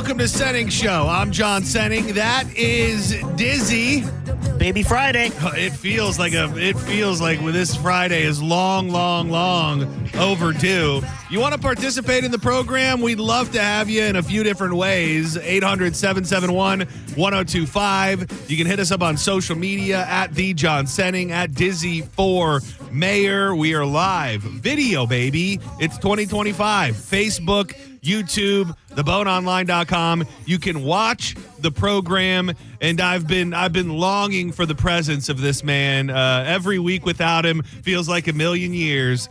welcome to Senning Show. I'm John Senning. That is Dizzy. Baby Friday. It feels like this Friday is long overdue. You want to participate in the program? We'd love to have you in a few different ways. 800-771-1025. You can hit us up on social media at The John Senning, at Dizzy for Mayor. We are live. Video, baby. It's 2025. Facebook, YouTube, theboneonline.com. You can watch the program, and I've been longing for the presence of this man. Every week without him feels like a million years.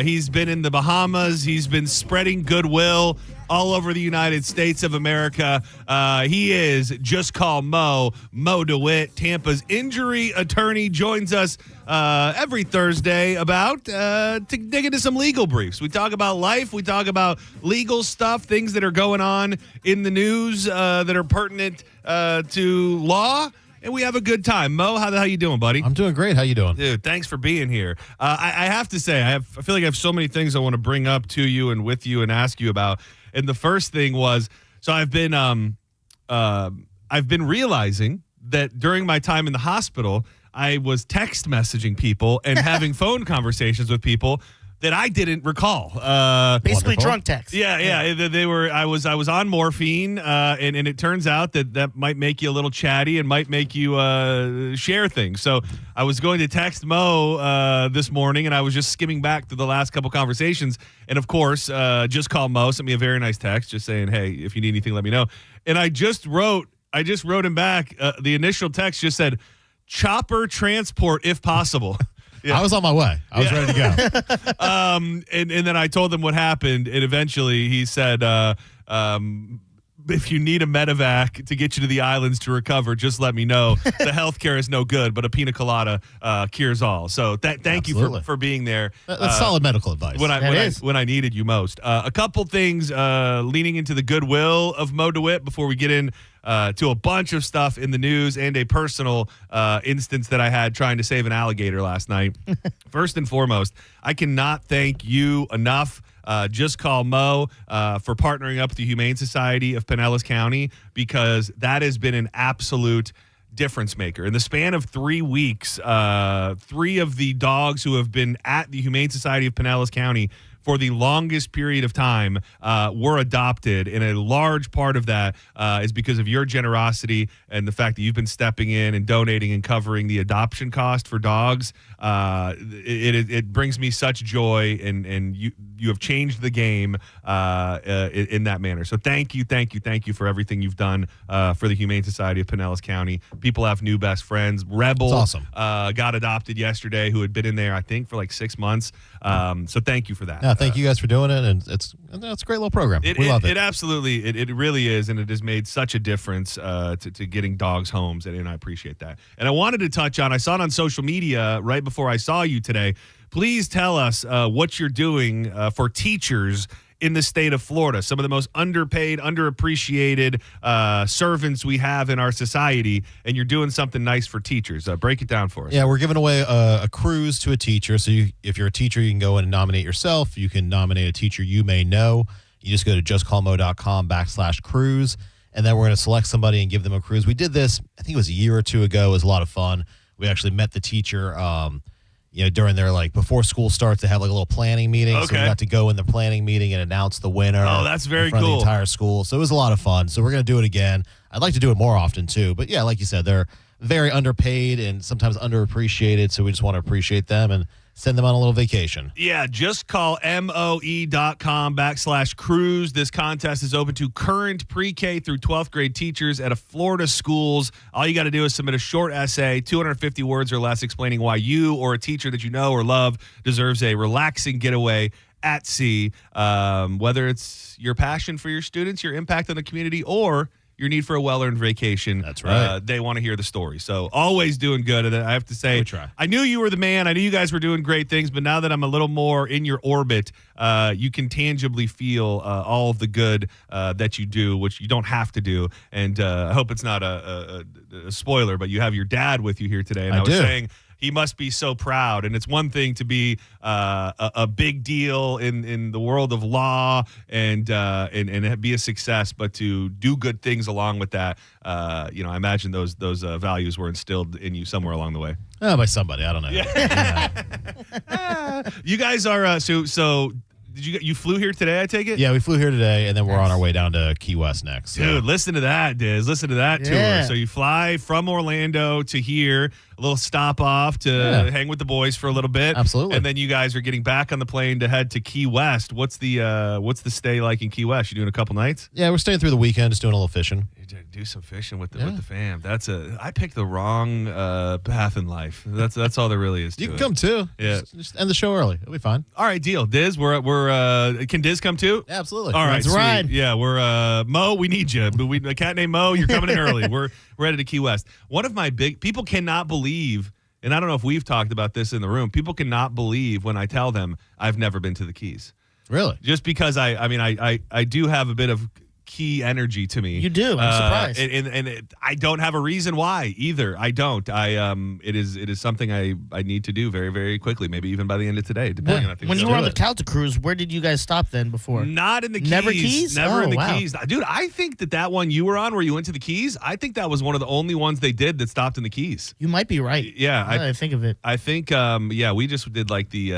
He's been in the Bahamas. He's been spreading goodwill all over the United States of America. He is Just Call Mo DeWitt, Tampa's injury attorney, joins us every Thursday about to dig into some legal briefs. We talk about life. We talk about legal stuff, things that are going on in the news that are pertinent to law. And we have a good time. Mo, how you doing, buddy? I'm doing great. How you doing? Dude, thanks for being here. I have to say, I feel like I have so many things I want to bring up to you and with you and ask you about. And the first thing was, so I've been realizing that during my time in the hospital, I was text messaging people and having phone conversations with people that I didn't recall. Basically Wonderful. drunk text. Yeah. They were. I was on morphine, and it turns out that might make you a little chatty and might make you share things. So I was going to text Mo this morning, and I was just skimming back through the last couple conversations, and of course, Just Call Mo sent me a very nice text, just saying, "Hey, if you need anything, let me know." And I just wrote him back. The initial text just said, "Chopper transport if possible." Yeah. I was on my way. I was ready to go. And then I told him what happened, and eventually he said, if you need a medevac to get you to the islands to recover, just let me know. The healthcare is no good, but a pina colada cures all. So thank you for being there. That's solid medical advice. When I needed you most. A couple things leaning into the goodwill of Mo DeWitt before we get in to a bunch of stuff in the news and a personal instance that I had trying to save an alligator last night. First and foremost, I cannot thank you enough. Just Call Mo for partnering up with the Humane Society of Pinellas County, because that has been an absolute difference maker. In the span of 3 weeks, 3 of the dogs who have been at the Humane Society of Pinellas County for the longest period of time were adopted, and a large part of that is because of your generosity and the fact that you've been stepping in and donating and covering the adoption cost for dogs. It brings me such joy, and you have changed the game in that manner. So thank you for everything you've done for the Humane Society of Pinellas County. People have new best friends. Rebel awesome. Got adopted yesterday, who had been in there, I think, for like 6 months. So thank you for that. Yeah, thank you guys for doing it, and it's a great little program. We love it. It absolutely, it really is, and it has made such a difference to getting dogs homes, and I appreciate that. And I wanted to touch on, I saw it on social media right before I saw you today. Please tell us what you're doing for teachers in the state of Florida, some of the most underpaid, underappreciated servants we have in our society, and you're doing something nice for teachers. Break it down for us. Yeah, we're giving away a cruise to a teacher. So if you're a teacher, you can go in and nominate yourself. You can nominate a teacher you may know. You just go to justcallmo.com/cruise, and then we're going to select somebody and give them a cruise. We did this, I think it was a year or two ago. It was a lot of fun. We actually met the teacher during their before school starts, they have a little planning meeting. Okay. So we got to go in the planning meeting and announce the winner. Oh, that's very in front cool. Of the entire school. So it was a lot of fun. So we're going to do it again. I'd like to do it more often too. But yeah, like you said, they're very underpaid and sometimes underappreciated. So we just want to appreciate them and send them on a little vacation. Yeah, just call moe.com/cruise. This contest is open to current pre-K through 12th grade teachers at Florida schools. All you got to do is submit a short essay, 250 words or less, explaining why you or a teacher that you know or love deserves a relaxing getaway at sea. Whether it's your passion for your students, your impact on the community, or your need for a well-earned vacation. That's right. They want to hear the story. So always doing good. And I have to say, I knew you were the man. I knew you guys were doing great things, but now that I'm a little more in your orbit, you can tangibly feel all of the good that you do, which you don't have to do. And I hope it's not a spoiler, but you have your dad with you here today. And I was saying, he must be so proud. And it's one thing to be a big deal in the world of law and be a success, but to do good things along with that. I imagine those values were instilled in you somewhere along the way. Oh, by somebody. I don't know. You guys are so. Did you flew here today? I take it. Yeah, we flew here today, and then we're on our way down to Key West next. So. Dude, listen to that, Diz. Listen to that tour. So you fly from Orlando to here, a little stop off to hang with the boys for a little bit. Absolutely. And then you guys are getting back on the plane to head to Key West. What's the stay like in Key West? You doing a couple nights? Yeah, we're staying through the weekend, just doing a little fishing. Do some fishing with the fam. I picked the wrong path in life. That's all there really is to You can it. come too. Yeah. Just end the show early. It'll be fine. All right, deal. Diz, can Diz come too? Yeah, absolutely. All right, Let's sweet. ride. Yeah, we're Mo. We need you. But a cat named Mo. You're coming in early. We're headed to Key West. One of my people cannot believe, and I don't know if we've talked about this in the room. People cannot believe when I tell them I've never been to the Keys. Really? Just because I do have a bit of Key energy to me. You do. I'm surprised. And I don't have a reason why either. I don't. It is something I need to do very, very quickly. Maybe even by the end of today, depending on When you were on the Calta cruise, where did you guys stop then before? Not in the Keys. Never Keys? Never in the wow. Keys. Dude, I think that one you were on where you went to the Keys, I think that was one of the only ones they did that stopped in the Keys. You might be right. Yeah. Now that I think of it. I think, we just did like the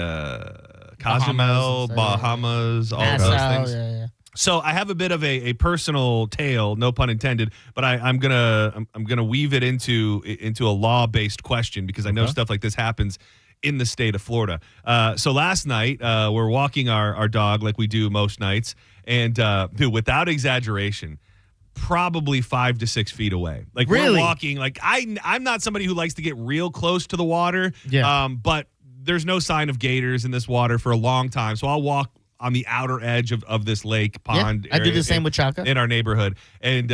Cozumel, Bahamas, all of those things. Yeah. So I have a bit of a personal tale, no pun intended, but I'm gonna weave it into a law-based question because I know stuff like this happens in the state of Florida. So last night we're walking our dog like we do most nights, and dude, without exaggeration, probably 5 to 6 feet away. Like really? We're walking. Like I'm not somebody who likes to get real close to the water. Yeah. But there's no sign of gators in this water for a long time, so I'll walk on the outer edge of this lake pond. I do the same with Chaka in our neighborhood, and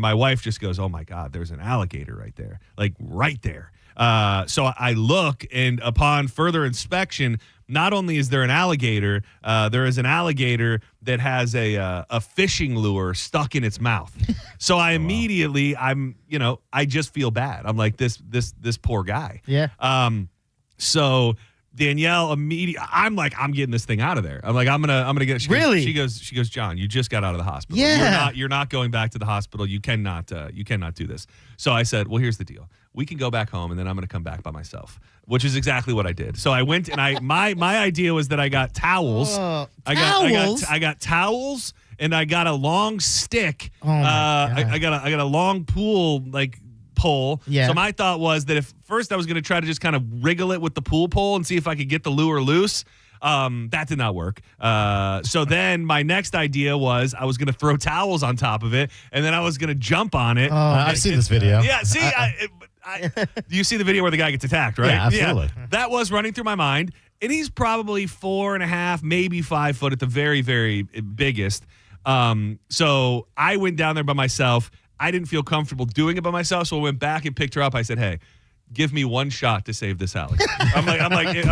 my wife just goes, "Oh my God, there's an alligator right there, like right there." So I look, and upon further inspection, not only is there an alligator, there is an alligator that has a fishing lure stuck in its mouth. So I immediately, I just feel bad. I'm like this poor guy. Yeah. So Danielle I'm like, I'm getting this thing out of there. I'm like, I'm gonna get it. Really? She goes, John, you just got out of the hospital. Yeah. You're not going back to the hospital. You cannot do this. So I said, well, here's the deal. We can go back home, and then I'm gonna come back by myself, which is exactly what I did. So I went, and my idea was that I got towels. I got towels, and I got a long stick. Oh my God. I got a long pool pole. Yeah. So my thought was that if first I was going to try to just kind of wriggle it with the pool pole and see if I could get the lure loose. That did not work. So then my next idea was I was going to throw towels on top of it, and then I was going to jump on it. I've seen this video. Yeah. See, you see the video where the guy gets attacked, right? Yeah, absolutely. Yeah, that was running through my mind, and he's probably 4.5, maybe 5 foot at the very, very biggest. So I went down there by myself. I didn't feel comfortable doing it by myself, so I went back and picked her up. I said, "Hey, give me one shot to save this alligator." I'm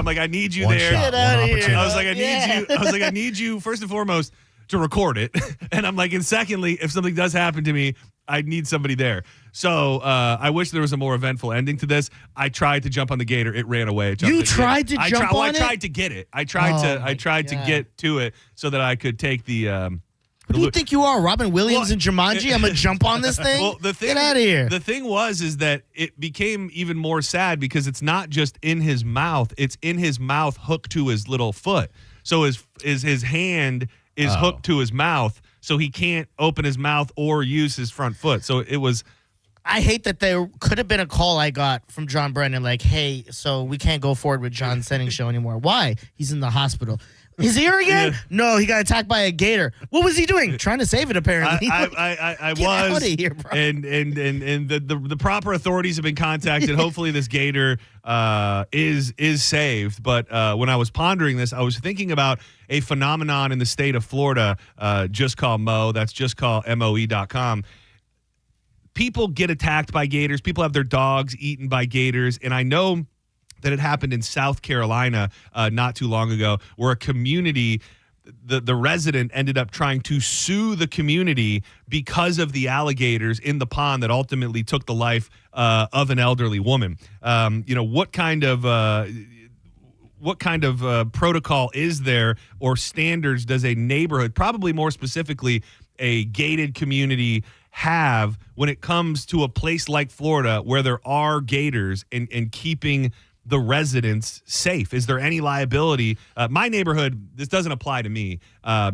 like, I need you One there. shot, Get out of here. I was like, I need you first and foremost to record it, and I'm like, and secondly, if something does happen to me, I need somebody there. So I wish there was a more eventful ending to this. I tried to jump on the gator, it ran away. It jumped You in. tried to jump on I it? tried to get it. I tried to get to it so that I could take the. Who do you think you are, Robin Williams and Jumanji? I'm gonna jump on this thing. Well, Get out of here. The thing is that it became even more sad because it's not just in his mouth; it's in his mouth hooked to his little foot. So his hand is hooked to his mouth, so he can't open his mouth or use his front foot. So it was. I hate that there could have been a call I got from John Brennan like, "Hey, so we can't go forward with John Senning Show anymore. Why? He's in the hospital." Is he here again? Yeah. No, he got attacked by a gator. What was he doing? Trying to save it, apparently. I Get was, out of here, bro. and the proper authorities have been contacted. Hopefully, this gator is saved. But when I was pondering this, I was thinking about a phenomenon in the state of Florida. Just call Mo. That's just call MOE.com. People get attacked by gators. People have their dogs eaten by gators, and I know that it happened in South Carolina not too long ago, where a community the resident ended up trying to sue the community because of the alligators in the pond that ultimately took the life of an elderly woman. What kind of protocol is there or standards does a neighborhood, probably more specifically a gated community, have when it comes to a place like Florida where there are gators and keeping the residents safe? Is there any liability? My neighborhood, this doesn't apply to me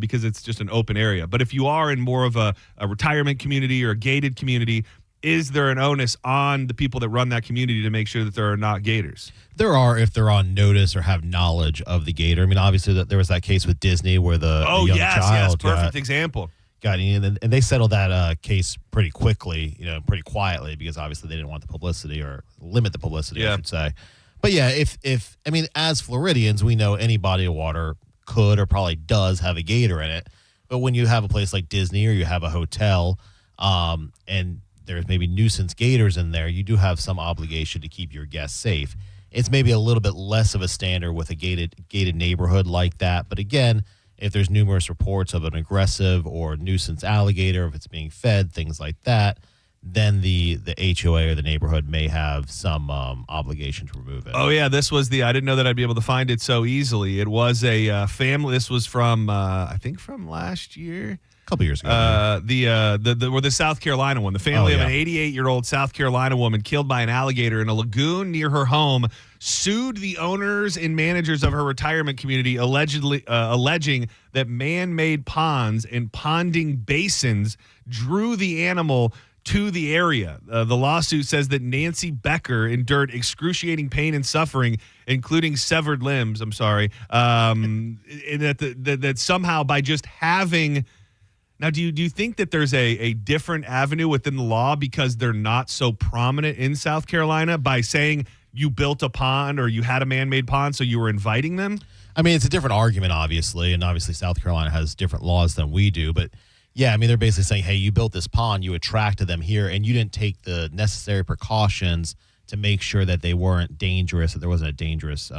because it's just an open area. But if you are in more of a retirement community or a gated community, is there an onus on the people that run that community to make sure that there are not gators? There are, if they're on notice or have knowledge of the gator. I mean, obviously, there was that case with Disney where the young child perfect example. got in, and they settled that case pretty quickly, pretty quietly, because obviously they didn't want the publicity or limit the publicity, I should say. But yeah, if as Floridians, we know any body of water could or probably does have a gator in it. But when you have a place like Disney or you have a hotel, and there's maybe nuisance gators in there, you do have some obligation to keep your guests safe. It's maybe a little bit less of a standard with a gated neighborhood like that. But again, if there's numerous reports of an aggressive or nuisance alligator, if it's being fed, things like that, then the HOA or the neighborhood may have some obligation to remove it. Oh, yeah. This was I didn't know that I'd be able to find it so easily. It was a family. This was from, I think from last year. A couple years ago. The South Carolina one. The family of an 88-year-old South Carolina woman killed by an alligator in a lagoon near her home sued the owners and managers of her retirement community, alleging that man-made ponds and ponding basins drew the animal to the area. The lawsuit says that Nancy Becker endured excruciating pain and suffering, including severed limbs. I'm sorry. And that somehow by just having. Now, do you think that there's a different avenue within the law because they're not so prominent in South Carolina by saying you built a pond or you had a man-made pond, so you were inviting them? I mean, it's a different argument, obviously, and obviously South Carolina has different laws than we do, but yeah, I mean, they're basically saying, hey, you built this pond, you attracted them here, and you didn't take the necessary precautions to make sure that they weren't dangerous, that there wasn't a dangerous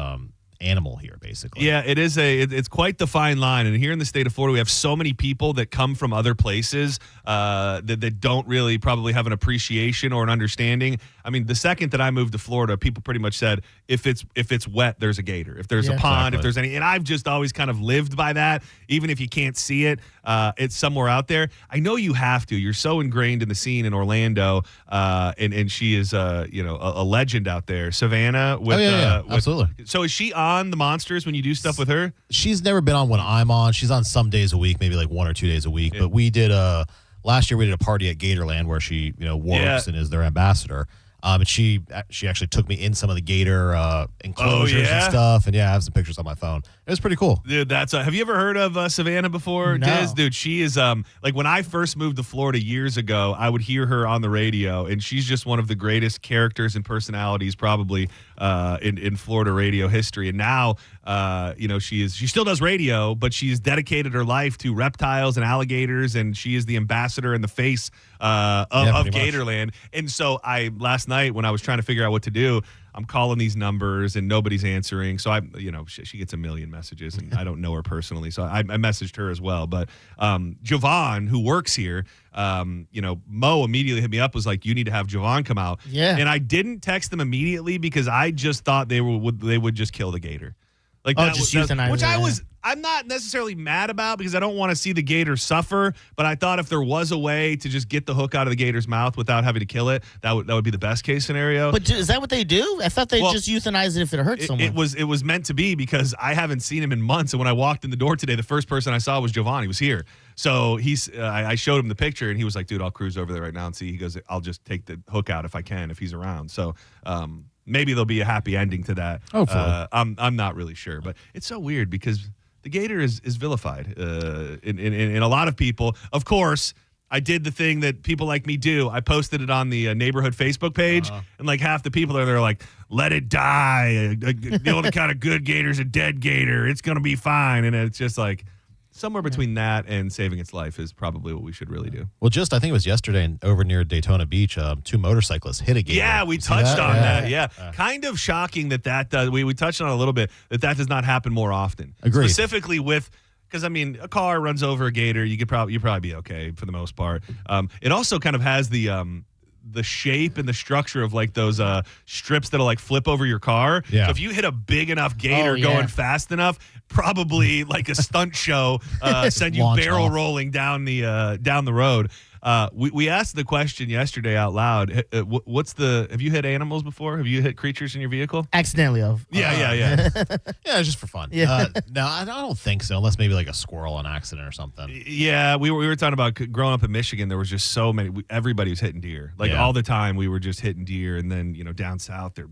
animal here, basically. Yeah, it's quite the fine line. And here in the state of Florida, we have so many people that come from other places that don't really probably have an appreciation or an understanding. I mean, the second that I moved to Florida, people pretty much said, if it's wet, there's a gator. If there's a pond, if there's any, and I've just always kind of lived by that. Even if you can't see it, it's somewhere out there. I know you have to. You're so ingrained in the scene in Orlando, and she is a legend out there. Savannah with absolutely. So is she on the Monsters when you do stuff with her? She's never been on when I'm on. She's on some days a week, maybe like 1 or 2 days a week. Yeah. But we did last year we did a party at Gatorland where she works and is their ambassador. And she actually took me in some of the gator enclosures and stuff. And I have some pictures on my phone. It was pretty cool. Dude, have you ever heard of Savannah before? No. Diz? Dude, she is like when I first moved to Florida years ago, I would hear her on the radio, and she's just one of the greatest characters and personalities probably in Florida radio history. And now she still does radio, but she's dedicated her life to reptiles and alligators, and she is the ambassador and the face of Gatorland. And so last night when I was trying to figure out what to do, I'm calling these numbers and nobody's answering. So she gets a million messages and I don't know her personally. So I messaged her as well. But Javon, who works here, Mo immediately hit me up, was like, you need to have Javon come out. Yeah. And I didn't text them immediately because I just thought they would just kill the gator. Like euthanize which it, I'm not necessarily mad about because I don't want to see the gator suffer, but I thought if there was a way to just get the hook out of the gator's mouth without having to kill it, that would be the best case scenario. But is that what they do? I thought they just euthanize it if it hurts someone. It was meant to be because I haven't seen him in months, and when I walked in the door today, the first person I saw was Giovanni. He was here. So I showed him the picture, and he was like, dude, I'll cruise over there right now and see. He goes, I'll just take the hook out if I can, if he's around. So maybe there'll be a happy ending to that. Hopefully. I'm not really sure, but it's so weird because the gator is vilified in a lot of people. Of course, I did the thing that people like me do. I posted it on the neighborhood Facebook page, and like half the people they're like, let it die. The only kind of good gator is a dead gator. It's going to be fine. And it's just like somewhere between that and saving its life is probably what we should really do. Well, I think it was yesterday over near Daytona Beach, 2 motorcyclists hit a gator. Yeah, we touched on that. Yeah. Kind of shocking that does. We touched on it a little bit, that does not happen more often. Agreed. Specifically with Because I mean, a car runs over a gator, you'd probably be okay for the most part. It also kind of has the shape and the structure of like those strips that'll like flip over your car. Yeah. So if you hit a big enough gator Oh, yeah. going fast enough, probably like a stunt show send you Launch barrel off. rolling down the road. We asked the question yesterday out loud. Have you hit animals before? Have you hit creatures in your vehicle? Accidentally of. Yeah. Yeah, it's just for fun. Yeah. No, I don't think so, unless maybe like a squirrel on accident or something. Yeah, we were talking about growing up in Michigan. There was just so many. Everybody was hitting deer. Like Yeah. all the time, we were just hitting deer. And then down south, there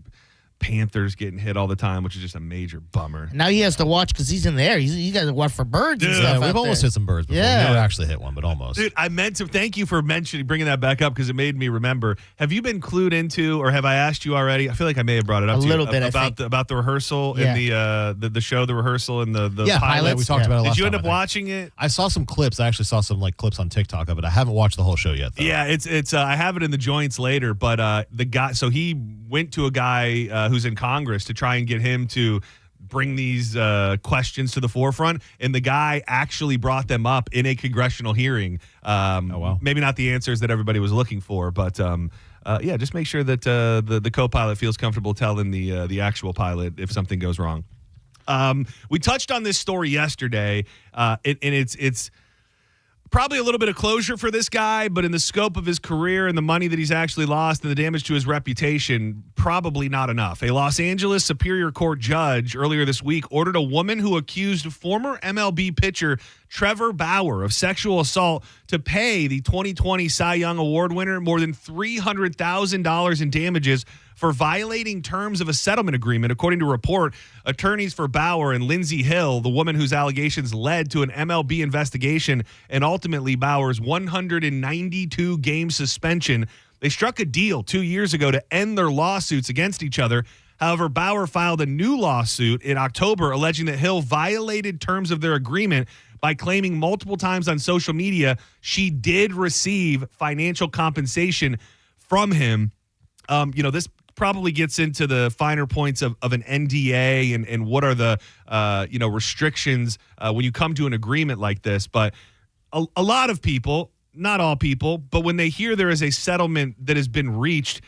panthers getting hit all the time, which is just a major bummer. Now he has to watch because he's in there. He got to watch for birds and Dude, stuff. Yeah, we've out almost there. hit some birds before. Yeah. We never actually hit one, but almost. Dude, I meant to thank you for bringing that back up because it made me remember. Have you been clued into, or have I asked you already? I feel like I may have brought it up A to little you bit, I about think. the rehearsal Yeah. and the show, the rehearsal and the Yeah, pilot. we talked Yeah. about it last Did you end time, up I think. watching it? I saw some clips. I actually saw some like clips on TikTok of it. I haven't watched the whole show yet, though. Yeah, it's I have it in the joints later, but the guy, so he went to a guy who's in Congress to try and get him to bring these questions to the forefront, and the guy actually brought them up in a congressional hearing. Wow. Maybe not the answers that everybody was looking for, but yeah, just make sure that the co-pilot feels comfortable telling the actual pilot if something goes wrong. We touched on this story yesterday, and it's probably a little bit of closure for this guy, but in the scope of his career and the money that he's actually lost and the damage to his reputation, probably not enough. A Los Angeles Superior Court judge earlier this week ordered a woman who accused former MLB pitcher Trevor Bauer of sexual assault to pay the 2020 Cy Young Award winner more than $300,000 in damages for violating terms of a settlement agreement. According to a report, attorneys for Bauer and Lindsay Hill, the woman whose allegations led to an MLB investigation and ultimately Bauer's 192-game suspension, they struck a deal 2 years ago to end their lawsuits against each other. However, Bauer filed a new lawsuit in October alleging that Hill violated terms of their agreement by claiming multiple times on social media she did receive financial compensation from him. This probably gets into the finer points of an NDA and what are the restrictions when you come to an agreement like this. But a lot of people, not all people, but when they hear there is a settlement that has been reached,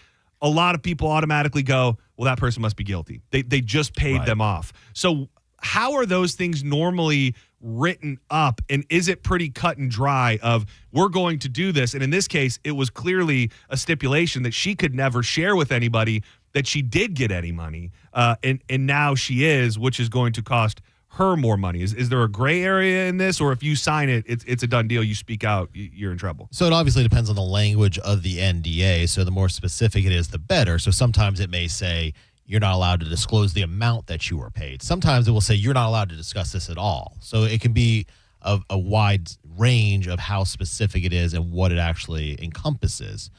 a lot of people automatically go, well, that person must be guilty. They just paid them off. So how are those things normally written up, and is it pretty cut and dry of we're going to do this? And in this case, it was clearly a stipulation that she could never share with anybody that she did get any money, and now she is, which is going to cost her more money. Is there a gray area in this, or if you sign it, it's a done deal, you speak out, you're in trouble? So it obviously depends on the language of the NDA. So the more specific it is, the better. So sometimes it may say you're not allowed to disclose the amount that you were paid. Sometimes it will say you're not allowed to discuss this at all. So it can be a wide range of how specific it is and what it actually encompasses.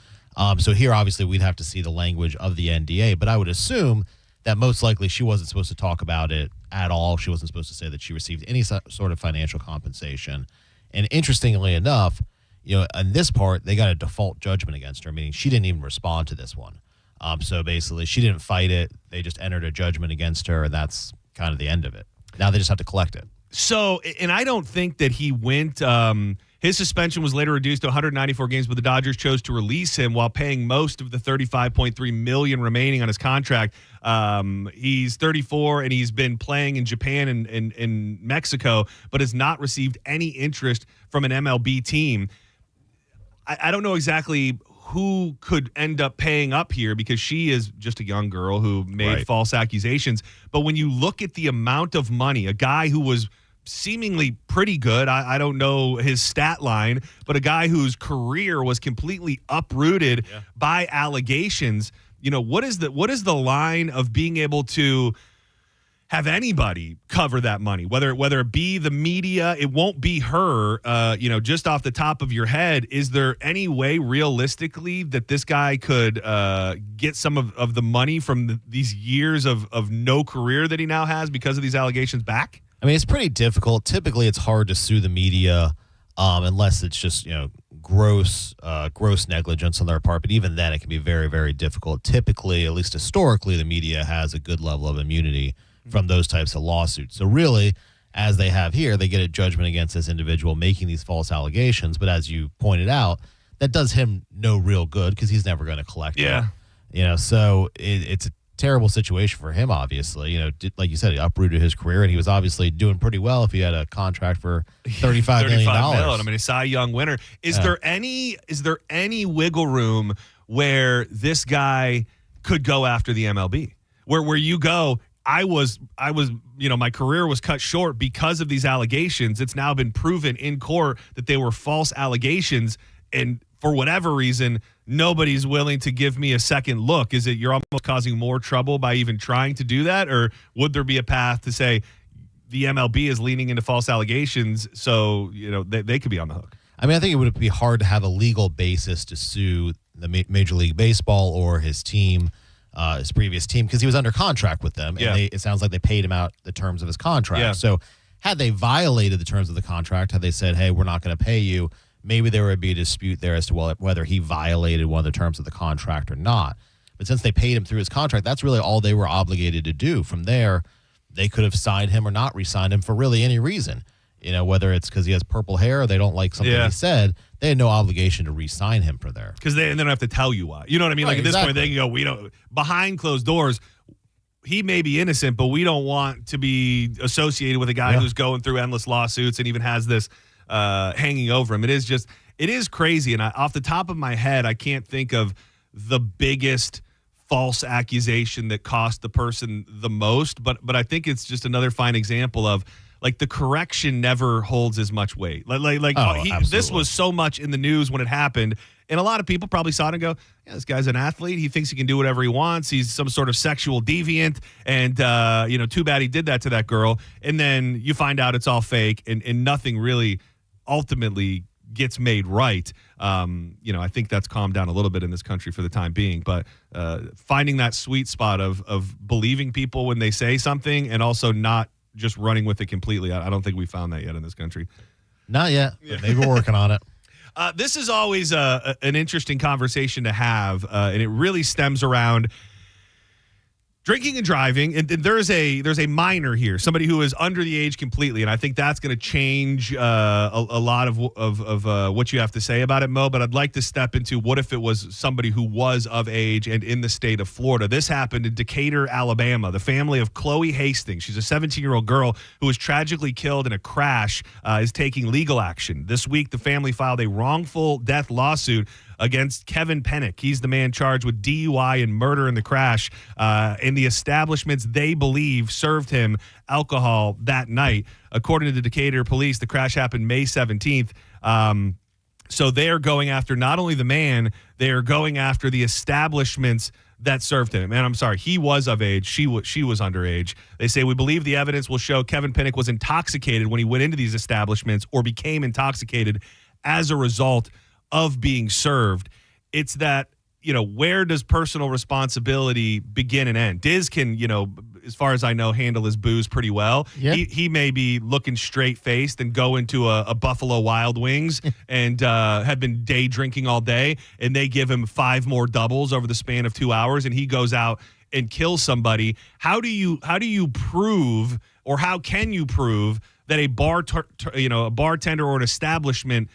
So here, obviously, we'd have to see the language of the NDA, but I would assume that most likely she wasn't supposed to talk about it at all. She wasn't supposed to say that she received any sort of financial compensation. And interestingly enough, in this part, they got a default judgment against her, meaning she didn't even respond to this one. So basically, she didn't fight it. They just entered a judgment against her, and that's kind of the end of it. Now they just have to collect it. So, and I don't think that he went. His suspension was later reduced to 194 games, but the Dodgers chose to release him while paying most of the $35.3 million remaining on his contract. He's 34 and he's been playing in Japan and in Mexico, but has not received any interest from an MLB team. I don't know exactly who could end up paying up here because she is just a young girl who made false accusations. But when you look at the amount of money, a guy who was seemingly pretty good, I don't know his stat line, but a guy whose career was completely uprooted by allegations, what is the line of being able to have anybody cover that money, whether it be the media? It won't be her, just off the top of your head. Is there any way realistically that this guy could get some of the money from these years of no career that he now has because of these allegations back? I mean, it's pretty difficult. Typically, it's hard to sue the media unless it's just, gross negligence on their part. But even then, it can be very, very difficult. Typically, at least historically, the media has a good level of immunity from those types of lawsuits. So really, as they have here, they get a judgment against this individual making these false allegations. But as you pointed out, that does him no real good because he's never going to collect it. So it's a terrible situation for him, obviously. Like you said, he uprooted his career, and he was obviously doing pretty well if he had a contract for $35 million. I mean, a Cy Young winner. Is there any wiggle room where this guy could go after the MLB? Where you go, I was, my career was cut short because of these allegations. It's now been proven in court that they were false allegations, and for whatever reason, nobody's willing to give me a second look. Is it you're almost causing more trouble by even trying to do that? Or would there be a path to say the MLB is leaning into false allegations, so they could be on the hook? I mean, I think it would be hard to have a legal basis to sue the Major League Baseball or his team, his previous team, because he was under contract with them, and it sounds like they paid him out the terms of his contract. Yeah. So had they violated the terms of the contract, had they said, hey, we're not going to pay you, maybe there would be a dispute there as to whether he violated one of the terms of the contract or not. But since they paid him through his contract, that's really all they were obligated to do. From there, they could have signed him or not re-signed him for really any reason. Whether it's because he has purple hair or they don't like something he said, they had no obligation to re-sign him for there. Because they don't have to tell you why. You know what I mean? Right, like at this point, they can go, we don't, behind closed doors, he may be innocent, but we don't want to be associated with a guy who's going through endless lawsuits and even has this hanging over him. It is crazy. And off the top of my head, I can't think of the biggest false accusation that cost the person the most. But I think it's just another fine example of, like, the correction never holds as much weight. This was so much in the news when it happened, and a lot of people probably saw it and go, yeah, this guy's an athlete. He thinks he can do whatever he wants. He's some sort of sexual deviant, and, too bad he did that to that girl. And then you find out it's all fake, and nothing really ultimately gets made right. I think that's calmed down a little bit in this country for the time being, but finding that sweet spot of believing people when they say something and also not just running with it completely. I don't think we found that yet in this country. Not yet. But maybe we're working on it. This is always an interesting conversation to have, and it really stems around drinking and driving. And there's a minor here, somebody who is under the age completely, and I think that's going to change a lot of what you have to say about it, Mo. But I'd like to step into what if it was somebody who was of age and in the state of Florida. This happened in Decatur, Alabama. The family of Chloe Hastings, she's a 17-year-old girl who was tragically killed in a crash, is taking legal action. This week, the family filed a wrongful death lawsuit against Kevin Pennick. He's the man charged with DUI and murder in the crash. And the establishments they believe served him alcohol that night. According to the Decatur police, the crash happened May 17th. So they are going after not only the man, they are going after the establishments that served him. And I'm sorry, he was of age. She was underage. They say, we believe the evidence will show Kevin Pennick was intoxicated when he went into these establishments or became intoxicated as a result of being served. It's that, where does personal responsibility begin and end? Diz can, as far as I know, handle his booze pretty well. Yep. He may be looking straight-faced and go into a Buffalo Wild Wings and have been day drinking all day, and they give him 5 more doubles over the span of 2 hours, and he goes out and kills somebody. How do you prove, or how can you prove that a bartender or an establishment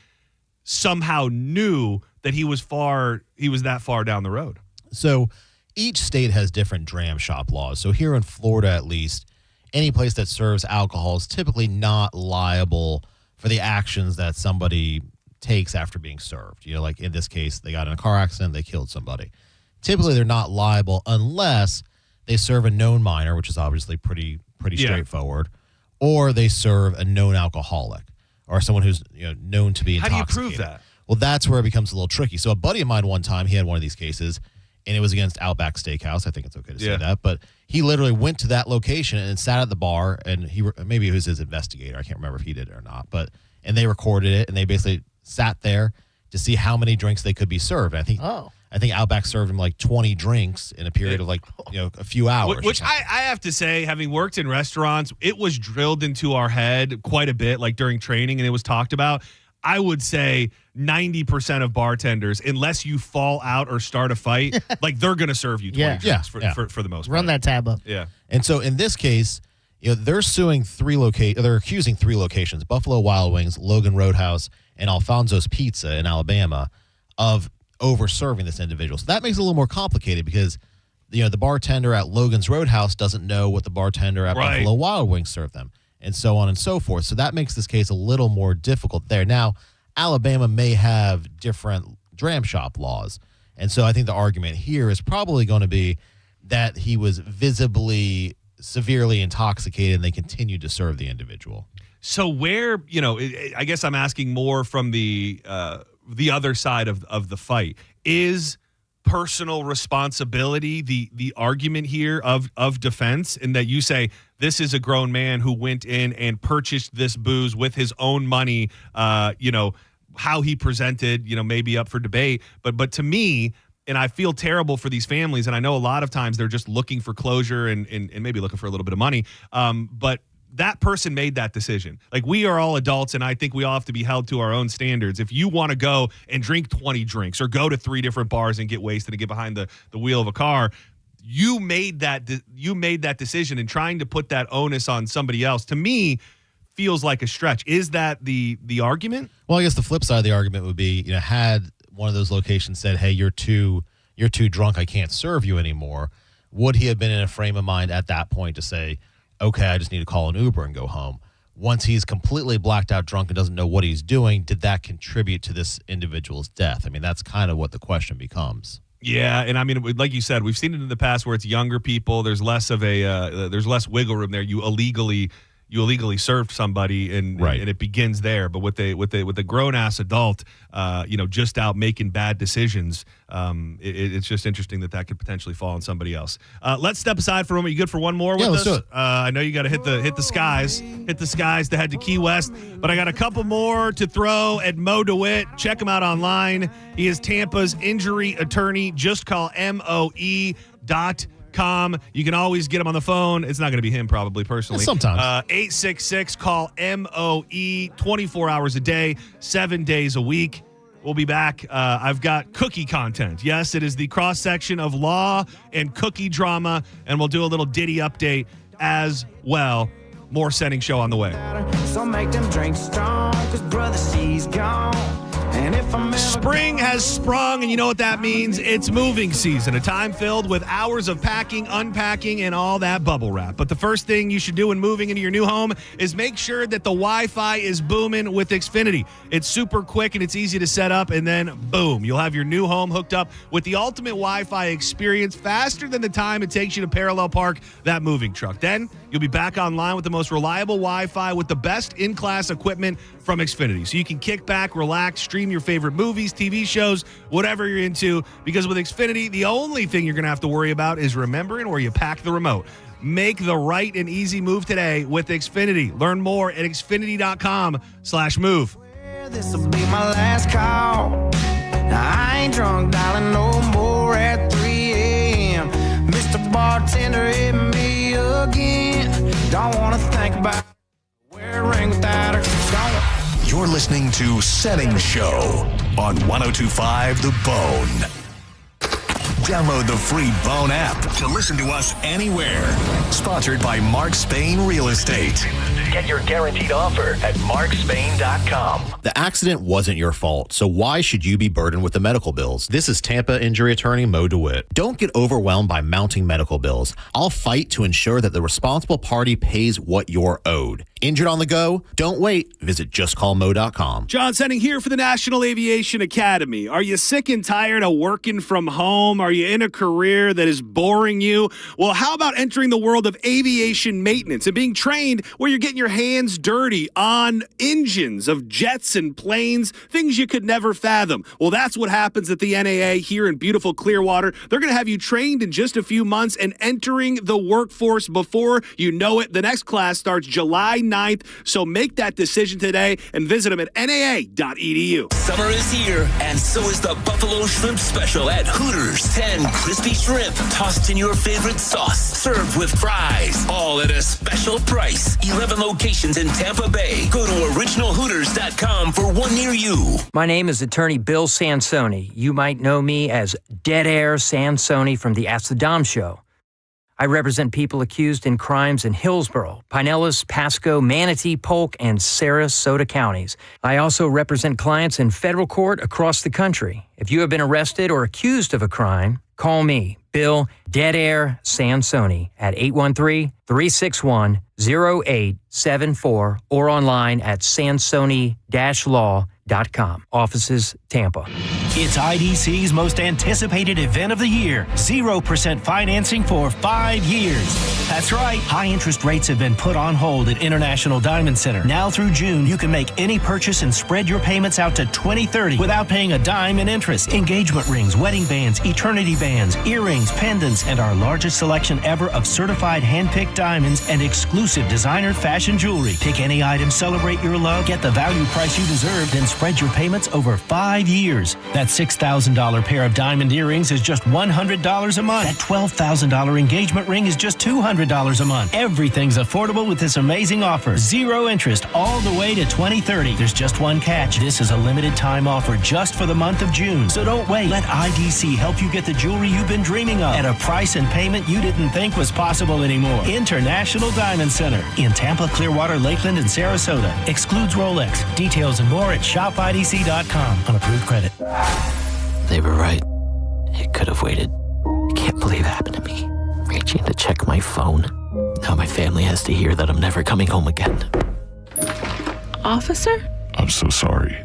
somehow knew that he was that far down the road? So each state has different dram shop laws. So here in Florida, at least, any place that serves alcohol is typically not liable for the actions that somebody takes after being served. Like in this case, they got in a car accident, they killed somebody. Typically, they're not liable unless they serve a known minor, which is obviously pretty straightforward, or they serve a known alcoholic, or someone who's known to be intoxicated. How do you prove that? Well, that's where it becomes a little tricky. So a buddy of mine one time, he had one of these cases, and it was against Outback Steakhouse. I think it's okay to say that. But he literally went to that location and sat at the bar, and maybe it was his investigator. I can't remember if he did it or not. And they recorded it, and they basically sat there to see how many drinks they could be served. And I think Outback served him like 20 drinks in a period of a few hours. Which I have to say, having worked in restaurants, it was drilled into our head quite a bit, like during training, and it was talked about. I would say 90% of bartenders, unless you fall out or start a fight, like they're going to serve you 20 drinks for the most part. Run that tab up. Yeah. And so in this case, they're suing they're accusing 3 locations, Buffalo Wild Wings, Logan Roadhouse, and Alfonso's Pizza in Alabama, of over-serving this individual. So that makes it a little more complicated because, the bartender at Logan's Roadhouse doesn't know what the bartender at Buffalo Wild Wings served them, and so on and so forth. So that makes this case a little more difficult there. Now, Alabama may have different dram shop laws, and so I think the argument here is probably going to be that he was visibly severely intoxicated and they continued to serve the individual. So where, I guess I'm asking more from the other side of the fight. Is personal responsibility the argument here of defense, in that you say this is a grown man who went in and purchased this booze with his own money, how he presented, maybe up for debate. But to me, and I feel terrible for these families, and I know a lot of times they're just looking for closure and maybe looking for a little bit of money. But that person made that decision. Like, we are all adults, and I think we all have to be held to our own standards. If you want to go and drink 20 drinks or go to 3 different bars and get wasted and get behind the wheel of a car, you made that decision, and trying to put that onus on somebody else, to me, feels like a stretch. Is that the argument? Well, I guess the flip side of the argument would be, had one of those locations said, hey, you're too drunk, I can't serve you anymore, would he have been in a frame of mind at that point to say, okay, I just need to call an Uber and go home? Once he's completely blacked out drunk and doesn't know what he's doing, did that contribute to this individual's death? I mean, that's kind of what the question becomes. Yeah, and I mean, like you said, we've seen it in the past where it's younger people. There's less of there's less wiggle room there. You illegally served somebody, and it begins there. But with a grown ass adult, just out making bad decisions, it's just interesting that could potentially fall on somebody else. Let's step aside for a moment. You good for one more with us? Let's do it. I know you got to hit the skies to head to Key West, but I got a couple more to throw at Mo DeWitt. Check him out online. He is Tampa's injury attorney. Just call MOE.com. You can always get him on the phone. It's not going to be him, probably, personally. Sometimes. 866 call MOE, 24 hours a day, 7 days a week. We'll be back. I've got cookie content. Yes, it is the cross section of law and cookie drama, and we'll do a little Diddy update as well. More Senning Show on the way. So make them drink strong, 'cause brother, she's gone. And if I'm Spring has sprung, and you know what that means. It's moving season, a time filled with hours of packing, unpacking, and all that bubble wrap. But the first thing you should do when moving into your new home is make sure that the Wi-Fi is booming with Xfinity. It's super quick and it's easy to set up, and then boom, you'll have your new home hooked up with the ultimate Wi-Fi experience, faster than the time it takes you to parallel park that moving truck. Then you'll be back online with the most reliable Wi-Fi with the best in-class equipment from Xfinity. So you can kick back, relax, stream your favorite movies, TV shows, whatever you're into, because with Xfinity, the only thing you're going to have to worry about is remembering where you pack the remote. Make the right and easy move today with Xfinity. Learn more at Xfinity.com/move. This will be my last call. Now, I ain't drunk, darling, no more at 3 a.m. Mr. Bartender, hit me again. Don't want to think about wear a ring without her. You're listening to Senning Show on 102.5 The Bone. Download the free Bone app to listen to us anywhere. Sponsored by Mark Spain Real Estate. Get your guaranteed offer at markspain.com. The accident wasn't your fault, so why should you be burdened with the medical bills? This is Tampa injury attorney Mo DeWitt. Don't get overwhelmed by mounting medical bills. I'll fight to ensure that the responsible party pays what you're owed. Injured on the go? Don't wait. Visit justcallmo.com. John Senning here for the National Aviation Academy. Are you sick and tired of working from home? Are you in a career that is boring you? Well, how about entering the world of aviation maintenance and being trained where you're getting your hands dirty on engines of jets and planes, things you could never fathom? Well, that's what happens at the NAA here in beautiful Clearwater. They're going to have you trained in just a few months and entering the workforce before you know it. The next class starts July 9th, so make that decision today and visit them at naa.edu. Summer is here, and so is the Buffalo Shrimp Special at Hooters. 10 crispy shrimp tossed in your favorite sauce, served with fries, all at a special price. 11 locations in Tampa Bay. Go to originalhooters.com for one near you. My name is attorney Bill Sansoni. You might know me as Dead Air Sansoni from the Ask the Dom show. I represent people accused in crimes in Hillsborough, Pinellas, Pasco, Manatee, Polk, and Sarasota counties. I also represent clients in federal court across the country. If you have been arrested or accused of a crime, call me, Bill Dead Air Sansoni, at 813-361-0874 or online at sansoni-law.com. Offices, Tampa. It's IDC's most anticipated event of the year. 0% financing for 5 years. That's right. High interest rates have been put on hold at International Diamond Center. Now through June, you can make any purchase and spread your payments out to 2030 without paying a dime in interest. Engagement rings, wedding bands, eternity bands, earrings, pendants, and our largest selection ever of certified hand-picked diamonds and exclusive designer fashion jewelry. Pick any item, celebrate your love, get the value price you deserve, then spread your payments over 5 years. That $6,000 pair of diamond earrings is just $100 a month. That $12,000 engagement ring is just $200 a month. Everything's affordable with this amazing offer. 0 interest all the way to 2030. There's just one catch. This is a limited time offer just for the month of June. So don't wait. Let IDC help you get the jewelry you've been dreaming of at a price and payment you didn't think was possible anymore. International Diamond Center in Tampa, Clearwater, Lakeland, and Sarasota. Excludes Rolex. Details and more at shopidc.com on approved credit. They were right. It could have waited. I can't believe it happened to me. Reaching to check my phone. Now my family has to hear that I'm never coming home again. Officer? I'm so sorry.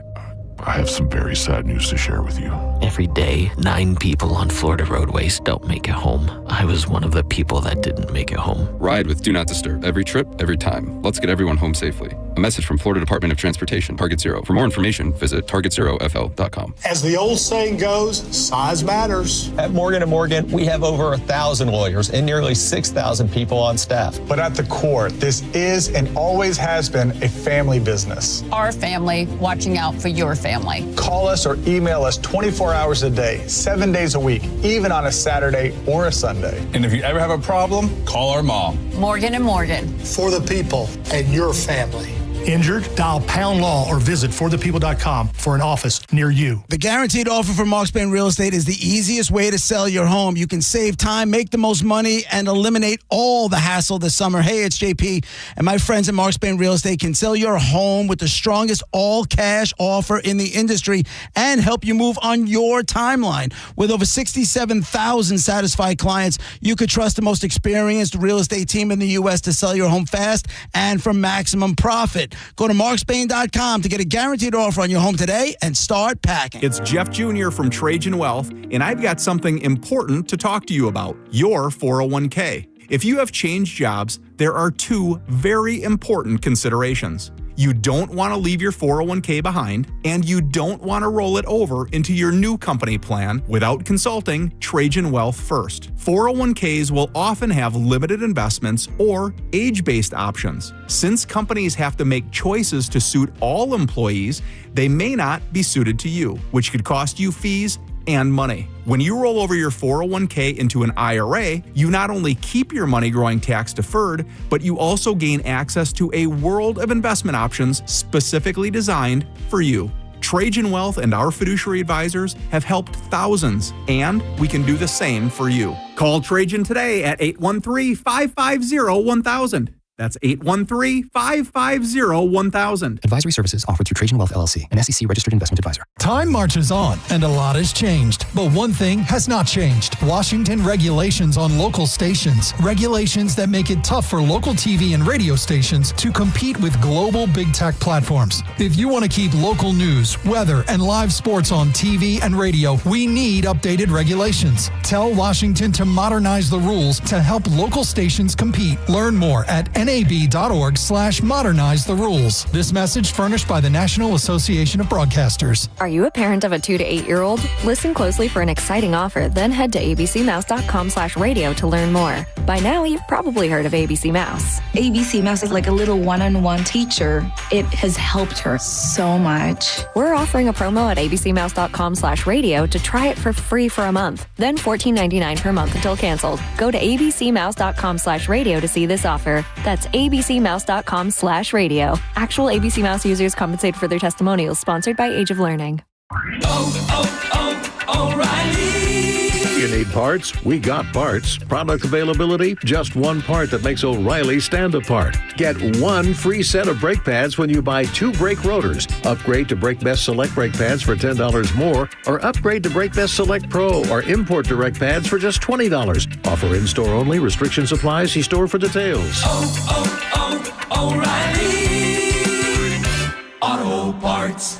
I have some very sad news to share with you. Every day, 9 people on Florida roadways don't make it home. I was one of the people that didn't make it home. Ride with Do Not Disturb. Every trip, every time. Let's get everyone home safely. A message from Florida Department of Transportation, Target Zero. For more information, visit targetzerofl.com. As the old saying goes, size matters. At Morgan & Morgan, we have over 1,000 lawyers and nearly 6,000 people on staff. But at the core, this is and always has been a family business. Our family watching out for your family. Call us or email us 24 hours a day, 7 days a week, even on a Saturday or a Sunday. And if you ever have a problem, call our mom. Morgan & Morgan. For the people and your family. Injured? Dial pound law or visit forthepeople.com for an office near you. The guaranteed offer from Mark Spain Real Estate is the easiest way to sell your home. You can save time, make the most money, and eliminate all the hassle this summer. Hey, it's JP, and my friends at Mark Spain Real Estate can sell your home with the strongest all-cash offer in the industry and help you move on your timeline. With over 67,000 satisfied clients, you could trust the most experienced real estate team in the U.S. to sell your home fast and for maximum profit. Go to markspain.com to get a guaranteed offer on your home today and start packing. It's Jeff Jr. from Trajan Wealth, and I've got something important to talk to you about, your 401k. If you have changed jobs, there are 2 very important considerations. You don't want to leave your 401k behind, and you don't want to roll it over into your new company plan without consulting Trajan Wealth first. 401ks will often have limited investments or age-based options. Since companies have to make choices to suit all employees, they may not be suited to you, which could cost you fees and money. When you roll over your 401k into an IRA, you not only keep your money growing tax deferred, but you also gain access to a world of investment options specifically designed for you. Trajan Wealth and our fiduciary advisors have helped thousands, and we can do the same for you. Call Trajan today at 813-550-1000. That's 813-550-1000. Advisory services offered through Trajan Wealth LLC, an SEC registered investment advisor. Time marches on, and a lot has changed. But one thing has not changed. Washington regulations on local stations. Regulations that make it tough for local TV and radio stations to compete with global big tech platforms. If you want to keep local news, weather, and live sports on TV and radio, we need updated regulations. Tell Washington to modernize the rules to help local stations compete. Learn more at nab.org/modernize the rules. This message furnished by the National Association of Broadcasters. Are you a parent of a 2 to 8 year old? Listen closely for an exciting offer, then head to abcmouse.com/radio to learn more. By now, you've probably heard of ABC Mouse. ABC Mouse is like a little one-on-one teacher. It has helped her so much. We're offering a promo at abcmouse.com/radio to try it for free for a month, then $14.99 per month until canceled. Go to abcmouse.com/radio to see this offer. That's abcmouse.com/radio. Actual ABC Mouse users compensate for their testimonials, sponsored by Age of Learning. O'Reilly. You need parts? We got parts. Product availability? Just one part that makes O'Reilly stand apart. Get one free set of brake pads when you buy 2 brake rotors. Upgrade to Brake Best Select brake pads for $10 more, or upgrade to Brake Best Select Pro or Import Direct pads for just $20. Offer in-store only. Restrictions apply. See store for details. O'Reilly Auto Parts.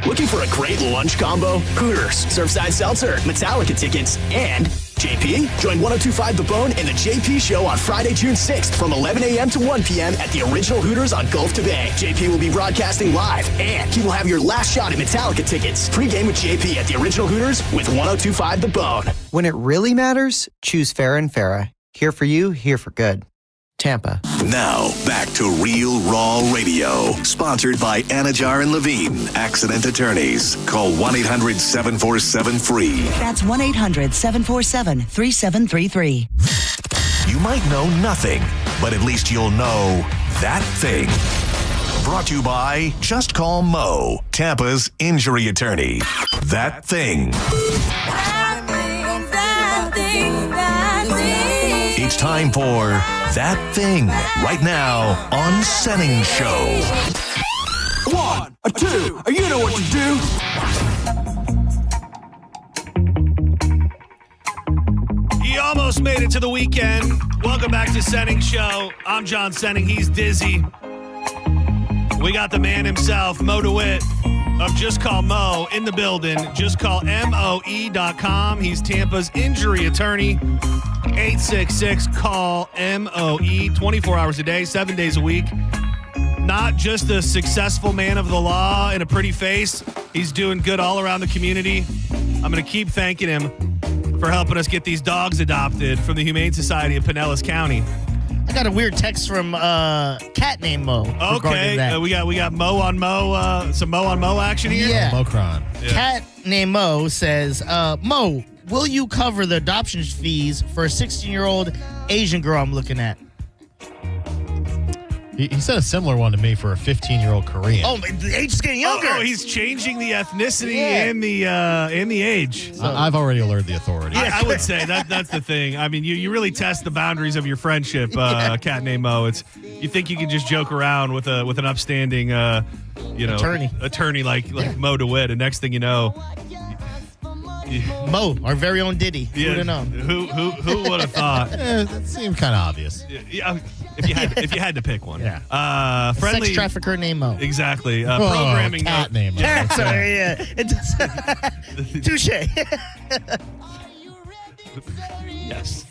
Looking for a great lunch combo? Hooters, Surfside Seltzer, Metallica tickets, and JP? Join 102.5 The Bone and the JP Show on Friday, June 6th from 11 a.m. to 1 p.m. at the original Hooters on Gulf to Bay. JP will be broadcasting live, and he will have your last shot at Metallica tickets. Pre-game with JP at the original Hooters with 102.5 The Bone. When it really matters, choose Farrah & Farrah. Here for you, here for good. Tampa. Now, back to Real Raw Radio. Sponsored by Anajar and Levine, Accident Attorneys. Call 1-800-747-FREE. That's 1-800-747-3733. You might know nothing, but at least you'll know that thing. Brought to you by Just Call Mo, Tampa's injury attorney. That thing. It's time for That Thing right now on Senning Show. 1, 2, you know what to do. You almost made it to the weekend. Welcome back to Senning Show. I'm John Senning. He's Dizzy. We got the man himself, Mo DeWitt of Just Call Mo in the building. Just call MOE.com. He's Tampa's injury attorney. 866-CALL-MOE, 24 hours a day, 7 days a week. Not just a successful man of the law and a pretty face. He's doing good all around the community. I'm going to keep thanking him for helping us get these dogs adopted from the Humane Society of Pinellas County. I got a weird text from cat named Mo. Okay, we got Mo on Mo, some Mo on Mo action here. Yeah. Mocron. Yeah. Cat named Mo says, Mo, will you cover the adoption fees for a 16-year-old Asian girl I'm looking at? He said a similar one to me for a 15-year-old Korean. Oh, the age is getting younger. Oh, he's changing the ethnicity and the age. So, I've already alerted the authorities. I would say that's the thing. I mean, you really test the boundaries of your friendship, cat named Mo. You think you can just joke around with an upstanding, attorney like Mo DeWitt, and next thing you know. Mo, our very own Diddy. Who would have known? Who would have thought? That seemed kind of obvious. Yeah, if you had to pick one. Yeah. Friendly Sex trafficker named Mo. Exactly. Programming cat name. Yeah, sorry, yeah. It does. Touche. Yes.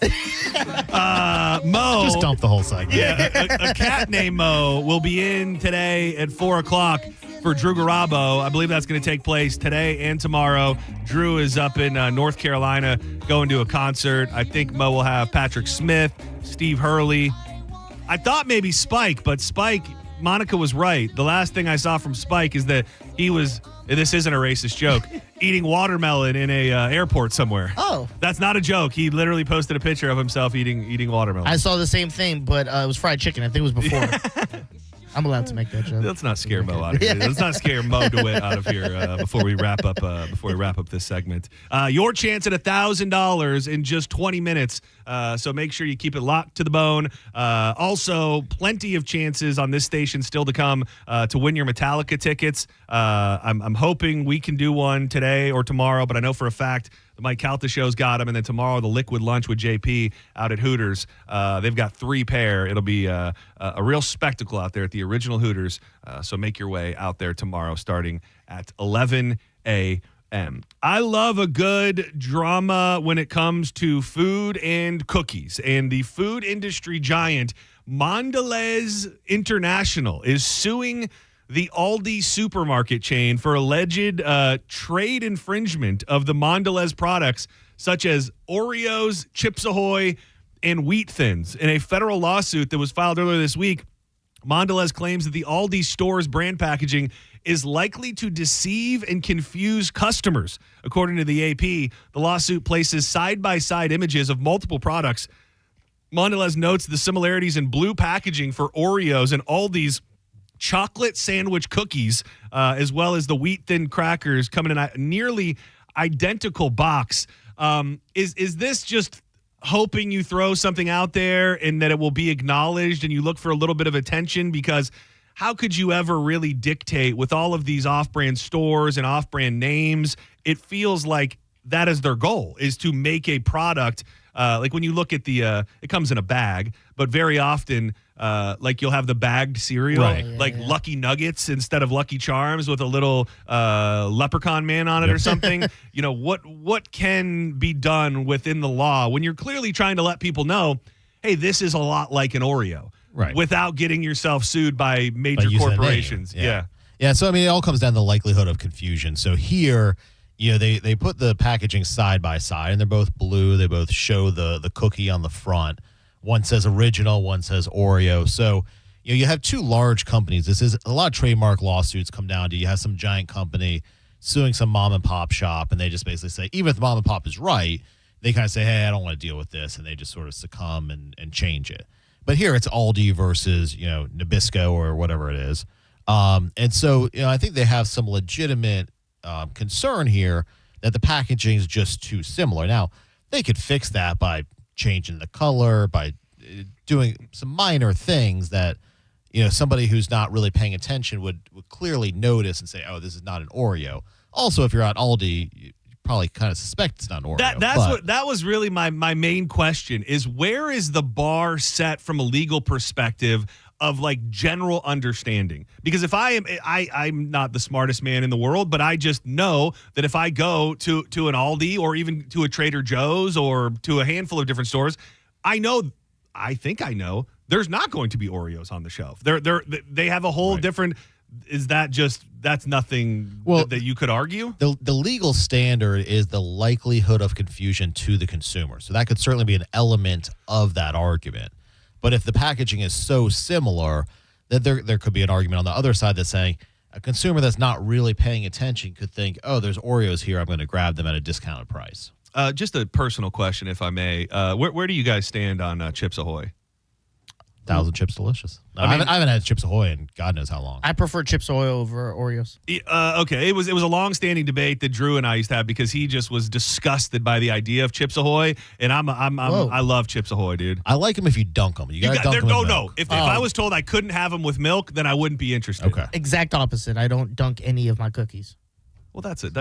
Mo. Just dump the whole segment. Yeah. A cat named Mo will be in today at 4:00 for Drew Garabo. I believe that's going to take place today and tomorrow. Drew is up in North Carolina going to a concert. I think Mo will have Patrick Smith, Steve Hurley. I thought maybe Spike, but Spike, Monica was right. The last thing I saw from Spike is that he was, this isn't a racist joke, eating watermelon in a airport somewhere. Oh. That's not a joke. He literally posted a picture of himself eating watermelon. I saw the same thing, but it was fried chicken. I think it was before. I'm allowed to make that joke. Let's not scare Mo out of here. Let's not scare Mo DeWitt out of here before we wrap up this segment. Your chance at $1,000 in just 20 minutes. So make sure you keep it locked to the bone. Also, plenty of chances on this station still to come to win your Metallica tickets. I'm hoping we can do one today or tomorrow, but I know for a fact the Mike Calta show's got them, and then tomorrow the Liquid Lunch with JP out at Hooters. They've got 3 pair. It'll be a real spectacle out there at the original Hooters. So make your way out there tomorrow starting at 11 a.m. I love a good drama when it comes to food and cookies. And the food industry giant Mondelez International is suing the Aldi supermarket chain for alleged trade infringement of the Mondelez products such as Oreos, Chips Ahoy, and Wheat Thins. In a federal lawsuit that was filed earlier this week, Mondelez claims that the Aldi store's brand packaging is likely to deceive and confuse customers. According to the AP, the lawsuit places side-by-side images of multiple products. Mondelez notes the similarities in blue packaging for Oreos and Aldi's chocolate sandwich cookies, as well as the Wheat Thin crackers coming in a nearly identical box. Is this just hoping you throw something out there and that it will be acknowledged and you look for a little bit of attention? Because how could you ever really dictate with all of these off-brand stores and off-brand names? It feels like that is their goal, is to make a product. Like when you look at the, it comes in a bag, but very often, like you'll have the bagged cereal, like Lucky Nuggets instead of Lucky Charms with a little leprechaun man on it or something. You know, what can be done within the law when you're clearly trying to let people know, hey, this is a lot like an Oreo, without getting yourself sued by major corporations. Yeah. So, I mean, it all comes down to the likelihood of confusion. So here, you know, they put the packaging side by side, and they're both blue. They both show the cookie on the front. One says original, one says Oreo. So, you know, you have two large companies. This is a lot of trademark lawsuits come down to you have some giant company suing some mom and pop shop, and they just basically say, even if the mom and pop is right, they kind of say, hey, I don't want to deal with this, and they just sort of succumb and change it. But here it's Aldi versus, you know, Nabisco or whatever it is. And so, you know, I think they have some legitimate concern here that the packaging is just too similar. Now, they could fix that by changing the color, by doing some minor things that, you know, somebody who's not really paying attention would clearly notice and say, oh, this is not an Oreo. Also, if you're at Aldi, you probably kind of suspect it's not an Oreo. That was really my main question is, where is the bar set from a legal perspective of like general understanding? Because if I'm not the smartest man in the world, but I just know that if I go to an Aldi or even to a Trader Joe's or to a handful of different stores, I think I know there's not going to be Oreos on the shelf. They have a whole different. Is that just, that's nothing that you could argue? The legal standard is the likelihood of confusion to the consumer. So that could certainly be an element of that argument. But if the packaging is so similar, that there could be an argument on the other side that's saying a consumer that's not really paying attention could think, oh, there's Oreos here, I'm going to grab them at a discounted price. Just a personal question, if I may. Where do you guys stand on Chips Ahoy? 1,000 Chips Delicious. No, I haven't had Chips Ahoy in God knows how long. I prefer Chips Ahoy over Oreos. Okay, it was a long-standing debate that Drew and I used to have because he just was disgusted by the idea of Chips Ahoy, and I love Chips Ahoy, dude. I like them if you dunk them. You got to dunk them. No. If I was told I couldn't have them with milk, then I wouldn't be interested. Okay. Exact opposite. I don't dunk any of my cookies. Well, that's a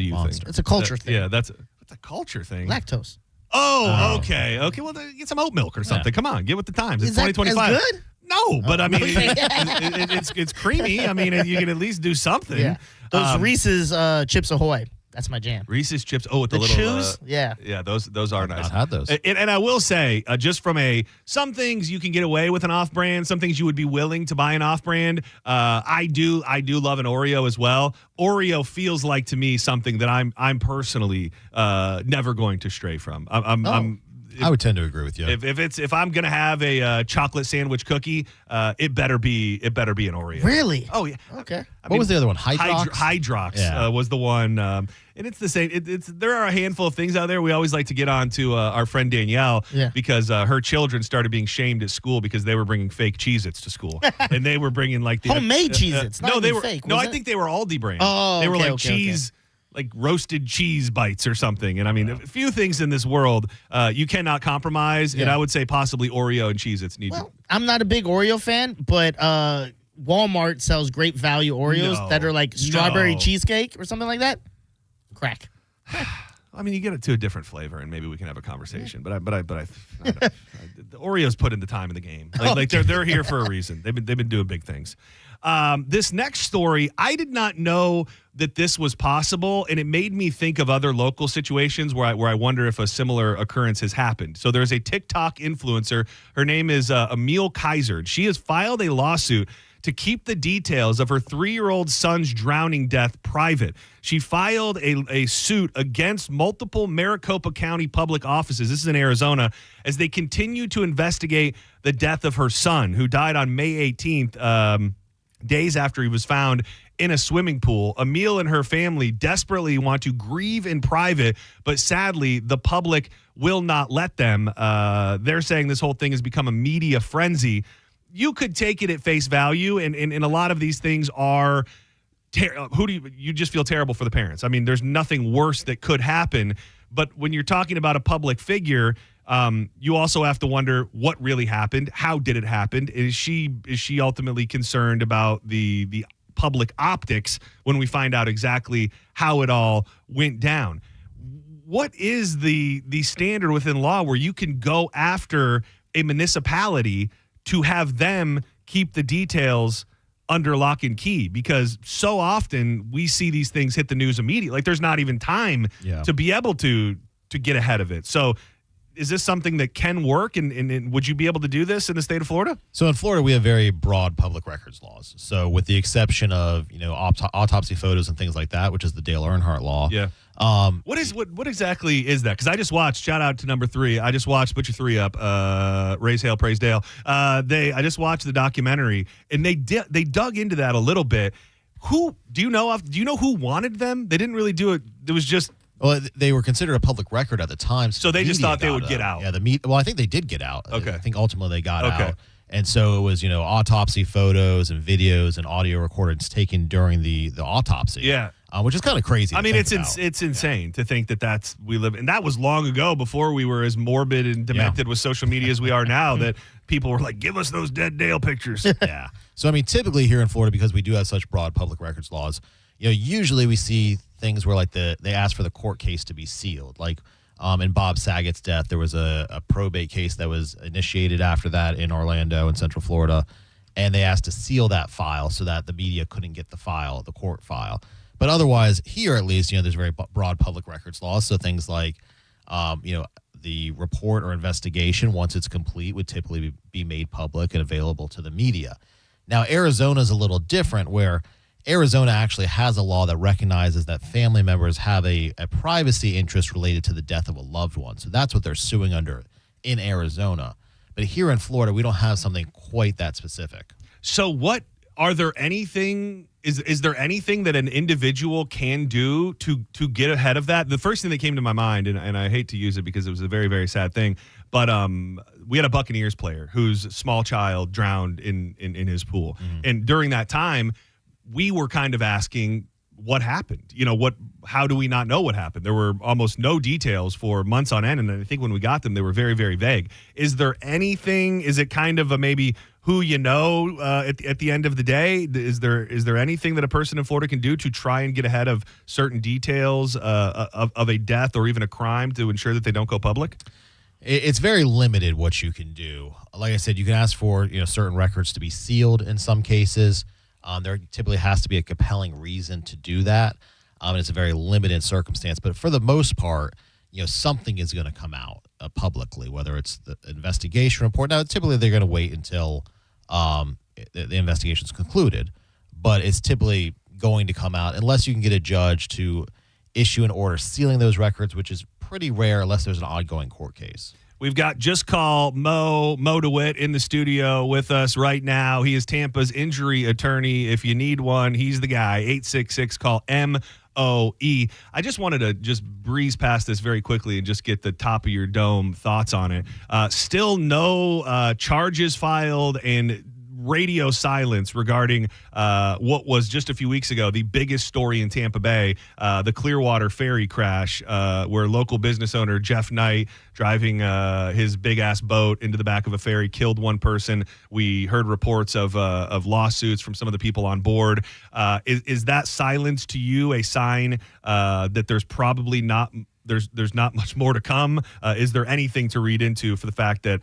you thing. It's a culture thing. Yeah, that's a culture thing. Lactose. Oh, okay. Well, get some oat milk or something. Come on, get with the times. It's 2025. Is that good? No, but I mean, it's creamy. I mean, you can at least do something. Yeah. Those Reese's Chips Ahoy. That's my jam. Reese's Chips. Oh, with the little chews. Yeah. Those are nice. I've had those. And I will say, just from some things you can get away with an off-brand, some things you would be willing to buy an off-brand. I do love an Oreo as well. Oreo feels like to me something that I'm personally never going to stray from. I would tend to agree with you. If I'm gonna have a chocolate sandwich cookie, it better be an Oreo. Really? Oh yeah. Okay. What was the other one? Hydrox. Hydrox was the one, and it's the same. There are a handful of things out there. We always like to get on to our friend Danielle because her children started being shamed at school because they were bringing fake Cheez-Its to school, and they were bringing like the homemade Cheez-Its. No, they were fake. No, I think they were Aldi brand. Oh, they were like cheese. Like roasted cheese bites or something. And I mean, a few things in this world you cannot compromise. And I would say possibly Oreo and Cheez-Its need to. I'm not a big Oreo fan, but Walmart sells great value Oreos that are like strawberry cheesecake or something like that. Crack. I mean, you get it to a different flavor, and maybe we can have a conversation. But the Oreos put in the time in the game. Like they're here for a reason. They've been doing big things. This next story, I did not know that this was possible, and it made me think of other local situations where I wonder if a similar occurrence has happened. So there's a TikTok influencer. Her name is Emil Kaiser. She has filed a lawsuit to keep the details of her 3-year-old son's drowning death private. She filed a suit against multiple Maricopa County public offices, this is in Arizona, as they continue to investigate the death of her son, who died on May 18th, days after he was found in a swimming pool. Emil and her family desperately want to grieve in private, but sadly, the public will not let them. They're saying this whole thing has become a media frenzy. You could take it at face value, and a lot of these things are you just feel terrible for the parents. I mean, there's nothing worse that could happen. But when you're talking about a public figure, you also have to wonder what really happened. How did it happen? Is she ultimately concerned about the public optics when we find out exactly how it all went down? What is the standard within law where you can go after a municipality to have them keep the details under lock and key? Because so often we see these things hit the news immediately. Like there's not even time to be able to get ahead of it. So is this something that can work? And would you be able to do this in the state of Florida? So in Florida, we have very broad public records laws. So with the exception of, autopsy photos and things like that, which is the Dale Earnhardt law. Yeah. What exactly is that? Because I just watched, shout out to number 3. I just watched Put Your 3 Up, Raise Hail, Praise Dale. I just watched the documentary and they dug into that a little bit. Do you know who wanted them? They didn't really do it. It was just, well, they were considered a public record at the time. So they just thought they would get out. Yeah, well, I think they did get out. Okay. I think ultimately they got out. And so it was, autopsy photos and videos and audio recordings taken during the autopsy. Yeah. Which is kind of crazy. I mean, it's insane to think that we live, and that was long ago before we were as morbid and demented with social media as we are now, that people were like, give us those dead Dale pictures. Yeah. So, I mean, typically here in Florida, because we do have such broad public records laws, usually we see things where like they ask for the court case to be sealed. Like in Bob Saget's death, there was a probate case that was initiated after that in Orlando in Central Florida, and they asked to seal that file so that the media couldn't get the court file. But otherwise, here at least, there's very broad public records laws. So things like, the report or investigation, once it's complete, would typically be made public and available to the media. Now, Arizona's a little different, where Arizona actually has a law that recognizes that family members have a privacy interest related to the death of a loved one. So that's what they're suing under in Arizona. But here in Florida, we don't have something quite that specific. So is there anything that an individual can do to get ahead of that? The first thing that came to my mind, and I hate to use it because it was a very, very sad thing, but we had a Buccaneers player whose small child drowned in his pool. Mm-hmm. And during that time, we were kind of asking what happened. How do we not know what happened? There were almost no details for months on end, and I think when we got them, they were very, very vague. Is there anything? Is it kind of a maybe who at the end of the day? Is there anything that a person in Florida can do to try and get ahead of certain details of a death or even a crime to ensure that they don't go public? It's very limited what you can do. Like I said, you can ask for certain records to be sealed in some cases. There typically has to be a compelling reason to do that. And it's a very limited circumstance. But for the most part, something is going to come out publicly, whether it's the investigation report. Now, typically they're going to wait until the investigation's concluded. But it's typically going to come out unless you can get a judge to issue an order sealing those records, which is pretty rare unless there's an ongoing court case. We've got Just Call Mo DeWitt in the studio with us right now. He is Tampa's injury attorney. If you need one, he's the guy. 866-CALL-MOE. I just wanted to just breeze past this very quickly and just get the top of your dome thoughts on it. Still no charges filed and radio silence regarding what was just a few weeks ago the biggest story in Tampa Bay, the Clearwater ferry crash, where local business owner Jeff Knight, driving his big-ass boat into the back of a ferry, killed one person. We heard reports of lawsuits from some of the people on board. Is that silence to you a sign that there's probably not there's not much more to come? Is there anything to read into for the fact that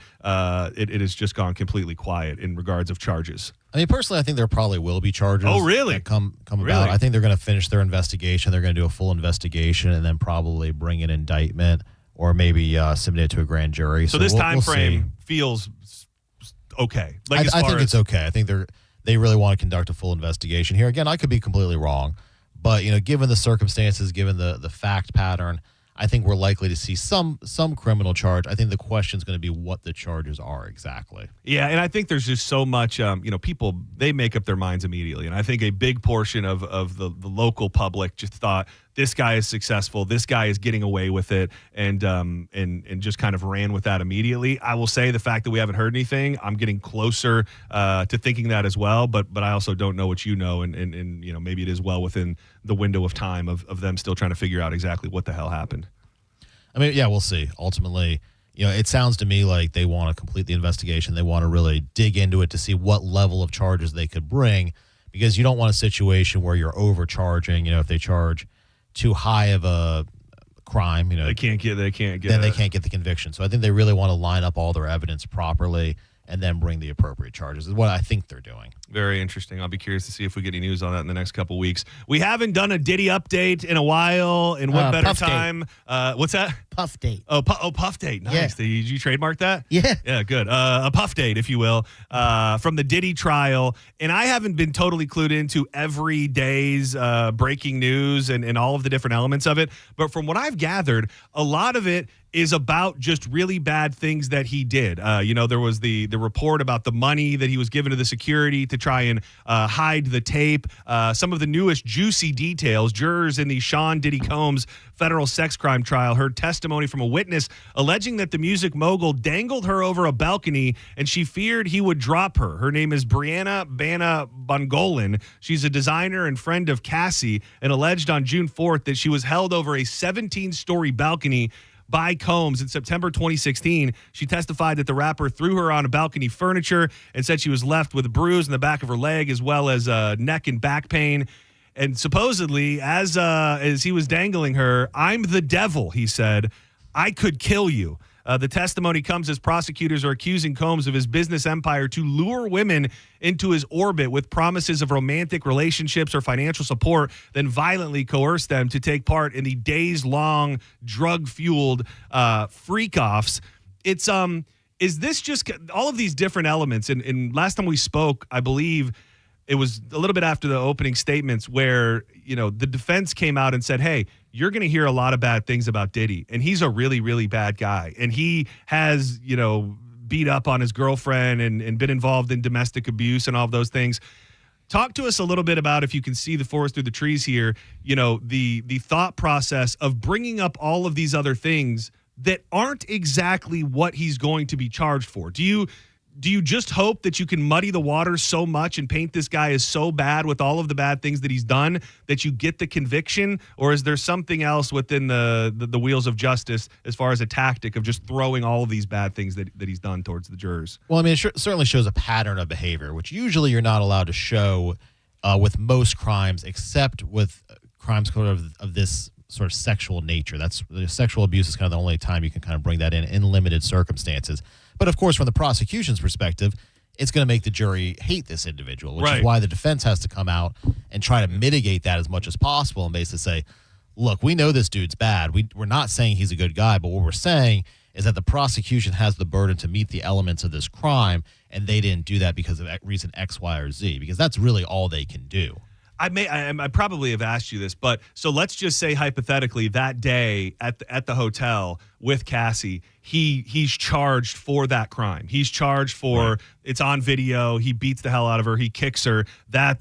it has just gone completely quiet in regards of charges? I mean, personally, I think there probably will be charges. Oh, really? That come Really? about. I think they're going to finish their investigation. They're going to do a full investigation and then probably bring an indictment or maybe submit it to a grand jury. So this time frame feels okay. Like I think it's okay. I think they really want to conduct a full investigation here. Again, I could be completely wrong, but given the circumstances, given the fact pattern, I think we're likely to see some criminal charge. I think the question is going to be what the charges are exactly. Yeah, and I think there's just so much, people, they make up their minds immediately. And I think a big portion of the local public just thought this guy is successful, this guy is getting away with it, and just kind of ran with that immediately. I will say the fact that we haven't heard anything, I'm getting closer to thinking that as well, but I also don't know what you know, and you know, maybe it is well within the window of time of them still trying to figure out exactly what the hell happened. I mean, yeah, we'll see. Ultimately, you know, it sounds to me like they want to complete the investigation. They want to really dig into it to see what level of charges they could bring, because you don't want a situation where you're overcharging. You know, if they charge too high of a crime, you know, they can't get they can't get the conviction. So I think they really want to line up all their evidence properly and then bring the appropriate charges is what I think they're doing. Very interesting. I'll be curious to see if we get any news on that in the next couple weeks. We haven't done a Diddy update in a while. And what better time? What's that? Puff date. Puff date. Nice. Yeah. Did you trademark that? Yeah. Yeah, good. A puff date, if you will, from the Diddy trial. And I haven't been totally clued into every day's breaking news and all of the different elements of it. But from what I've gathered, a lot of it is about just really bad things that he did. You know, there was the report about the money that he was given to the security to try and hide the tape. Some of the newest juicy details, jurors in the Sean Diddy Combs federal sex crime trial heard testimony from a witness alleging that the music mogul dangled her over a balcony and she feared he would drop her. Her name is Brianna Bana Bongolan. She's a designer and friend of Cassie, and alleged on June 4th that she was held over a 17-story balcony by Combs in September 2016. She testified that the rapper threw her on a balcony furniture and said she was left with a bruise in the back of her leg as well as neck and back pain. And supposedly, as he was dangling her, "I'm the devil," he said. "I could kill you." The testimony comes as prosecutors are accusing Combs of his business empire to lure women into his orbit with promises of romantic relationships or financial support, then violently coerce them to take part in the days-long drug-fueled freak-offs. It's is this just all of these different elements? And last time we spoke, I believe it was a little bit after the opening statements where, you know, the defense came out and said, hey, you're going to hear a lot of bad things about Diddy, and he's a really, really bad guy. And he has, you know, beat up on his girlfriend and been involved in domestic abuse and all of those things. Talk to us a little bit about, if you can see the forest through the trees here, you know, the thought process of bringing up all of these other things that aren't exactly what he's going to be charged for. Do you just hope that you can muddy the waters so much and paint this guy as so bad with all of the bad things that he's done that you get the conviction? Or is there something else within the wheels of justice as far as a tactic of just throwing all of these bad things that he's done towards the jurors? Well, I mean, it certainly shows a pattern of behavior, which usually you're not allowed to show with most crimes, except with crimes of this sort of sexual nature. That's sexual abuse is kind of the only time you can kind of bring that in limited circumstances. But of course, from the prosecution's perspective, it's going to make the jury hate this individual, which is why the defense has to come out and try to mitigate that as much as possible and basically say, look, we know this dude's bad. We're not saying he's a good guy, but what we're saying is that the prosecution has the burden to meet the elements of this crime, and they didn't do that because of reason X, Y, or Z, because that's really all they can do. I probably have asked you this, but so let's just say hypothetically that day at the hotel with Cassie, he's charged for that crime. He's charged for it's on video. He beats the hell out of her. He kicks her.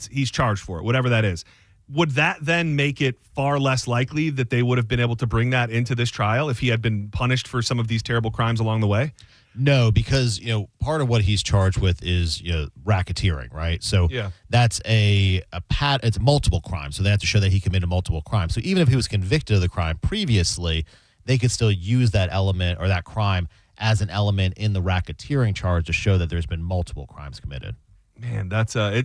He's charged for it, whatever that is. Would that then make it far less likely that they would have been able to bring that into this trial if he had been punished for some of these terrible crimes along the way? No, because, you know, part of what he's charged with is, you know, racketeering, right? So that's it's multiple crimes. So they have to show that he committed multiple crimes. So even if he was convicted of the crime previously, they could still use that element or that crime as an element in the racketeering charge to show that there's been multiple crimes committed. Man, that's I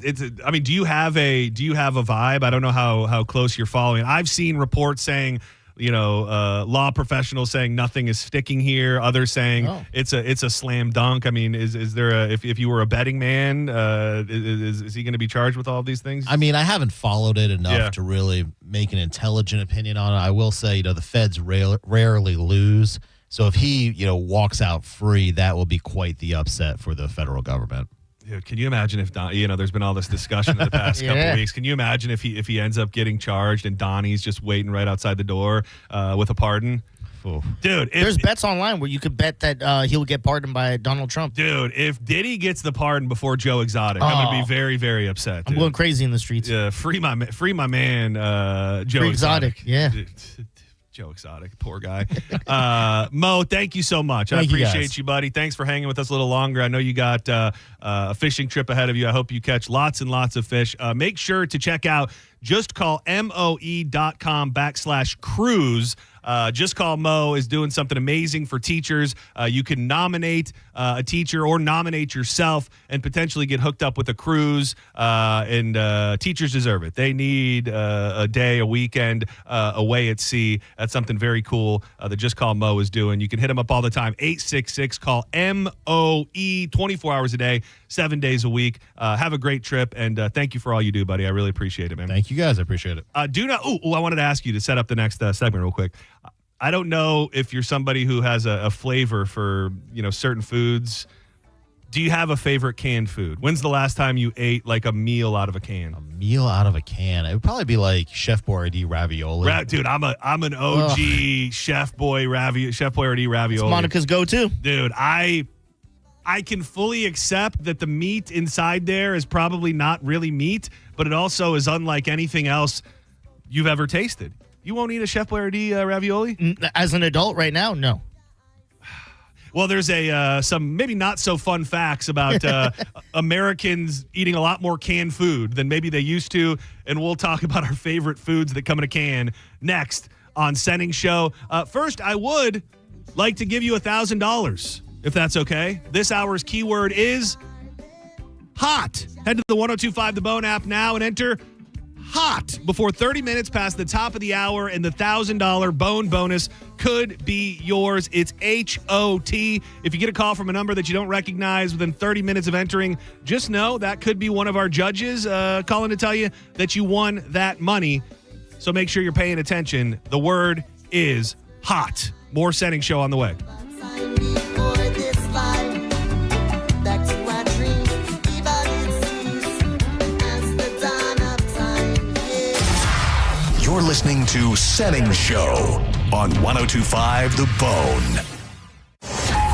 mean, do you have a vibe? I don't know how close you're following. I've seen reports saying, you know, law professionals saying nothing is sticking here. Others saying it's a slam dunk. I mean, is there if you were a betting man, is he going to be charged with all of these things? I mean, I haven't followed it enough to really make an intelligent opinion on it. I will say, you know, the feds rarely lose. So if he, you know, walks out free, that will be quite the upset for the federal government. Dude, can you imagine if Don, you know, there's been all this discussion in the past couple of weeks. Can you imagine if he ends up getting charged and Donnie's just waiting right outside the door with a pardon? Dude, there's bets online where you could bet that he'll get pardoned by Donald Trump. Dude, if Diddy gets the pardon before Joe Exotic, I'm going to be very, very upset. I'm going crazy in the streets. Yeah, free my man, Joe Exotic. Yeah. Joe Exotic, poor guy. Mo, thank you so much. I appreciate you, buddy. Thanks for hanging with us a little longer. I know you got a fishing trip ahead of you. I hope you catch lots and lots of fish. Make sure to check out justcallmoe.com/cruise. Just Call Mo is doing something amazing for teachers. You can nominate a teacher or nominate yourself and potentially get hooked up with a cruise. And teachers deserve it. They need a day, a weekend away at sea. That's something very cool that Just Call Mo is doing. You can hit them up all the time. 866-CALL-MOE, 24 hours a day, 7 days a week. Have a great trip, and thank you for all you do, buddy. I really appreciate it, man. Thank you, guys. I appreciate it. I wanted to ask you to set up the next segment real quick. I don't know if you're somebody who has a flavor for, certain foods. Do you have a favorite canned food? When's the last time you ate like a meal out of a can? A meal out of a can. It would probably be like Chef Boyardee ravioli. Dude, I'm an OG Chef Boyardee ravioli. It's Monica's go-to. Dude, I can fully accept that the meat inside there is probably not really meat, but it also is unlike anything else you've ever tasted. You won't eat a Chef Boyardee ravioli? As an adult right now, no. Well, there's some maybe not so fun facts about Americans eating a lot more canned food than maybe they used to, and we'll talk about our favorite foods that come in a can next on Senning Show. First, I would like to give you $1,000, if that's okay. This hour's keyword is hot. Head to the 1025 The Bone app now and enter hot before 30 minutes past the top of the hour, and the $1,000 Bone bonus could be yours. It's HOT. If you get a call from a number that you don't recognize within 30 minutes of entering, just know that could be one of our judges calling to tell you that you won that money. So make sure you're paying attention. The word is hot. More Senning Show on the way. You're listening to Senning Show on 1025 The Bone.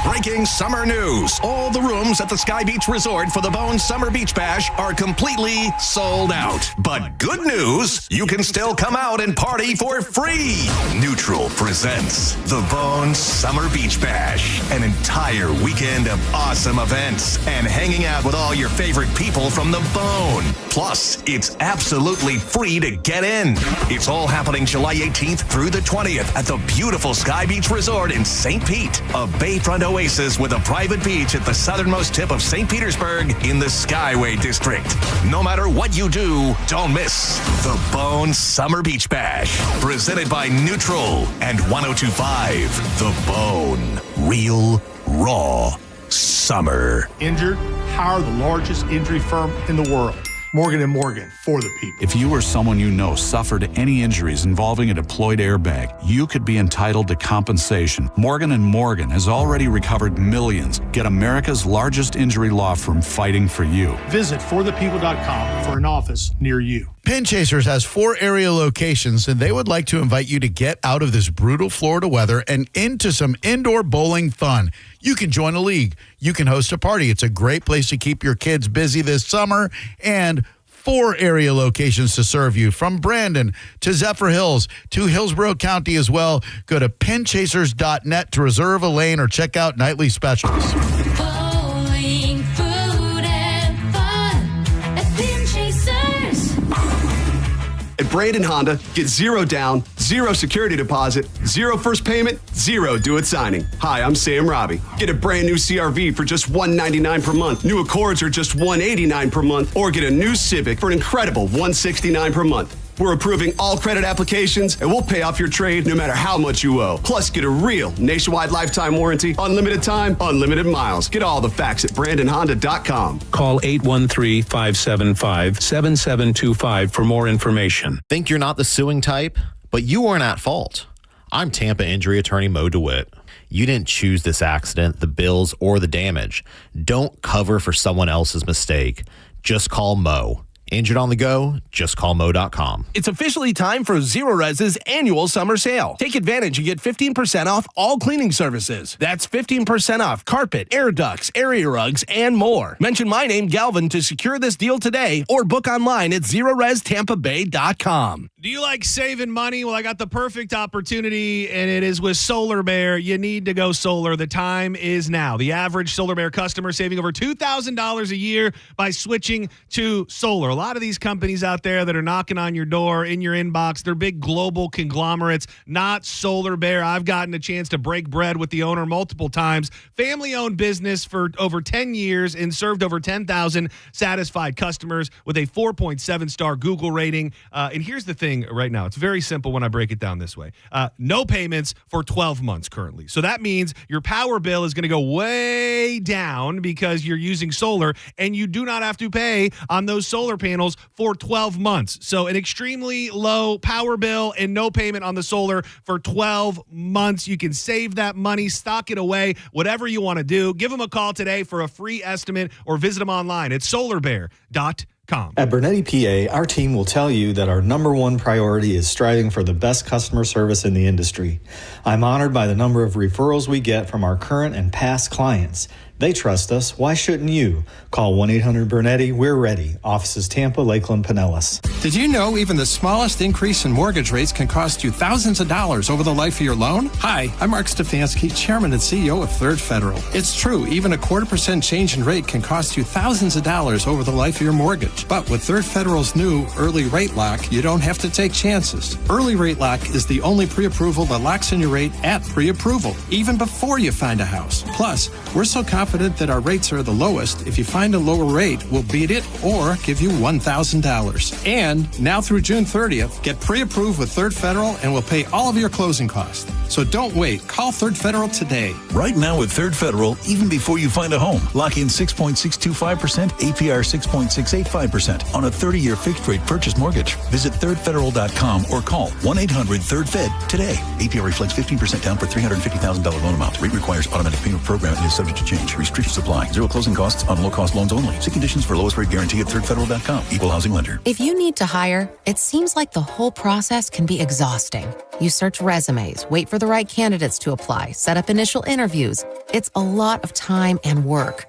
Breaking summer news. All the rooms at the Sky Beach Resort for the Bone Summer Beach Bash are completely sold out. But good news, you can still come out and party for free. Neutral presents the Bone Summer Beach Bash, an entire weekend of awesome events and hanging out with all your favorite people from the Bone. Plus, it's absolutely free to get in. It's all happening July 18th through the 20th at the beautiful Sky Beach Resort in St. Pete, a bayfront oasis with a private beach at the southernmost tip of St. Petersburg in the Skyway District. No matter what you do, don't miss the Bone Summer Beach Bash, presented by Neutral and 1025 The Bone. Real, raw summer. Injured? Hire the largest injury firm in the world. Morgan & Morgan, for the people. If you or someone you know suffered any injuries involving a deployed airbag, you could be entitled to compensation. Morgan & Morgan has already recovered millions. Get America's largest injury law firm fighting for you. Visit forthepeople.com for an office near you. Pin Chasers has 4 area locations, and they would like to invite you to get out of this brutal Florida weather and into some indoor bowling fun. You can join a league. You can host a party. It's a great place to keep your kids busy this summer, and 4 area locations to serve you, from Brandon to Zephyr Hills to Hillsborough County as well. Go to pinchasers.net to reserve a lane or check out nightly specials. Bowling, food, and fun at Pin Chasers. At Brandon Honda, get 0 down, 0 security deposit, 0 first payment, 0 do-it signing. Hi, I'm Sam Robbie. Get a brand new CRV for just $199 per month. New Accords are just $189 per month, or get a new Civic for an incredible $169 per month. We're approving all credit applications, and we'll pay off your trade no matter how much you owe. Plus, get a real nationwide lifetime warranty, unlimited time, unlimited miles. Get all the facts at BrandonHonda.com. Call 813-575-7725 for more information. Think you're not the suing type, but you weren't at fault. I'm Tampa injury attorney Mo DeWitt. You didn't choose this accident, the bills, or the damage. Don't cover for someone else's mistake. Just call Mo. Injured on the go? Just call Mo.com. It's officially time for Zero Res's annual summer sale. Take advantage and get 15% off all cleaning services. That's 15% off carpet, air ducts, area rugs, and more. Mention my name, Galvin, to secure this deal today or book online at ZeroResTampaBay.com. Do you like saving money? Well, I got the perfect opportunity, and it is with Solar Bear. You need to go solar. The time is now. The average Solar Bear customer saving over $2,000 a year by switching to solar. A lot of these companies out there that are knocking on your door, in your inbox, they're big global conglomerates, not Solar Bear. I've gotten a chance to break bread with the owner multiple times. Family-owned business for over 10 years and served over 10,000 satisfied customers with a 4.7-star Google rating. And here's the thing right now. It's very simple when I break it down this way. No payments for 12 months currently. So that means your power bill is going to go way down because you're using solar, and you do not have to pay on those solar panels for 12 months. So an extremely low power bill and no payment on the solar for 12 months. You can save that money, stock it away, whatever you want to do. Give them a call today for a free estimate or visit them online at solarbear.com. At Bernetti PA, our team will tell you that our number one priority is striving for the best customer service in the industry. I'm honored by the number of referrals we get from our current and past clients. They trust us. Why shouldn't you? Call 1-800-BERNETTI. We're ready. Offices Tampa, Lakeland, Pinellas. Did you know even the smallest increase in mortgage rates can cost you thousands of dollars over the life of your loan? Hi, I'm Mark Stefanski, Chairman and CEO of Third Federal. It's true, even a 0.25% change in rate can cost you thousands of dollars over the life of your mortgage. But with Third Federal's new Early Rate Lock, you don't have to take chances. Early Rate Lock is the only pre-approval that locks in your rate at pre-approval, even before you find a house. Plus, we're so confident that our rates are the lowest. If you find a lower rate, we'll beat it or give you $1,000. And now through June 30th, get pre-approved with Third Federal and we'll pay all of your closing costs. So don't wait. Call Third Federal today. Right now with Third Federal, even before you find a home, lock in 6.625%, APR 6.685% on a 30-year fixed-rate purchase mortgage. Visit thirdfederal.com or call 1-800-3rd-FED today. APR reflects 15% down for $350,000 loan amount. Rate requires automatic payment program and is subject to change. Restrictions apply. Zero closing costs on low-cost loans only. See conditions for lowest rate guarantee at thirdfederal.com. Equal housing lender. If you need to hire, it seems like the whole process can be exhausting. You search resumes, wait for the right candidates to apply, set up initial interviews. It's a lot of time and work.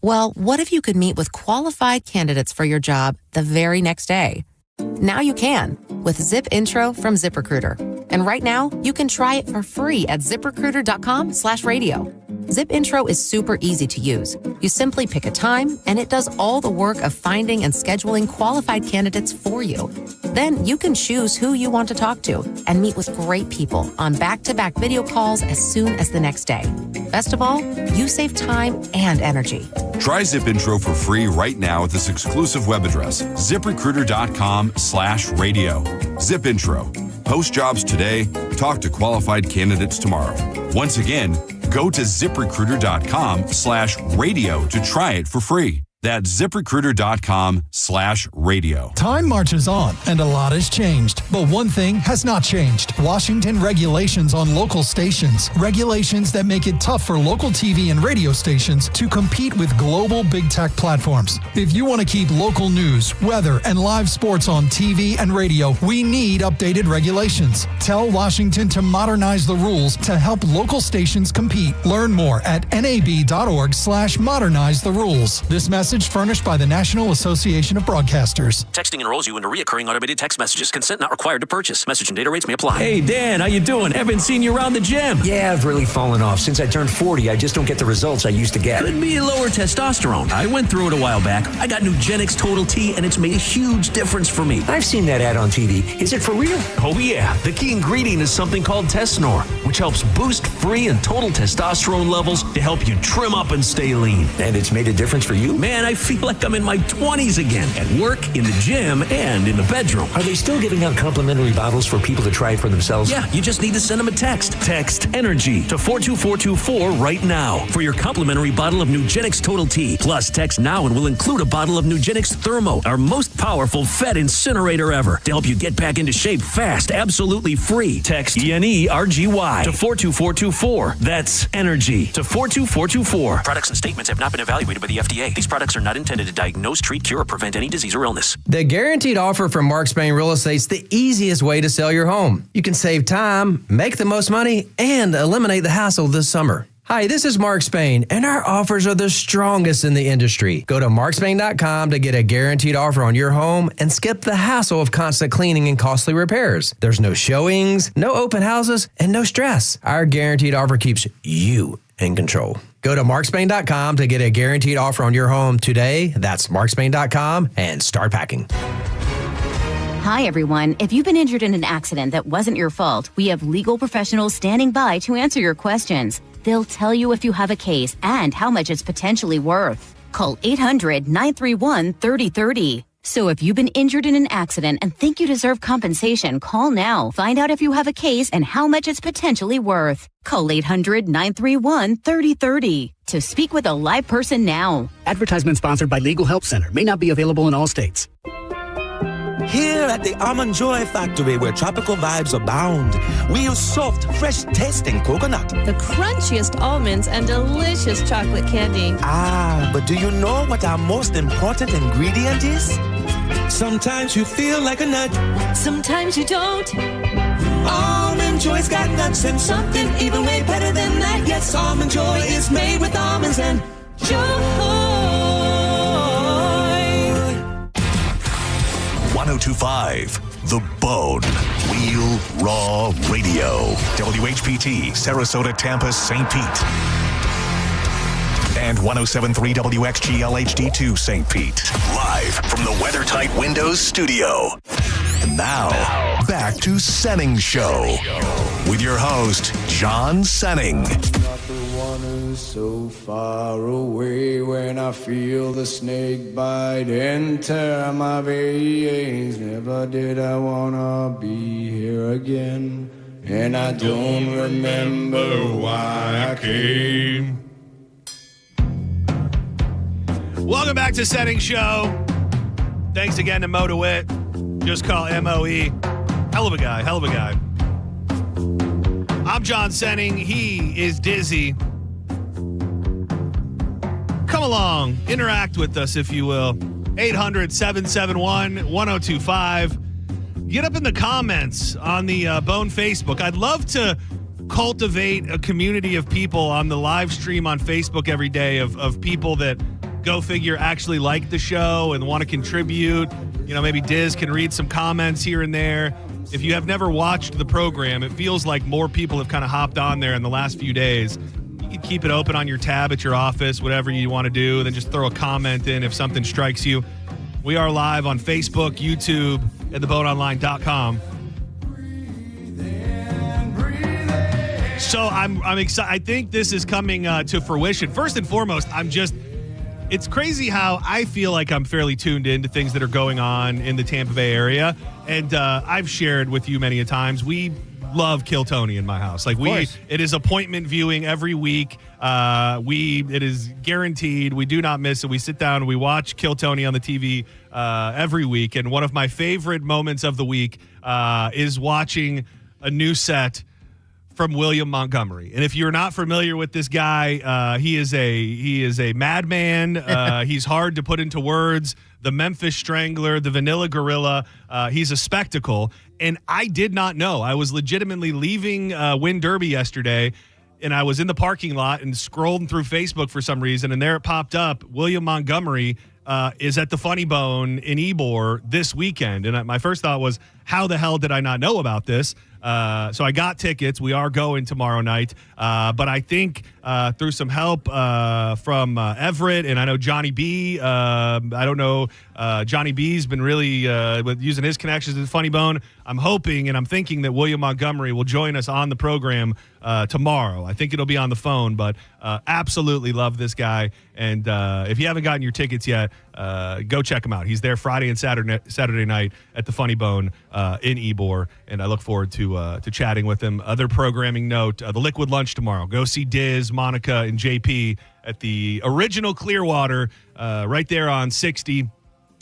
Well, what if you could meet with qualified candidates for your job the very next day? Now you can with Zip Intro from ZipRecruiter. And right now, you can try it for free at ZipRecruiter.com/radio. Zip Intro is super easy to use. You simply pick a time, and it does all the work of finding and scheduling qualified candidates for you. Then you can choose who you want to talk to and meet with great people on back-to-back video calls as soon as the next day. Best of all, you save time and energy. Try Zip Intro for free right now at this exclusive web address, ZipRecruiter.com/radio. Zip Intro. Post jobs today. Talk to qualified candidates tomorrow. Once again, go to ZipRecruiter.com/radio to try it for free. That's ZipRecruiter.com/radio. Time marches on, and a lot has changed. But one thing has not changed. Washington regulations on local stations. Regulations that make it tough for local TV and radio stations to compete with global big tech platforms. If you want to keep local news, weather, and live sports on TV and radio, we need updated regulations. Tell Washington to modernize the rules to help local stations compete. Learn more at nab.org/modernize the rules. This message furnished by the National Association of Broadcasters. Texting enrolls you into recurring automated text messages. Consent not required to purchase. Message and data rates may apply. Hey, Dan, how you doing? Haven't seen you around the gym. Yeah, I've really fallen off. Since I turned 40, I just don't get the results I used to get. Could be lower testosterone. I went through it a while back. I got Nugenix Total T, and it's made a huge difference for me. I've seen that ad on TV. Is it for real? Oh, yeah. The key ingredient is something called Tesnor, which helps boost free and total testosterone levels to help you trim up and stay lean. And it's made a difference for you? Man, I feel like I'm in my 20s again, at work, in the gym, and in the bedroom. Are they still giving out complimentary bottles for people to try it for themselves? Yeah, you just need to send them a text. Text ENERGY to 42424 right now for your complimentary bottle of Nugenix Total T. Plus, text now and we'll include a bottle of Nugenix Thermo, our most powerful fat incinerator ever, to help you get back into shape fast, absolutely free. Text ENERGY to 42424. That's ENERGY to 42424. Products and statements have not been evaluated by the FDA. These products are not intended to diagnose, treat, cure, or prevent any disease or illness. The guaranteed offer from Mark Spain Real Estate's the easiest way to sell your home. You can save time, make the most money, and eliminate the hassle this summer. Hi, this is Mark Spain, and our offers are the strongest in the industry. Go to markspain.com to get a guaranteed offer on your home and skip the hassle of constant cleaning and costly repairs. There's no showings, no open houses, and no stress. Our guaranteed offer keeps you in control. Go to markspain.com to get a guaranteed offer on your home today. That's markspain.com and start packing. Hi, everyone. If you've been injured in an accident that wasn't your fault, we have legal professionals standing by to answer your questions. They'll tell you if you have a case and how much it's potentially worth. Call 800-931-3030. So if you've been injured in an accident and think you deserve compensation, call now. Find out if you have a case and how much it's potentially worth. Call 800-931-3030 to speak with a live person now. Advertisement sponsored by Legal Help Center. May not be available in all states. Here at the Almond Joy Factory, where tropical vibes abound, we use soft, fresh-tasting coconut. The crunchiest almonds and delicious chocolate candy. Ah, but do you know what our most important ingredient is? Sometimes you feel like a nut. Sometimes you don't. Almond Joy's got nuts and something even way better than that. Yes, Almond Joy is made with almonds and joy. 1025 The Bone. Real Raw Radio. WHPT, Sarasota, Tampa, St. Pete. And 1073 WXGL HD2 St. Pete. Live from the WeatherTight Windows studio. And now, back to Senning Show. With your host, John Senning. So far away when I feel the snake bite and tear my veins. Never did I wanna be here again, and I don't remember why I came. Welcome back to Senning Show. Thanks again to Mo DeWitt. Just call MOE. Hell of a guy, hell of a guy. I'm John Senning. He is Dizzy. Come along, interact with us, if you will. 800-771-1025. Get up in the comments on the Bone Facebook. I'd love to cultivate a community of people on the live stream on Facebook every day of people that, go figure, actually like the show and want to contribute. You know, maybe Diz can read some comments here and there. If you have never watched the program, it feels like more people have kind of hopped on there in the last few days. You can keep it open on your tab at your office, whatever you want to do, then just throw a comment in if something strikes you. We are live on Facebook, YouTube, and theboneonline.com. So I'm excited. I think this is coming to fruition. First and foremost, it's crazy how I feel like I'm fairly tuned into things that are going on in the Tampa Bay area. And I've shared with you many a times, we love Kill Tony in my house. It is appointment viewing every week. It is guaranteed. We do not miss it. We sit down and we watch Kill Tony on the TV every week. And one of my favorite moments of the week is watching a new set from William Montgomery. And if you're not familiar with this guy, he is a madman. He's hard to put into words. The Memphis Strangler, the Vanilla Gorilla. He's a spectacle. And I did not know. I was legitimately leaving Wynn Derby yesterday, and I was in the parking lot and scrolling through Facebook for some reason, and there it popped up. William Montgomery is at the Funny Bone in Ybor this weekend. And my first thought was, how the hell did I not know about this? So I got tickets. We are going tomorrow night. But I think through some help from Everett, and I know Johnny B. I don't know. Johnny B's been really with using his connections to the Funny Bone. I'm hoping and I'm thinking that William Montgomery will join us on the program tomorrow. I think it'll be on the phone, but absolutely love this guy. And if you haven't gotten your tickets yet, go check him out. He's there Friday and Saturday night at the Funny Bone in Ybor, and I look forward to chatting with him. Other programming note, the Liquid Lunch tomorrow. Go see Diz, Monica, and JP at the original Clearwater right there on 60.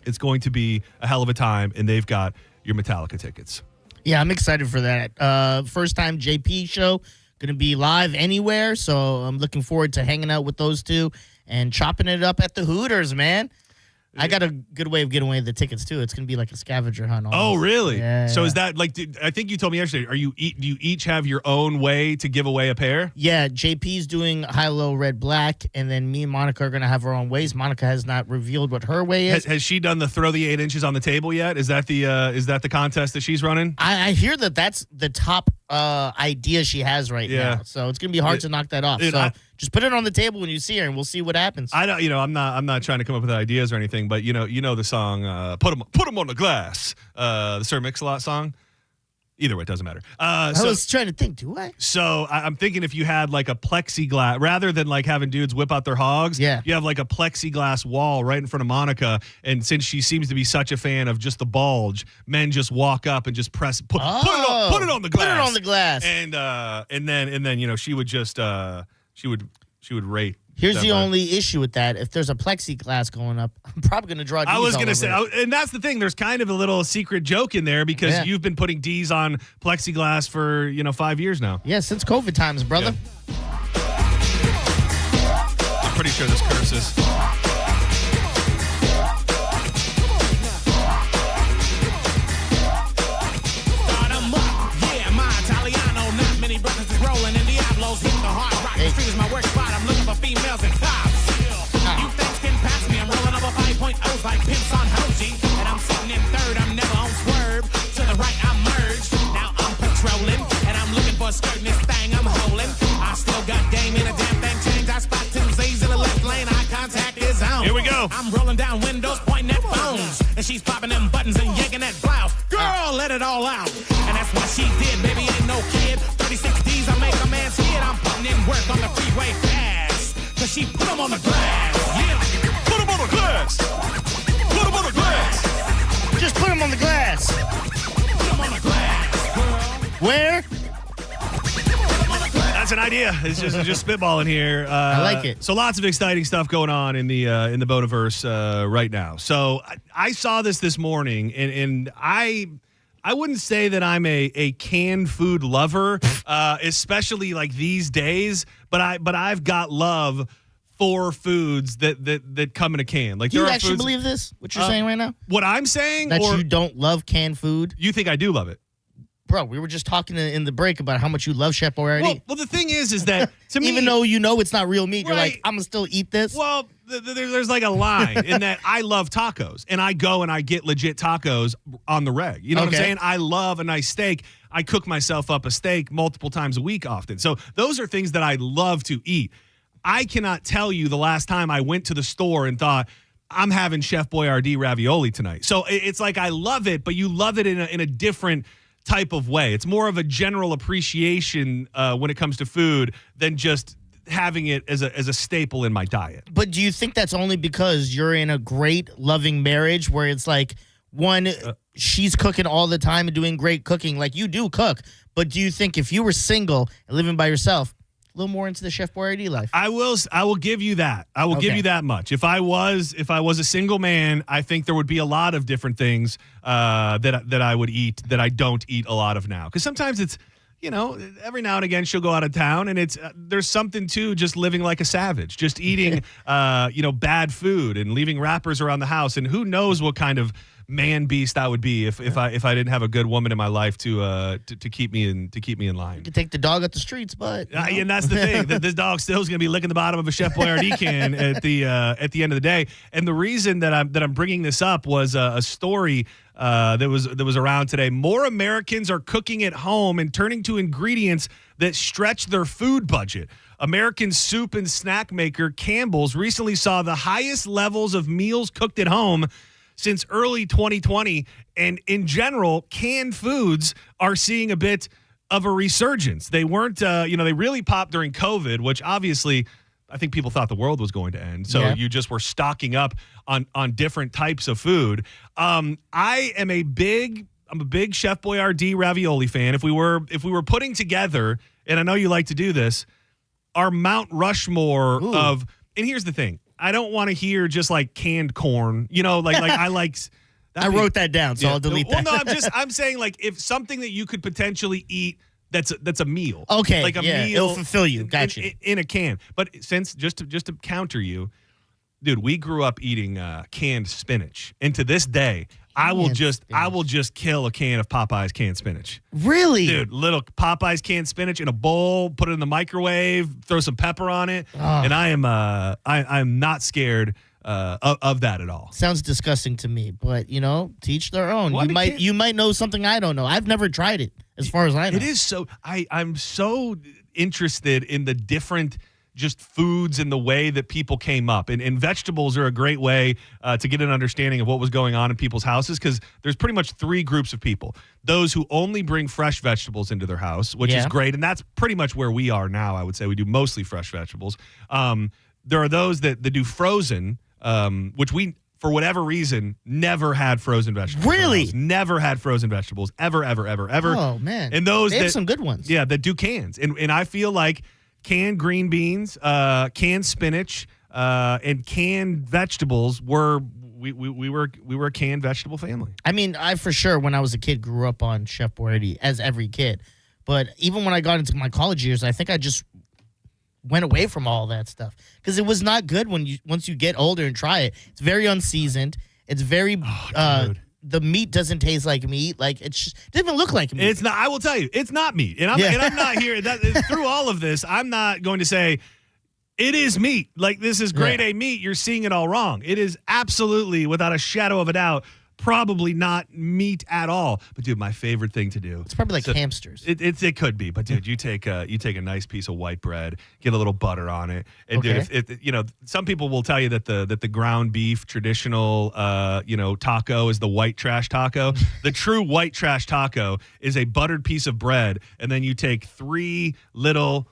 It's going to be a hell of a time, and they've got your Metallica tickets. Yeah, I'm excited for that. First time JP show, going to be live anywhere, so I'm looking forward to hanging out with those two and chopping it up at the Hooters, man. I got a good way of getting away with the tickets, too. It's going to be like a scavenger hunt. Almost. Oh, really? Yeah, so yeah. is that like, I think you told me yesterday, do you each have your own way to give away a pair? Yeah, JP's doing high, low, red, black, and then me and Monica are going to have our own ways. Monica has not revealed what her way is. Has she done the throw the 8 inches on the table yet? Is that the contest that she's running? I hear that that's the top idea she has right now. So it's going to be hard to knock that off. Just put it on the table when you see her, and we'll see what happens. I don't, I'm not trying to come up with ideas or anything, but you know the song "Put 'em on the Glass," the Sir Mix-a-Lot song. Either way, it doesn't matter. I was trying to think, do I? So I'm thinking if you had like a plexiglass, rather than like having dudes whip out their hogs, you have like a plexiglass wall right in front of Monica, and since she seems to be such a fan of just the bulge, men just walk up and just put it on the glass. Put it on the glass. And then she would just she would rate. Here's the only issue with that. If there's a plexiglass going up, I'm probably going to draw D's. I was going to say, and that's the thing. There's kind of a little secret joke in there because you've been putting D's on plexiglass for, 5 years now. Yeah, since COVID times, brother. Yeah. I'm pretty sure this curses. Street is my work spot. I'm looking for females and cops. You thinks can pass me. I'm rolling over 5.0s like pimps on Hoji. And I'm sitting in third. I'm never on swerve. To the right, I merge. Now I'm patrolling. And I'm looking for a skirt in this thing I'm holding. I still got game in a damn thing change. I spot two Z's in the left lane. Eye contact is on. Here we go. I'm rolling down windows, pointing at phones. And she's popping them buttons and yanking that blouse. Girl, let it all out. And that's what she did, baby. Ain't no kid. 36 D's, I make a man scared. I'm putting in work on the freeway fast. Cause she put them on the glass. Yeah. Put them on the glass. Put them on the glass. Just put them on the glass. Put them on the glass, girl. Where? That's an idea. It's just spitballing here. I like it. So lots of exciting stuff going on in the Bonaverse right now. So I saw this morning, and I wouldn't say that I'm a canned food lover, especially like these days. But I've got love for foods that come in a can. Like, Do you there are actually foods, believe this? What you're saying right now? What I'm saying, That or you don't love canned food? You think I do love it? Bro, we were just talking in the break about how much you love Chef Boyardee. Well, the thing is that to me, even though you know it's not real meat, you're like, I'm gonna still eat this. Well, there's like a line in that I love tacos, and I go and I get legit tacos on the reg. You know what I'm saying? I love a nice steak. I cook myself up a steak multiple times a week often. So those are things that I love to eat. I cannot tell you the last time I went to the store and thought, I'm having Chef Boyardee ravioli tonight. So it's like I love it, but you love it in a different type of way. It's more of a general appreciation when it comes to food than just having it as a staple in my diet. But do you think that's only because you're in a great loving marriage where it's like, one, she's cooking all the time and doing great cooking, like you do cook, but do you think if you were single and living by yourself, a little more into the Chef Boyardee life? I will give you that. I will give you that much. If I was a single man, I think there would be a lot of different things that I would eat that I don't eat a lot of now. Because sometimes it's, every now and again she'll go out of town, and it's there's something to just living like a savage, just eating bad food and leaving wrappers around the house, and who knows what kind of man beast I would be if I didn't have a good woman in my life to keep me in line. You can take the dog at the streets, but and that's the thing, that this dog still is going to be licking the bottom of a Chef Boyardee can at the end of the day. And the reason that I'm bringing this up was a story that was around today. More Americans are cooking at home and turning to ingredients that stretch their food budget. American soup and snack maker Campbell's recently saw the highest levels of meals cooked at home since early 2020, and in general, canned foods are seeing a bit of a resurgence. They weren't, they really popped during COVID, which obviously I think people thought the world was going to end. So you just were stocking up on different types of food. I'm a big Chef Boyardee ravioli fan. If we were putting together, and I know you like to do this, our Mount Rushmore and here's the thing. I don't want to hear just like canned corn, like I like I wrote that down, so I'll delete that. Well, no, I'm saying like if something that you could potentially eat that's a meal. Okay, like a meal. It'll fulfill you. Gotcha. In a can. But since just to counter you, dude, we grew up eating canned spinach, and to this day, I will just kill a can of Popeye's canned spinach. Really, dude? Little Popeye's canned spinach in a bowl, put it in the microwave, throw some pepper on it, and I'm not scared of that at all. Sounds disgusting to me, but teach their own. What? You might know something I don't know. I've never tried it, as far as I know. It is so. I'm so interested in the different just foods and the way that people came up. And vegetables are a great way to get an understanding of what was going on in people's houses, because there's pretty much three groups of people. Those who only bring fresh vegetables into their house, which is great, and that's pretty much where we are now, I would say. We do mostly fresh vegetables. There are those that do frozen, which we, for whatever reason, never had frozen vegetables. Really? Never had frozen vegetables, ever. Oh, man. And those they have some good ones. Yeah, that do cans. And I feel like canned green beans, canned spinach, and canned vegetables we were a canned vegetable family. I mean, I for sure, when I was a kid, grew up on Chef Boyardee, as every kid. But even when I got into my college years, I think I just went away from all that stuff, because it was not good once you get older and try it. It's very unseasoned. It's very the meat doesn't taste like meat. Like it doesn't even look like meat. It's not. I will tell you, it's not meat. And I'm not here through all of this. I'm not going to say it is meat. Like, this is grade A meat. You're seeing it all wrong. It is absolutely, without a shadow of a doubt, probably not meat at all. But dude, my favorite thing to do. It's probably like hamsters. It could be, but dude, you take a nice piece of white bread, get a little butter on it, and dude, if some people will tell you that the ground beef traditional taco is the white trash taco. The true white trash taco is a buttered piece of bread, and then you take 3 little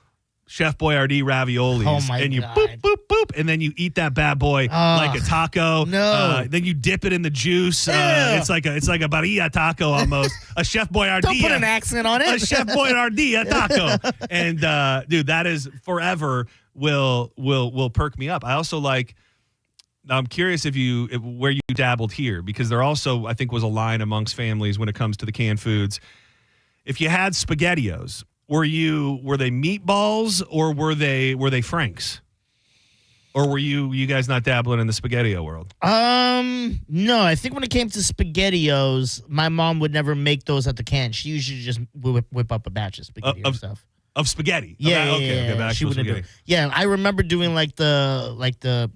Chef Boyardee raviolis, and you boop, boop, boop, and then you eat that bad boy like a taco. No. Then you dip it in the juice. It's like a barilla taco almost. A Chef Boyardee. Don't put an accent on it. A Chef Boyardee taco. And dude, that is forever will perk me up. I also like. I'm curious where you dabbled here, because there also, I think, was a line amongst families when it comes to the canned foods. If you had SpaghettiOs, were they meatballs or were they Franks? Or were you guys not dabbling in the SpaghettiO world? No, I think when it came to SpaghettiOs, my mom would never make those at the can. She usually just whip up a batch of spaghetti herself. Of spaghetti? Yeah, okay, she wouldn't do it. Yeah, I remember doing like the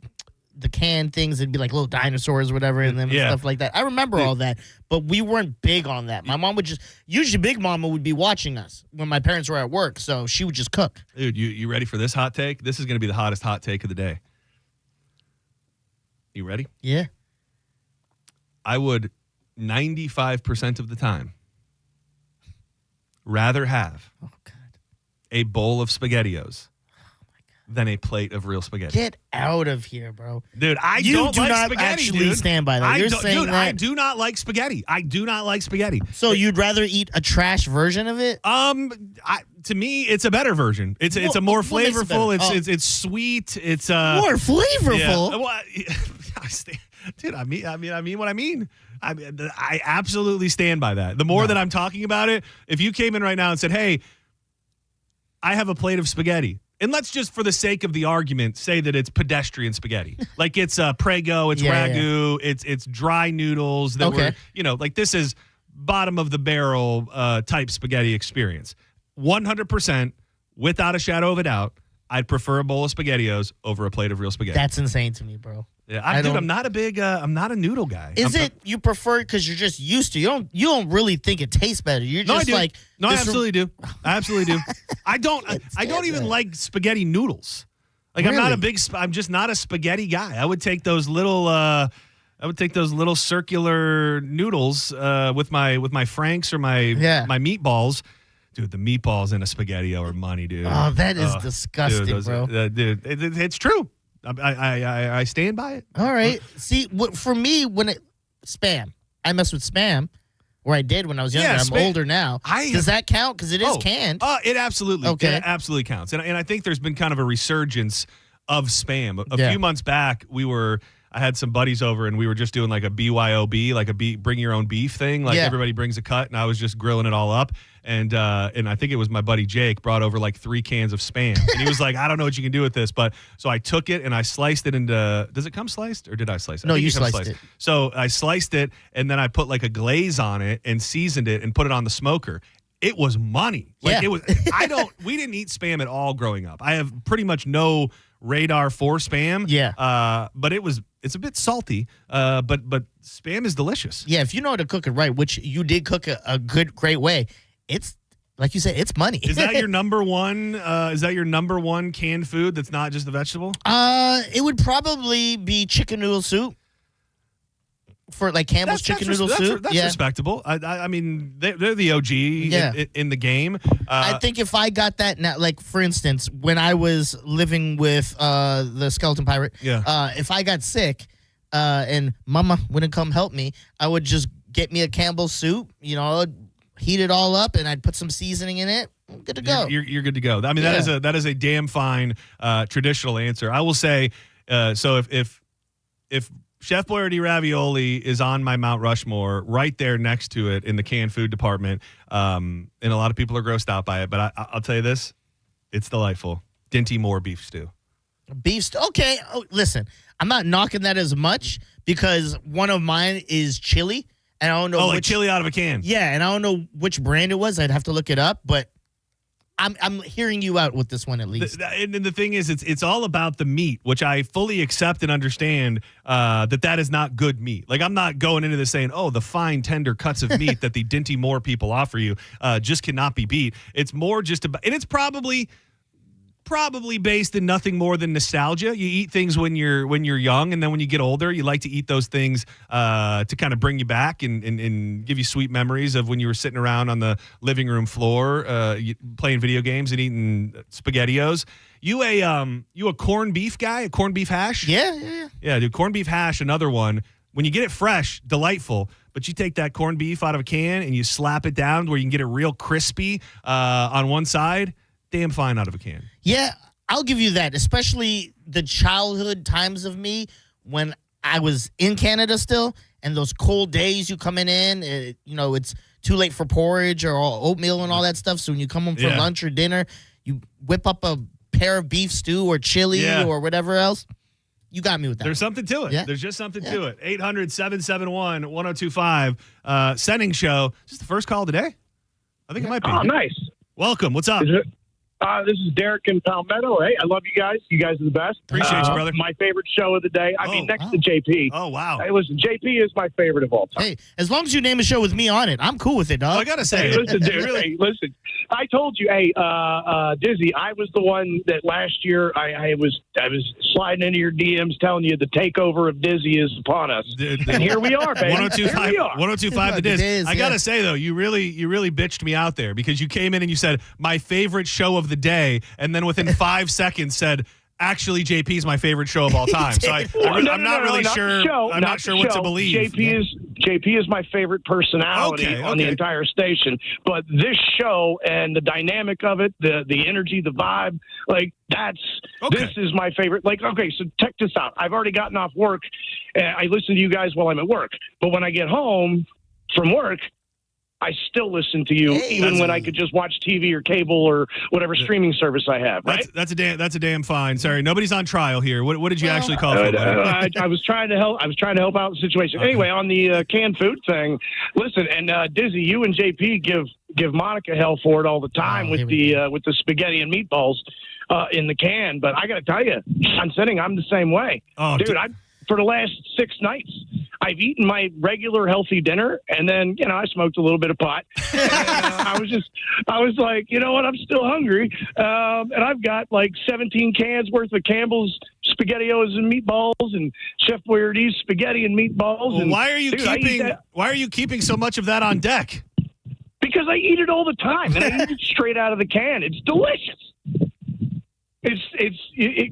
canned things. It'd be like little dinosaurs or whatever in them and stuff like that. I remember all that, but we weren't big on that. My mom would usually Big Mama would be watching us when my parents were at work, so she would just cook. Dude, you ready for this hot take? This is going to be the hottest hot take of the day. You ready? Yeah. I would 95% of the time rather have a bowl of SpaghettiOs than a plate of real spaghetti. Get out of here, bro. Dude, you don't do like not spaghetti, actually dude. stand by that. You're saying that. I do not like spaghetti. I do not like spaghetti. So you'd rather eat a trash version of it? To me, it's a better version. It's a more flavorful. It's sweet. It's more flavorful. Yeah. Well, dude, I mean what I mean. I absolutely stand by that. The more that I'm talking about it, if you came in right now and said, "Hey, I have a plate of spaghetti," and let's just, for the sake of the argument, say that it's pedestrian spaghetti. Like it's Prego, it's Ragu, it's dry noodles that were, like this is bottom of the barrel type spaghetti experience. 100%, without a shadow of a doubt, I'd prefer a bowl of SpaghettiOs over a plate of real spaghetti. That's insane to me, bro. Yeah, I'm not a big, I'm not a noodle guy. You prefer it because you're just used to? You don't really think it tastes better. You're just like, no, I absolutely do. I absolutely do. I don't even like spaghetti noodles. Like really? I'm just not a spaghetti guy. I would take those little, circular noodles with my Franks or my meatballs. Dude, the meatballs in a SpaghettiO are money, dude. Oh, that is disgusting, bro. Dude, it's true. I stand by it. All right. See, for me, Spam, I mess with Spam, or I did when I was younger. I'm older now. Does that count? Because it is canned. It absolutely, it absolutely counts. And I think there's been kind of a resurgence of Spam. A few months back, we were I had some buddies over, and we were just doing like a BYOB, like a bring your own beef thing. Like everybody brings a cut, and I was just grilling it all up. And I think it was my buddy Jake brought over like 3 cans of Spam. And he was like, I don't know what you can do with this. But so I took it and I sliced it into, does it come sliced or did I slice it? No, I think you it comes sliced it. So I sliced it and then I put like a glaze on it and seasoned it and put it on the smoker. It was money. Like it was, we didn't eat Spam at all growing up. I have pretty much no radar for Spam. Yeah. But it's a bit salty, but Spam is delicious. Yeah, if you know how to cook it right, which you did cook a great way, it's like you said, it's money. Is that your number one? Is that your number one canned food that's not just a vegetable? It would probably be chicken noodle soup. For like Campbell's chicken noodle soup. That's respectable. I mean, they're the OG in the game. I think if I got that now, like for instance, when I was living with the Skeleton Pirate, if I got sick and Mama wouldn't come help me, I would just get me a Campbell's soup, heat it all up, and I'd put some seasoning in it. I'm good to go. You're good to go. I mean, that is a damn fine traditional answer. I will say. So if Chef Boyardee ravioli is on my Mount Rushmore, right there next to it in the canned food department, and a lot of people are grossed out by it, but I'll tell you this, it's delightful. Dinty Moore beef stew. Beef stew. Okay, listen, I'm not knocking that as much because one of mine is chili, and I don't know like chili out of a can. Yeah, and I don't know which brand it was. I'd have to look it up, but I'm hearing you out with this one at least. And the thing is, it's all about the meat, which I fully accept and understand that is not good meat. Like, I'm not going into this saying, the fine, tender cuts of meat that the Dinty Moore people offer you just cannot be beat. It's more just about, and it's probably based in nothing more than nostalgia. You eat things when you're young, and then when you get older, you like to eat those things to kind of bring you back and give you sweet memories of when you were sitting around on the living room floor playing video games and eating SpaghettiOs. You a corned beef guy? A corned beef hash? Yeah. Yeah, dude, corned beef hash, another one. When you get it fresh, delightful. But you take that corned beef out of a can and you slap it down where you can get it real crispy on one side. Damn fine out of a can. Yeah, I'll give you that, especially the childhood times of me when I was in Canada still, and those cold days you coming in, it's too late for porridge or oatmeal and all that stuff. So when you come home for lunch or dinner, you whip up a pair of beef stew or chili or whatever else. You got me with that. There's something to it. Yeah. There's just something to it. 800-771-1025. Senning Show. Is this the first call today? I think it might be. Oh, nice. Welcome. What's up? This is Derek in Palmetto. Hey, I love you guys. You guys are the best. Appreciate you, brother. My favorite show of the day. I mean, next to JP. Oh, wow. Hey, listen, JP is my favorite of all time. Hey, as long as you name a show with me on it, I'm cool with it, dog. I got to say. Hey, listen, dude. Hey, listen. I told you, Dizzy, I was the one that last year I was sliding into your DMs telling you the takeover of Dizzy is upon us. And here we are, baby. 1025 the Diz. I got to say, though, you really bitched me out there because you came in and you said, my favorite show of the day, and then within 5 seconds said, actually, JP is my favorite show of all time. So I'm not really sure. I'm not sure what to believe. JP is my favorite personality on the entire station. But this show and the dynamic of it, the energy, the vibe, this is my favorite. So check this out. I've already gotten off work, and I listen to you guys while I'm at work. But when I get home from work, I still listen to you, even when I could just watch TV or cable or whatever streaming service I have. Right? That's a damn fine. Sorry, nobody's on trial here. What did you actually call for? I was trying to help. I was trying to help out the situation. Okay. Anyway, on the canned food thing, listen, and Dizzy, you and JP give Monica hell for it all the time with the spaghetti and meatballs in the can. But I got to tell you, on Senning, I'm the same way, dude. For the last 6 nights, I've eaten my regular healthy dinner, and then, I smoked a little bit of pot. And, I was like, you know what? I'm still hungry. And I've got like 17 cans worth of Campbell's SpaghettiOs and meatballs and Chef Boyardee's spaghetti and meatballs. Well, and why are you keeping so much of that on deck? Because I eat it all the time, and I eat it straight out of the can. It's delicious.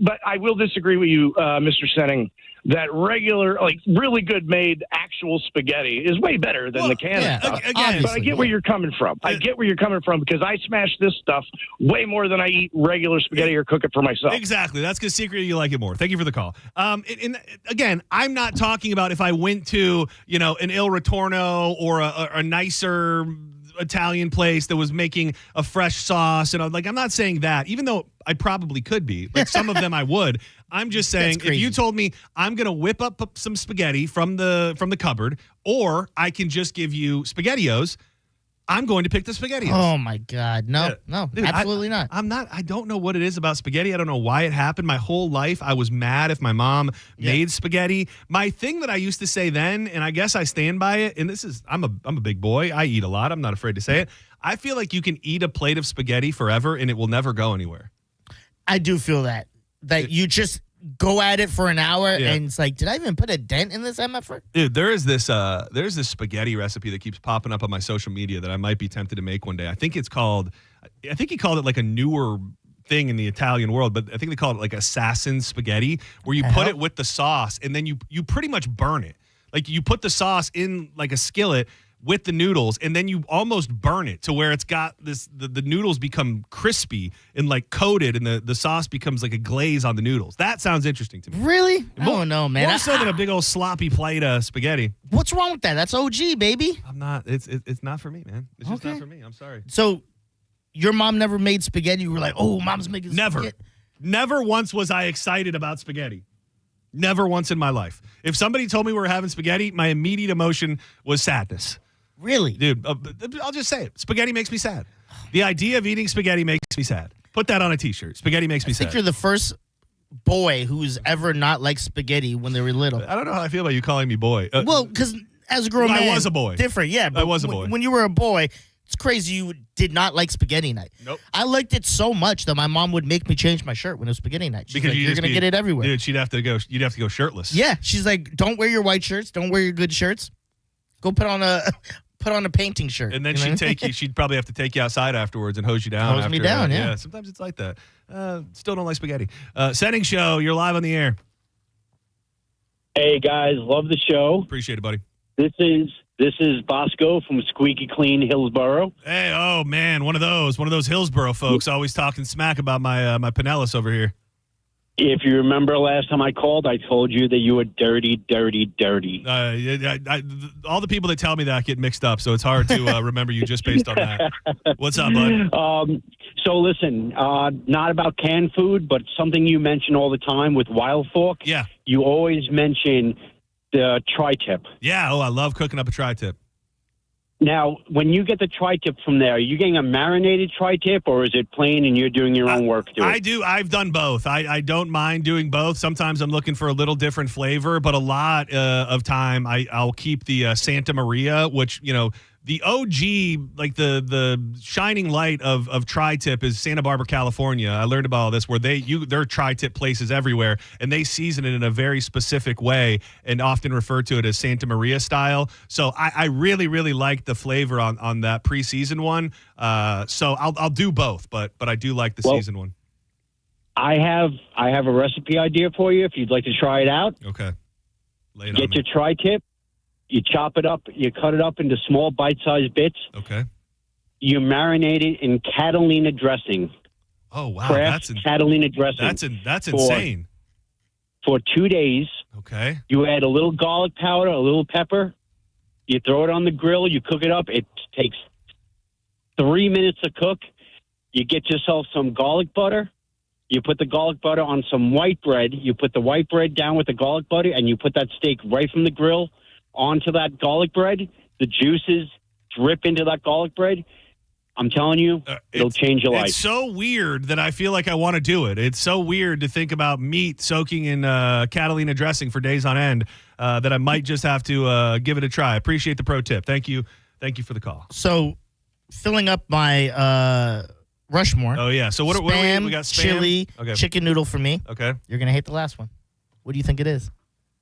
But I will disagree with you, Mr. Senning. that regular, like really good made actual spaghetti is way better than the canned stuff. Again, but I get where you're coming from. I get where you're coming from because I smash this stuff way more than I eat regular spaghetti or cook it for myself. Exactly. That's because secretly you like it more. Thank you for the call. Again, I'm not talking about if I went to, an Il Ritorno or a nicer Italian place that was making a fresh sauce. And I'm not saying that, even though I probably could be. Like some of them I would. I'm just saying if you told me I'm going to whip up some spaghetti from the cupboard, or I can just give you SpaghettiOs, I'm going to pick the SpaghettiOs. Oh my God. No, Dude, absolutely not. I don't know what it is about spaghetti. I don't know why it happened. My whole life, I was mad if my mom made spaghetti. My thing that I used to say then, and I guess I stand by it, and I'm a big boy. I eat a lot. I'm not afraid to say it. I feel like you can eat a plate of spaghetti forever and it will never go anywhere. I do feel that you just go at it for an hour and it's like, did I even put a dent in this MFR? Dude, there's this spaghetti recipe that keeps popping up on my social media that I might be tempted to make one day. I think he called it like a newer thing in the Italian world, but I think they call it like assassin spaghetti, where you put it with the sauce and then you pretty much burn it. Like you put the sauce in like a skillet with the noodles, and then you almost burn it to where it's got the noodles become crispy and like coated, and the sauce becomes like a glaze on the noodles. That sounds interesting to me. Really? I don't know, man. More so than a big old sloppy plate of spaghetti. What's wrong with that? That's OG, baby. I'm not. It's not for me, man. It's just not for me. I'm sorry. So your mom never made spaghetti. You were like, oh, mom's making spaghetti. Never once was I excited about spaghetti. Never once in my life. If somebody told me we were having spaghetti, my immediate emotion was sadness. Really? Dude, I'll just say it. Spaghetti makes me sad. The idea of eating spaghetti makes me sad. Put that on a T-shirt. Spaghetti makes me sad. I think you're the first boy who's ever not liked spaghetti when they were little. I don't know how I feel about you calling me boy. Well, because as a grown man, I was a boy. Different, yeah. But I was a boy. When you were a boy, it's crazy you did not like spaghetti night. Nope. I liked it so much that my mom would make me change my shirt when it was spaghetti night. She's because like, you're going to get it everywhere. Dude, you'd have to go shirtless. Yeah. She's like, don't wear your white shirts. Don't wear your good shirts. Go put on a painting shirt. And then she'd probably have to take you outside afterwards and hose you down. Hose me down, yeah. Sometimes it's like that. Still don't like spaghetti. Senning Show, you're live on the air. Hey, guys. Love the show. Appreciate it, buddy. This is Bosco from Squeaky Clean, Hillsboro. Hey, oh, man, one of those Hillsboro folks always talking smack about my Pinellas over here. If you remember last time I called, I told you that you were dirty, dirty, dirty. All the people that tell me that get mixed up, so it's hard to remember you just based on that. What's up, bud? So listen, not about canned food, but something you mention all the time with Wild Fork. Yeah. You always mention the tri-tip. Yeah, I love cooking up a tri-tip. Now, when you get the tri-tip from there, are you getting a marinated tri-tip, or is it plain and you're doing your own work to it? I do. I've done both. I don't mind doing both. Sometimes I'm looking for a little different flavor, but a lot of time I'll keep the Santa Maria, which, the OG, like the shining light of tri-tip is Santa Barbara, California. I learned about all this where there are tri-tip places everywhere, and they season it in a very specific way and often refer to it as Santa Maria style. So I really, really like the flavor on that pre-seasoned one. So I'll do both, but I do like the seasoned one. I have a recipe idea for you if you'd like to try it out. Okay. Lay it Get on me. your tri-tip. You chop it up. You cut it up into small bite-sized bits. Okay. You marinate it in Catalina dressing. Oh, wow. Kraft Catalina dressing. That's insane. For 2 days. Okay. You add a little garlic powder, a little pepper. You throw it on the grill. You cook it up. It takes 3 minutes to cook. You get yourself some garlic butter. You put the garlic butter on some white bread. You put the white bread down with the garlic butter, and you put that steak right from the grill onto that garlic bread. The juices drip into that garlic bread. I'm telling you, it'll change your life. It's so weird that I feel like I want to do it. It's so weird to think about meat soaking in Catalina dressing for days on end that I might just have to give it a try. I appreciate the pro tip. Thank you for the call. So, filling up my Rushmore. Oh, yeah. So what are we? We got spam, chili, chicken noodle for me. Okay. You're going to hate the last one. What do you think it is?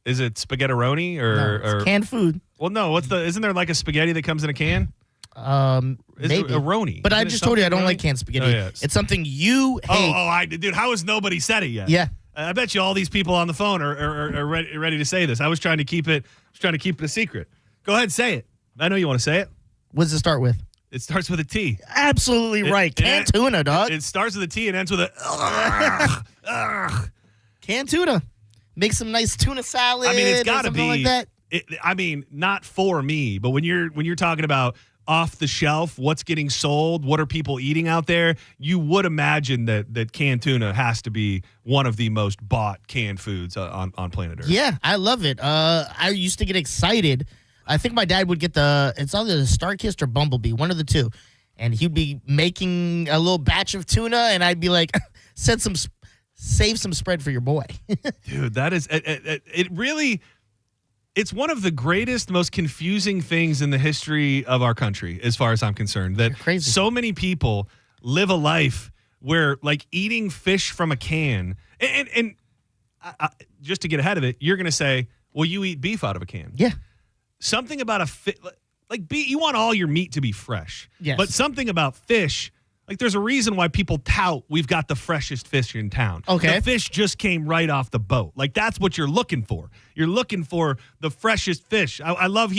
Is it spaghettironi No, it's canned food? Well, no. Isn't there like a spaghetti that comes in a can? Is Maybe. it a roni? But I Isn't it just told you I don't something like roni? canned spaghetti. Oh, yeah. It's something you hate. Dude, how has nobody said it yet? Yeah. I bet you all these people on the phone are ready to say this. I was trying to keep it a secret. Go ahead, say it. I know you want to say it. What does it start with? It starts with a T. Absolutely right. Canned tuna, dog. It starts with a T and ends with a. Canned tuna. Make some nice tuna salad. I mean, it's got to be like that. Not for me, but when you're talking about off the shelf, what's getting sold, what are people eating out there, you would imagine that canned tuna has to be one of the most bought canned foods on planet Earth. Yeah, I love it. I used to get excited. I think my dad would get it's either the Starkist or Bumblebee, one of the two. And he'd be making a little batch of tuna, and I'd be like, save some spread for your boy. Dude, that is, it really, it's one of the greatest, most confusing things in the history of our country, as far as I'm concerned, that so many people live a life where, like, eating fish from a can, and just to get ahead of it, you're going to say, well, you eat beef out of a can. Yeah. Something about like beef, you want all your meat to be fresh. Yes. But something about fish, like there's a reason why people tout we've got the freshest fish in town. Okay. The fish just came right off the boat. Like that's what you're looking for. You're looking for the freshest fish. I love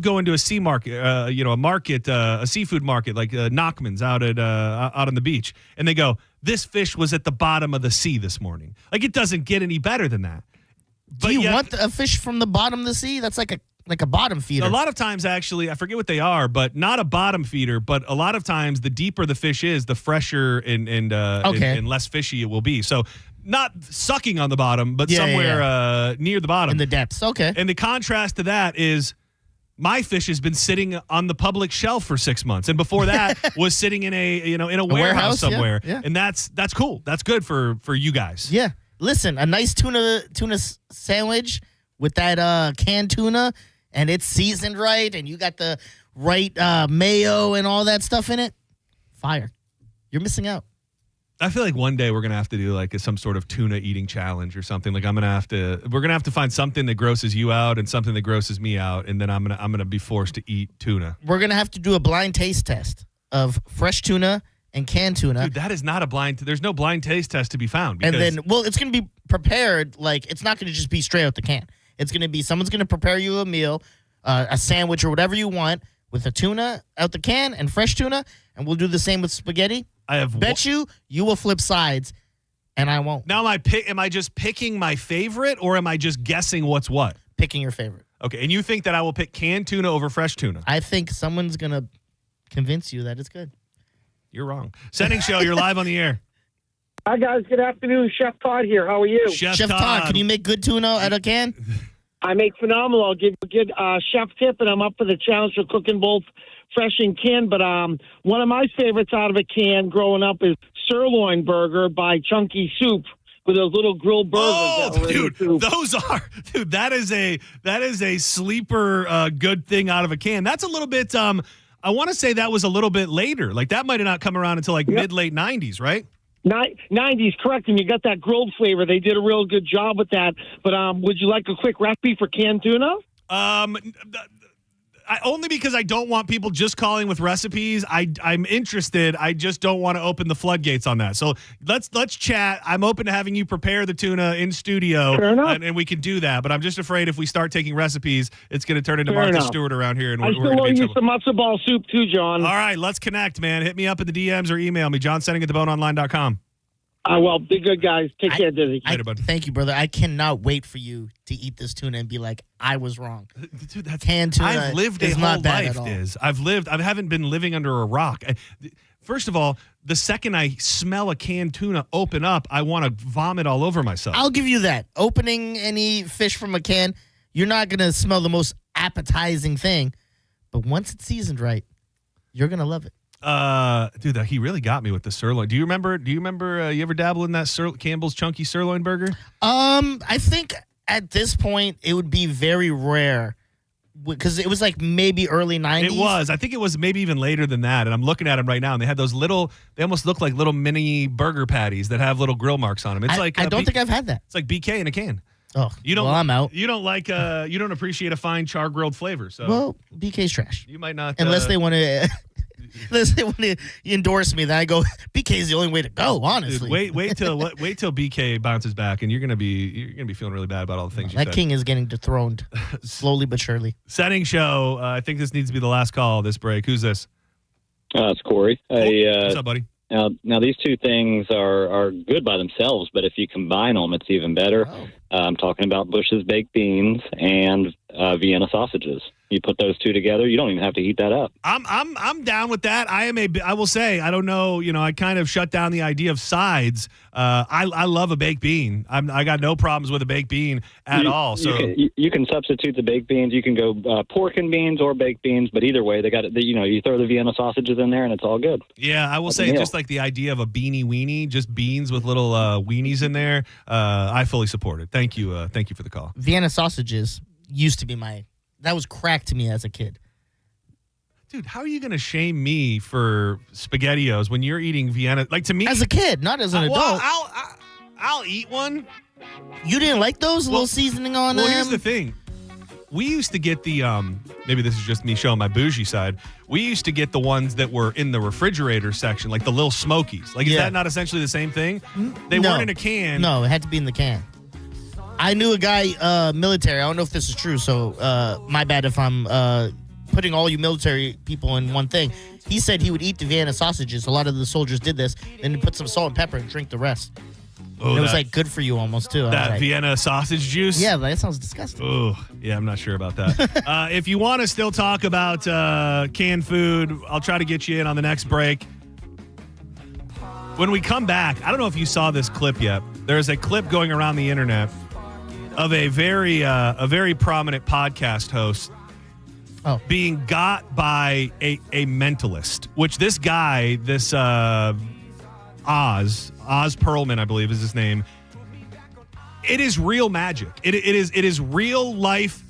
going to a sea market, a seafood market like Nachman's out on the beach. And they go, this fish was at the bottom of the sea this morning. Like it doesn't get any better than that. Do you want a fish from the bottom of the sea? That's like a bottom feeder. A lot of times, actually, I forget what they are, but not a bottom feeder. But a lot of times, the deeper the fish is, the fresher and less fishy it will be. So, not sucking on the bottom, but somewhere near the bottom in the depths. Okay. And the contrast to that is, my fish has been sitting on the public shelf for 6 months, and before that was sitting in a warehouse somewhere. Yeah. And that's cool. That's good for you guys. Yeah. Listen, a nice tuna sandwich with that canned tuna, and it's seasoned right, and you got the right mayo and all that stuff in it. Fire. You're missing out. I feel like one day we're gonna have to do like some sort of tuna eating challenge or something. Like we're gonna have to find something that grosses you out and something that grosses me out, and then I'm gonna be forced to eat tuna. We're gonna have to do a blind taste test of fresh tuna and canned tuna. Dude, that is not a blind. There's no blind taste test to be found. And then, it's going to be prepared. Like, it's not going to just be straight out the can. It's going to be someone's going to prepare you a meal, a sandwich or whatever you want with a tuna out the can and fresh tuna. And we'll do the same with spaghetti. You will flip sides, and I won't. Now, am I just picking my favorite, or am I just guessing what's what? Picking your favorite. Okay, and you think that I will pick canned tuna over fresh tuna? I think someone's going to convince you that it's good. You're wrong. Senning Show, you're live on the air. Hi, guys. Good afternoon. Chef Todd here. How are you? Chef Todd, can you make good tuna out of can? I make phenomenal. I'll give you a good chef tip, and I'm up for the challenge for cooking both fresh and canned. But one of my favorites out of a can growing up is sirloin burger by Chunky Soup with those little grilled burgers. Oh, dude, that is a sleeper good thing out of a can. That's a little bit I want to say that was a little bit later. Like that might have not come around until like mid-late 90s, right? 90s, correct. And you got that grilled flavor. They did a real good job with that. But would you like a quick recipe for canned tuna? Only because I don't want people just calling with recipes. I'm interested. I just don't want to open the floodgates on that. So let's chat. I'm open to having you prepare the tuna in studio, and we can do that. But I'm just afraid if we start taking recipes, it's going to turn into Martha Stewart around here, and I we're going to owe be in you trouble. some matzo ball soup too, John. All right, let's connect, man. Hit me up in the DMs or email me, johnsenning@theboneonline.com. Well, be good, guys. Take care, Dizzy. Thank you, brother. I cannot wait for you to eat this tuna and be like, I was wrong. Dude, that's canned tuna. I've lived a whole life, Diz. I haven't been living under a rock. First of all, the second I smell a canned tuna open up, I want to vomit all over myself. I'll give you that. Opening any fish from a can, you're not going to smell the most appetizing thing. But once it's seasoned right, you're going to love it. Dude, he really got me with the sirloin. Do you remember you ever dabble in that Campbell's Chunky Sirloin Burger? I think at this point it would be very rare because it was like maybe early 90s. It was. I think it was maybe even later than that. And I'm looking at them right now, and they had those they almost look like little mini burger patties that have little grill marks on them. It's I don't think I've had that. It's like BK in a can. Oh, I'm out. You don't like you don't appreciate a fine char grilled flavor. So well, BK's trash. You might not unless they want to. Listen, when you endorse me, then I go, BK is the only way to go, honestly. Dude, wait till BK bounces back, and you're gonna be feeling really bad about all the things you said. That king is getting dethroned slowly but surely. Senning Show. I think this needs to be the last call of this break. Who's this? It's Corey. What's up, buddy? Now these two things are good by themselves, but if you combine them, it's even better. I'm talking about Bush's baked beans and Vienna sausages. You put those two together, you don't even have to heat that up. I'm down with that. I will say, I don't know, I kind of shut down the idea of sides. I love a baked bean. I got no problems with a baked bean at all. So you can substitute the baked beans. You can go pork and beans or baked beans, but either way, they got it. You throw the Vienna sausages in there, and it's all good. Yeah, I will say, just like the idea of a beanie weenie, just beans with little weenies in there. I fully support it. Thank you for the call. Vienna sausages used to be that was crack to me as a kid. Dude, how are you going to shame me for SpaghettiOs when you're eating Vienna? Like, to me, as a kid, not as an adult. I'll eat one. You didn't like those? A little seasoning on them? Well, here's the thing. We used to get the, maybe this is just me showing my bougie side. We used to get the ones that were in the refrigerator section, like the little Smokies. Like, is that not essentially the same thing? They weren't in a can. No, it had to be in the can. I knew a guy, military. I don't know if this is true, so my bad if I'm putting all you military people in one thing. He said he would eat the Vienna sausages. A lot of the soldiers did this. Then he put some salt and pepper and drink the rest. Oh, it was like good for you almost, too. That Vienna sausage juice? Yeah, that sounds disgusting. Oh, yeah, I'm not sure about that. If you want to still talk about canned food, I'll try to get you in on the next break. When we come back, I don't know if you saw this clip yet. There's a clip going around the internet of a very prominent podcast host being got by a mentalist, which this guy, this Oz Perlman, I believe is his name. It is real magic. It is real life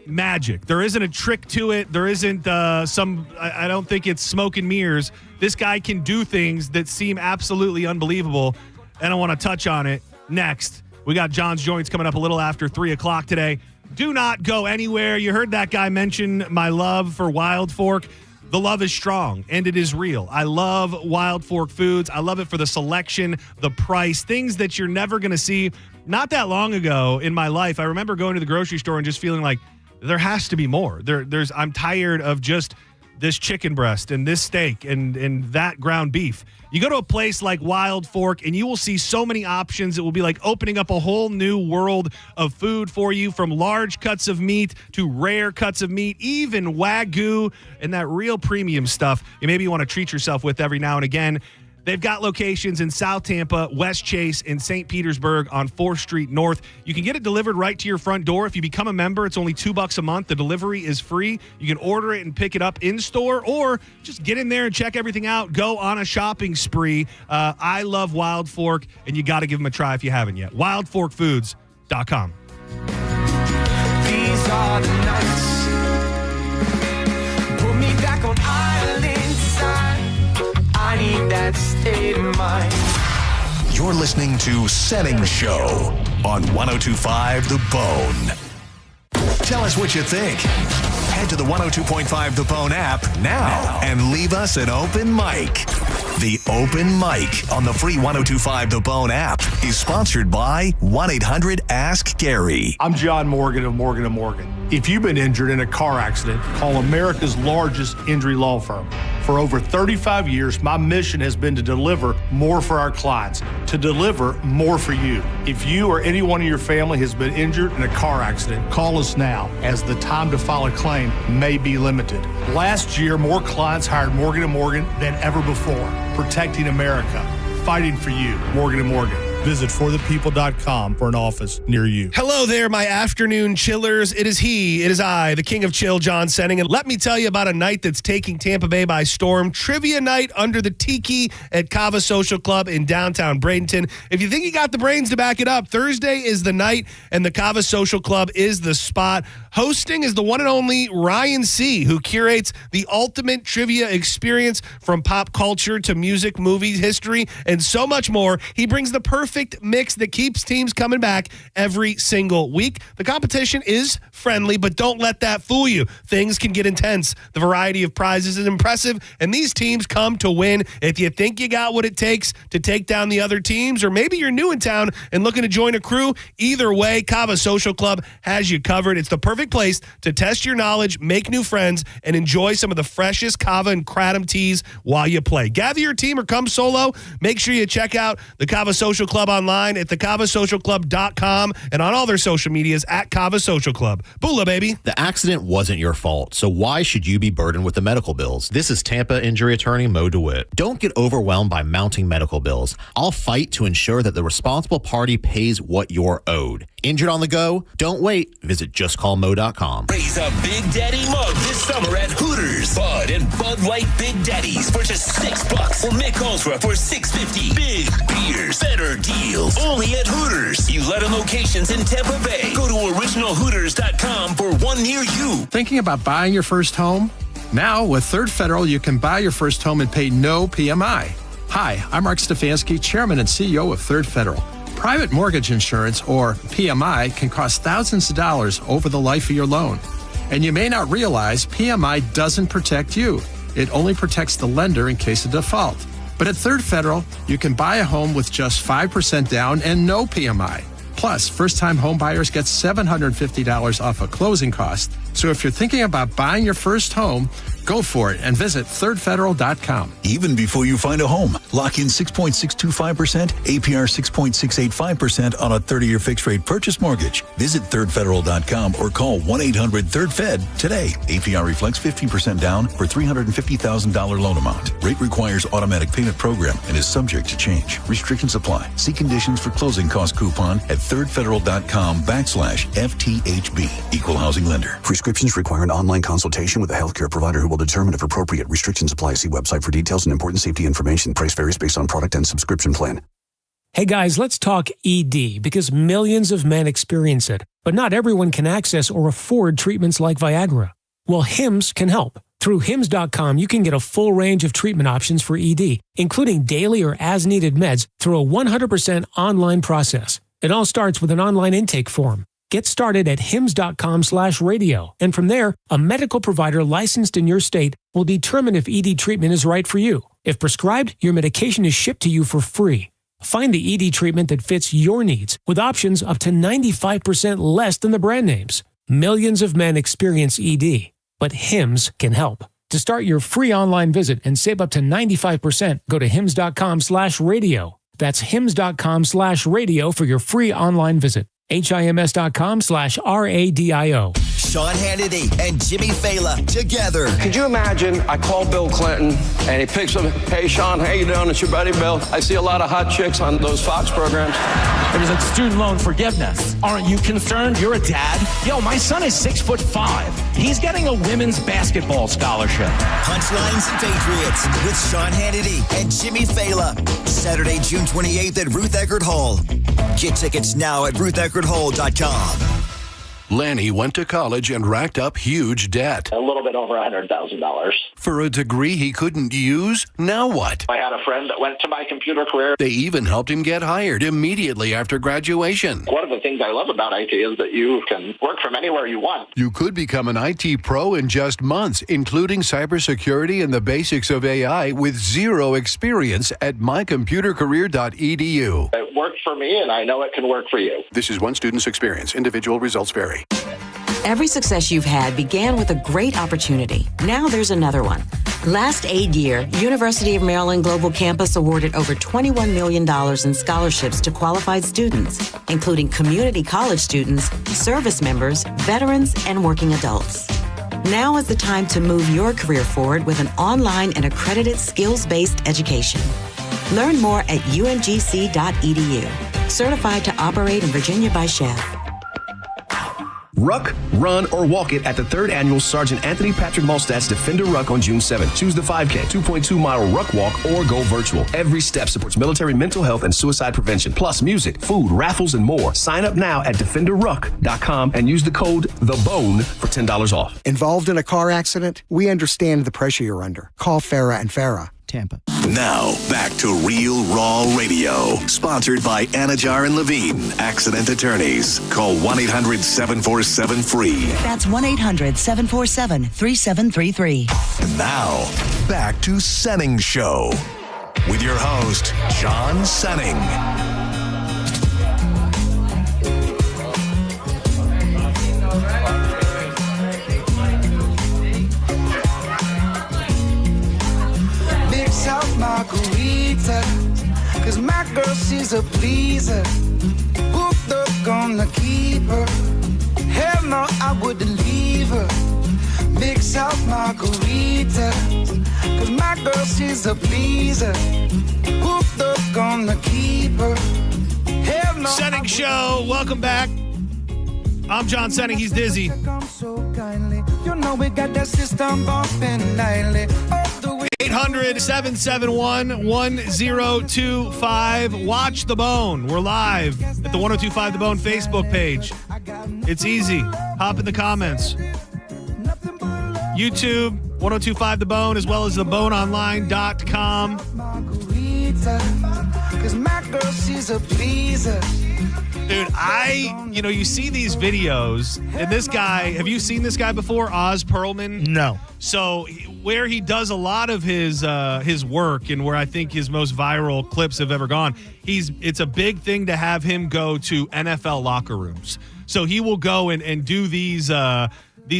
magic. There isn't a trick to it. There isn't I don't think it's smoke and mirrors. This guy can do things that seem absolutely unbelievable, and I want to touch on it next. We got John's Joints coming up a little after 3 o'clock today. Do not go anywhere. You heard that guy mention my love for Wild Fork. The love is strong, and it is real. I love Wild Fork Foods. I love it for the selection, the price, things that you're never going to see. Not that long ago in my life, I remember going to the grocery store and just feeling like there has to be more. I'm tired of just this chicken breast and this steak and that ground beef. You go to a place like Wild Fork and you will see so many options. It will be like opening up a whole new world of food for you, from large cuts of meat to rare cuts of meat, even Wagyu and that real premium stuff you maybe want to treat yourself with every now and again. They've got locations in South Tampa, West Chase, and St. Petersburg on 4th Street North. You can get it delivered right to your front door. If you become a member, it's only $2 a month. The delivery is free. You can order it and pick it up in store, or just get in there and check everything out. Go on a shopping spree. I love Wild Fork, and you got to give them a try if you haven't yet. WildForkFoods.com. These are the nights. Put me back on island side. I need that state of mind. You're listening to Senning Show on 102.5 The Bone. Tell us what you think. Head to the 102.5 The Bone app now and leave us an open mic. The Open Mic on the free 102.5 The Bone app is sponsored by 1-800-ASK-GARY. I'm John Morgan of Morgan & Morgan. If you've been injured in a car accident, call America's largest injury law firm. For over 35 years, my mission has been to deliver more for our clients, to deliver more for you. If you or anyone in your family has been injured in a car accident, call us now, as the time to file a claim may be limited. Last year, more clients hired Morgan & Morgan than ever before. Protecting America, fighting for you. Morgan & Morgan. Visit forthepeople.com for an office near you. Hello there, my afternoon chillers. It is I, the king of chill, John Senning. And let me tell you about a night that's taking Tampa Bay by storm. Trivia night under the Tiki at Cava Social Club in downtown Bradenton. If you think you got the brains to back it up, Thursday is the night and the Cava Social Club is the spot. Hosting is the one and only Ryan C., who curates the ultimate trivia experience, from pop culture to music, movies, history, and so much more. He brings the perfect perfect mix that keeps teams coming back every single week. The competition is friendly, but don't let that fool you. Things can get intense. The variety of prizes is impressive, and these teams come to win. If you think you got what it takes to take down the other teams, or maybe you're new in town and looking to join a crew, either way, Kava Social Club has you covered. It's the perfect place to test your knowledge, make new friends, and enjoy some of the freshest Kava and Kratom teas while you play. Gather your team or come solo. Make sure you check out the Kava Social Club online at thekavasocialclub.com and on all their social medias at Kava Social Club. Boola, baby. The accident wasn't your fault, so why should you be burdened with the medical bills? This is Tampa injury attorney Mo DeWitt. Don't get overwhelmed by mounting medical bills. I'll fight to ensure that the responsible party pays what you're owed. Injured on the go? Don't wait. Visit justcallmo.com. Raise a Big Daddy mug this summer at Hooters. Bud and Bud Light Big Daddies for just $6. Or Mick Ultra for $6.50. Big beers, better deals. Only at Hooters. 11 locations in Tampa Bay. Go to originalhooters.com for one near you. Thinking about buying your first home? Now, with Third Federal, you can buy your first home and pay no PMI. Hi, I'm Mark Stefanski, Chairman and CEO of Third Federal. Private mortgage insurance, or PMI, can cost thousands of dollars over the life of your loan. And you may not realize PMI doesn't protect you. It only protects the lender in case of default. But at Third Federal, you can buy a home with just 5% down and no PMI. Plus, first-time home buyers get $750 off a closing cost. So if you're thinking about buying your first home, go for it and visit thirdfederal.com. Even before you find a home, lock in 6.625%, APR 6.685% on a 30-year fixed-rate purchase mortgage. Visit thirdfederal.com or call 1-800-3rd-FED today. APR reflects 15% down for $350,000 loan amount. Rate requires automatic payment program and is subject to change. Restrictions apply. See conditions for closing cost coupon at thirdfederal.com/FTHB. Equal housing lender. Prescriptions require an online consultation with a healthcare provider who will determine if appropriate. Restrictions apply. See website for details and important safety information. Price varies based on product and subscription plan. Hey guys, let's talk ED because millions of men experience it, but not everyone can access or afford treatments like Viagra. Well, Hims can help. Through Hims.com, you can get a full range of treatment options for ED, including daily or as-needed meds through a 100% online process. It all starts with an online intake form. Get started at hims.com/radio, and from there, a medical provider licensed in your state will determine if ED treatment is right for you. If prescribed, your medication is shipped to you for free. Find the ED treatment that fits your needs with options up to 95% less than the brand names. Millions of men experience ED, but Hims can help. To start your free online visit and save up to 95%, go to hims.com/radio. That's hims.com/radio for your free online visit. HIMS.com/RADIO. Sean Hannity and Jimmy Fallon together. Could you imagine I call Bill Clinton and he picks up, hey, Sean, how you doing? It's your buddy Bill. I see a lot of hot chicks on those Fox programs. There's a student loan forgiveness. Aren't you concerned? You're a dad. Yo, my son is 6'5". He's getting a women's basketball scholarship. Punchlines and Patriots with Sean Hannity and Jimmy Fallon. Saturday, June 28th at Ruth Eckerd Hall. Get tickets now at rutheckerdhall.com. Lanny went to college and racked up huge debt. A little bit over $100,000. For a degree he couldn't use? Now what? I had a friend that went to my computer career. They even helped him get hired immediately after graduation. One of the things I love about IT is that you can work from anywhere you want. You could become an IT pro in just months, including cybersecurity and the basics of AI with zero experience at mycomputercareer.edu. It worked for me, and I know it can work for you. This is one student's experience. Individual results vary. Every success you've had began with a great opportunity. Now there's another one. Last aid year, University of Maryland Global Campus awarded over $21 million in scholarships to qualified students, including community college students, service members, veterans, and working adults. Now is the time to move your career forward with an online and accredited skills-based education. Learn more at umgc.edu. Certified to operate in Virginia by Chef. Ruck, run, or walk it at the 3rd Annual Sergeant Anthony Patrick Malstat's Defender Ruck on June 7th. Choose the 5K, 2.2-mile Ruck Walk, or go virtual. Every step supports military mental health and suicide prevention, plus music, food, raffles, and more. Sign up now at DefenderRuck.com and use the code THEBONE for $10 off. Involved in a car accident? We understand the pressure you're under. Call Farah and Farah. Tampa. Now, back to Real Raw Radio. Sponsored by Anajar and Levine, Accident Attorneys. Call 1-800-747-FREE. That's 1-800-747-3733. And now, back to Senning Show. With your host, John Senning. Mix up margarita, cause my girl, she's a pleaser. Hooked up, gonna keep her. Hell no, I wouldn't leave her. Mix up margarita, cause my girl, she's a pleaser. Hooked up, gonna keep her. Hell no. Senning Show, welcome back. I'm John Senning, he's Dizzy. You know we got that system bumping nightly. 800-771-1025. Watch The Bone. We're live at the 1025 The Bone Facebook page. It's easy. Hop in the comments. YouTube, 1025 The Bone, as well as theboneonline.com. Cause my girl, she's a pleaser. Dude, you see these videos, and this guy, have you seen this guy before, Oz Perlman? No. So where he does a lot of his work, and where I think his most viral clips have ever gone, it's a big thing to have him go to NFL locker rooms. So he will go and do these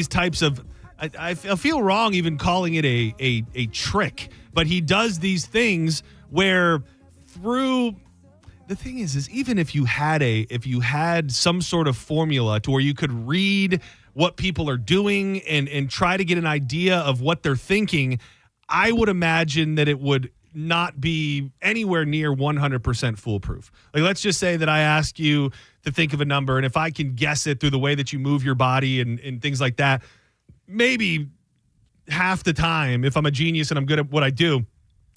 types of, I feel wrong even calling it a trick, but he does these things where through. The thing is even if you had some sort of formula to where you could read what people are doing and try to get an idea of what they're thinking, I would imagine that it would not be anywhere near 100% foolproof. Like, let's just say that I ask you to think of a number, and if I can guess it through the way that you move your body and things like that, maybe half the time, if I'm a genius and I'm good at what I do,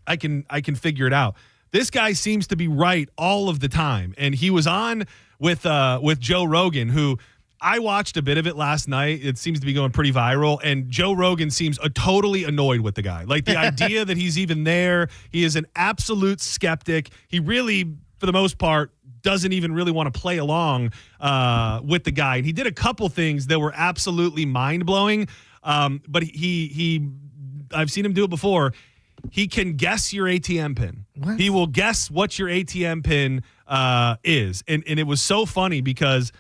I can figure it out. This guy seems to be right all of the time. And he was on with Joe Rogan, who I watched a bit of it last night. It seems to be going pretty viral. And Joe Rogan seems totally annoyed with the guy. Like, the idea that he's even there. He is an absolute skeptic. He really, for the most part, doesn't even really want to play along with the guy. And he did a couple things that were absolutely mind-blowing. But I've seen him do it before. He can guess your ATM pin. What? He will guess what your ATM pin is. And it was so funny because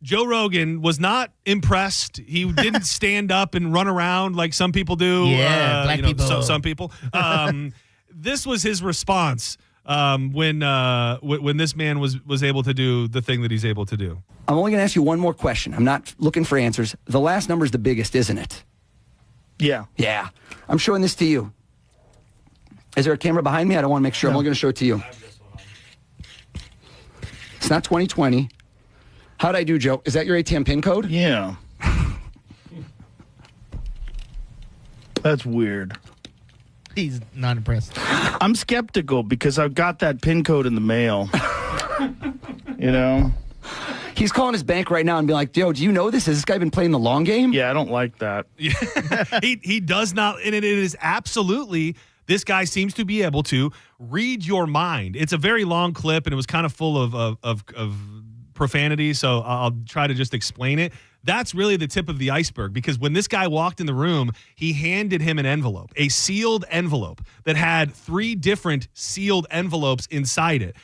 Joe Rogan was not impressed. He didn't stand up and run around like some people do. Yeah, black people. Some people. This was his response when this man was able to do the thing that he's able to do. I'm only going to ask you one more question. I'm not looking for answers. The last number is the biggest, isn't it? Yeah. Yeah. I'm showing this to you. Is there a camera behind me? I don't want to make sure. No. I'm only going to show it to you. It's not 2020. How'd I do, Joe? Is that your ATM PIN code? Yeah. That's weird. He's not impressed. I'm skeptical because I've got that PIN code in the mail. You know? He's calling his bank right now and being like, Joe, do you know this? Has this guy been playing the long game? Yeah, I don't like that. He does not, and it is absolutely... This guy seems to be able to read your mind. It's a very long clip, and it was kind of full of profanity, so I'll try to just explain it. That's really the tip of the iceberg, because when this guy walked in the room, he handed him an envelope, a sealed envelope that had 3 different sealed envelopes inside it,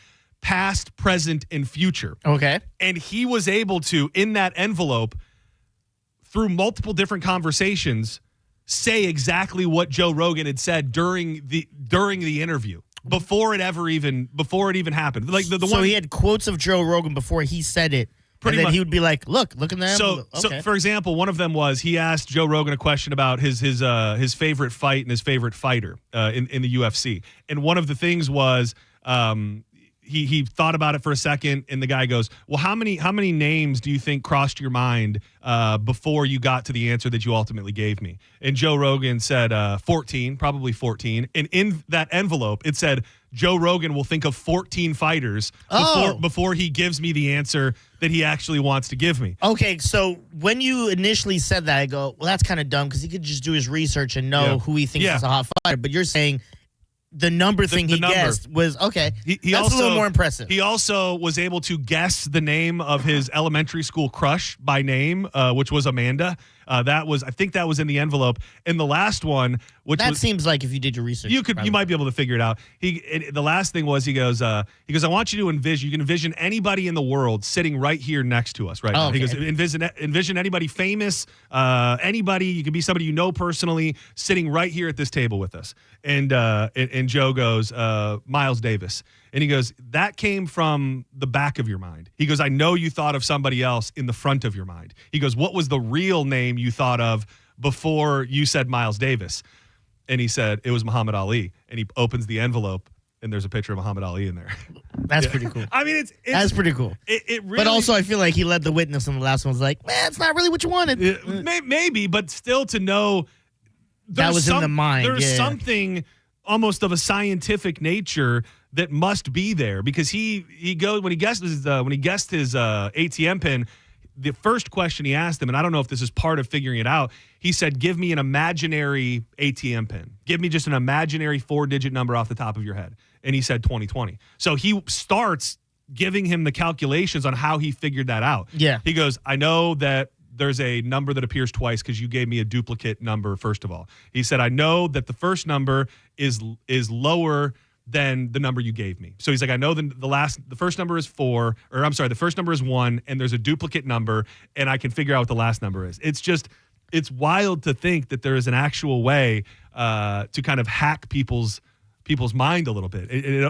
past, present, and future. Okay. And he was able to, in that envelope, through multiple different conversations, say exactly what Joe Rogan had said during the interview before it even happened. Like the so one, he had quotes of Joe Rogan before he said it. Pretty and then much. he would be like, look in there. So for example, one of them was he asked Joe Rogan a question about his favorite fight and his favorite fighter in the UFC. And one of the things was he thought about it for a second, and the guy goes, well, how many names do you think crossed your mind before you got to the answer that you ultimately gave me? And Joe Rogan said 14, probably 14. And in that envelope, it said, Joe Rogan will think of 14 fighters before he gives me the answer that he actually wants to give me. Okay, so when you initially said that, I go, well, that's kind of dumb because he could just do his research and know who he thinks is a hot fighter. But you're saying the number thing he number. guessed was okay. He That's also, a little more impressive. He also was able to guess the name of his elementary school crush by name, which was Amanda. I think that was in the envelope. And the last one, that seems like if you did your research, you might be able to figure it out. The last thing was he goes, I want you to envision anybody in the world sitting right here next to us right now. Okay. He goes, envision anybody famous, anybody, you can be somebody you know personally, sitting right here at this table with us. And Joe goes, Miles Davis. And he goes, that came from the back of your mind. He goes, I know you thought of somebody else in the front of your mind. He goes, what was the real name you thought of before you said Miles Davis? And he said, it was Muhammad Ali. And he opens the envelope, and there's a picture of Muhammad Ali in there. That's pretty cool. I mean, that's pretty cool. It really, but also, I feel like he led the witness on the last one. Was like, man, it's not really what you wanted. Maybe, but still to know that was in the mind. There's something almost of a scientific nature that must be there, because he goes when he guessed his ATM pin. The first question he asked him, and I don't know if this is part of figuring it out, he said, give me an imaginary ATM pin. Give me just an imaginary 4-digit number off the top of your head. And he said 2020. So he starts giving him the calculations on how he figured that out. Yeah. He goes, I know that there's a number that appears twice because you gave me a duplicate number, first of all. He said, I know that the first number is lower than the number you gave me. So he's like, I know the first number is 4, or I'm sorry, the first number is 1, and there's a duplicate number, and I can figure out what the last number is. It's wild to think that there is an actual way to kind of hack people's mind a little bit.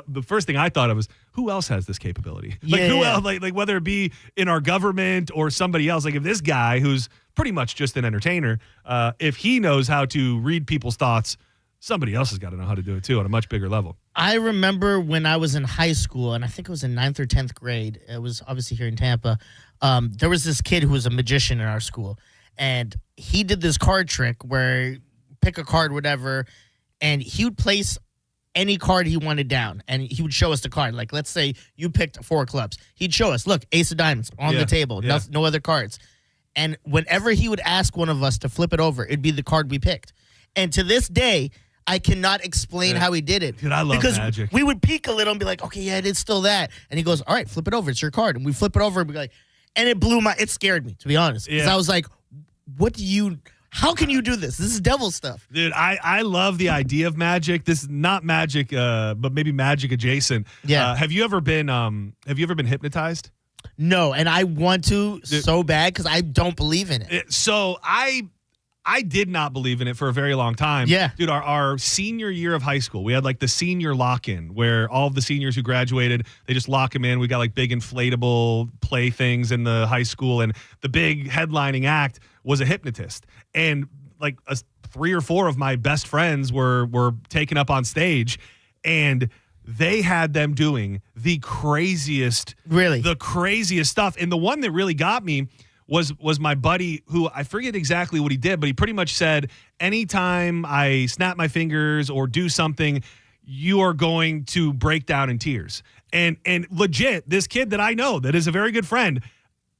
The first thing I thought of was, who else has this capability? Like, who else? Like whether it be in our government or somebody else. Like, if this guy, who's pretty much just an entertainer, if he knows how to read people's thoughts, somebody else has got to know how to do it too on a much bigger level. I remember when I was in high school, and I think it was in 9th or 10th grade. It was obviously here in Tampa. There was this kid who was a magician in our school, and he did this card trick where pick a card, whatever, and he would place any card he wanted down, and he would show us the card. Like, let's say you picked 4 clubs. He'd show us, look, ace of diamonds on the table, no other cards. And whenever he would ask one of us to flip it over, it'd be the card we picked. And to this day, I cannot explain how he did it. Dude, I love magic. We would peek a little and be like, okay, yeah, it is still that. And he goes, all right, flip it over. It's your card. And we flip it over and be like, and it scared me, to be honest. Because I was like, how can you do this? This is devil stuff. Dude, I love the idea of magic. This is not magic, but maybe magic adjacent. Yeah. Have you ever been hypnotized? No, and I want to so bad because I don't believe in it. So I did not believe in it for a very long time. Yeah. Dude, our senior year of high school, we had like the senior lock-in where all of the seniors who graduated, they just lock them in. We got like big inflatable play things in the high school, and the big headlining act was a hypnotist. And like 3 or 4 of my best friends were taken up on stage, and they had them doing the craziest stuff. And the one that really got me was my buddy, who I forget exactly what he did, but he pretty much said, anytime I snap my fingers or do something, you are going to break down in tears. And legit, this kid that I know that is a very good friend,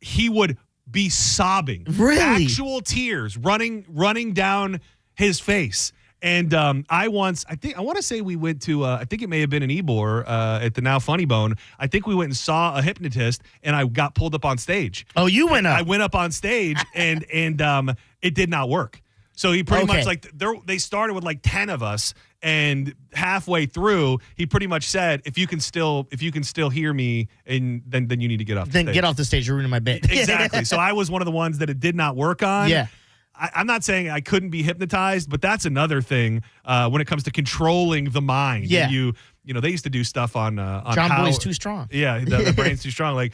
he would be sobbing. Really? Actual tears running down his face. And I want to say we went to, I think it may have been an Ybor at the Now Funny Bone. I think we went and saw a hypnotist, and I got pulled up on stage. Oh, you went up? I went up on stage, and it did not work. So he pretty much they started with like 10 of us, and halfway through, he pretty much said, if you can still hear me, and then you need to get off the stage. Get off the stage. You're ruining my bit. Exactly. So I was one of the ones that it did not work on. Yeah. I'm not saying I couldn't be hypnotized, but that's another thing when it comes to controlling the mind. Yeah. You know, they used to do stuff on John Boy's Too Strong. Yeah, the brain's too strong. Like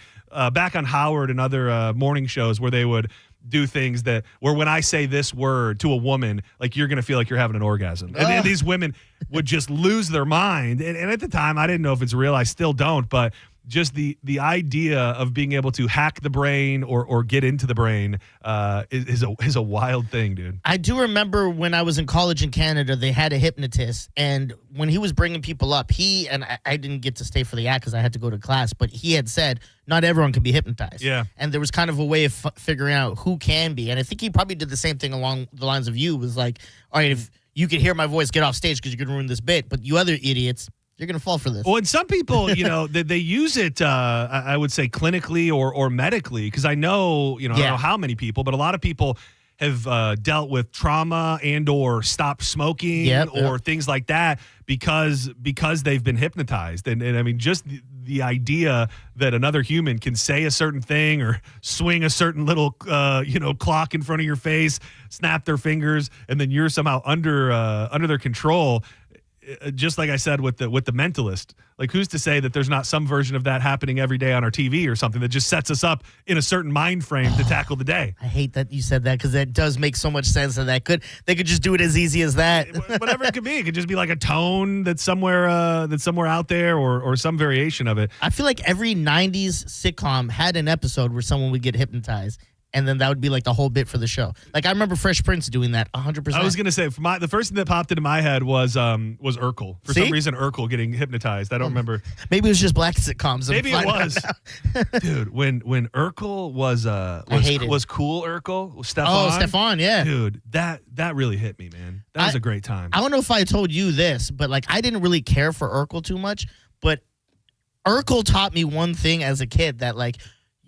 back on Howard and other morning shows where they would do things where when I say this word to a woman, like, you're going to feel like you're having an orgasm. And these women would just lose their mind. And at the time, I didn't know if it's real. I still don't. But just the idea of being able to hack the brain or get into the brain is a wild thing, dude. I do remember when I was in college in Canada, they had a hypnotist, and when he was bringing people up, I didn't get to stay for the act because I had to go to class, but he had said not everyone can be hypnotized. Yeah. And there was kind of a way of figuring out who can be, and I think he probably did the same thing along the lines of you, was like, all right, if you could hear my voice, get off stage because you're going to ruin this bit. But you other idiots, you're going to fall for this. Well, and some people, they use it, I would say, clinically or medically, because I know, I don't know how many people, but a lot of people have dealt with trauma and or stopped smoking or things like that because they've been hypnotized. And I mean, just the idea that another human can say a certain thing or swing a certain little, clock in front of your face, snap their fingers, and then you're somehow under their control. Just like I said with the Mentalist, like who's to say that there's not some version of that happening every day on our TV or something that just sets us up in a certain mind frame to tackle the day. I hate that you said that because that does make so much sense. And they could just do it as easy as that. Whatever it could be, it could just be like a tone that's somewhere out there or some variation of it. I feel like every 90s sitcom had an episode where someone would get hypnotized. And then that would be like the whole bit for the show. Like I remember Fresh Prince doing that 100%. I was gonna say the first thing that popped into my head was Urkel. For some reason, Urkel getting hypnotized. I don't remember. Maybe it was just black sitcoms. Maybe it was. Dude, when Urkel was cool. Urkel, Stefan. Oh, Stefan, yeah. Dude, that really hit me, man. That was a great time. I don't know if I told you this, but like I didn't really care for Urkel too much. But Urkel taught me one thing as a kid that like.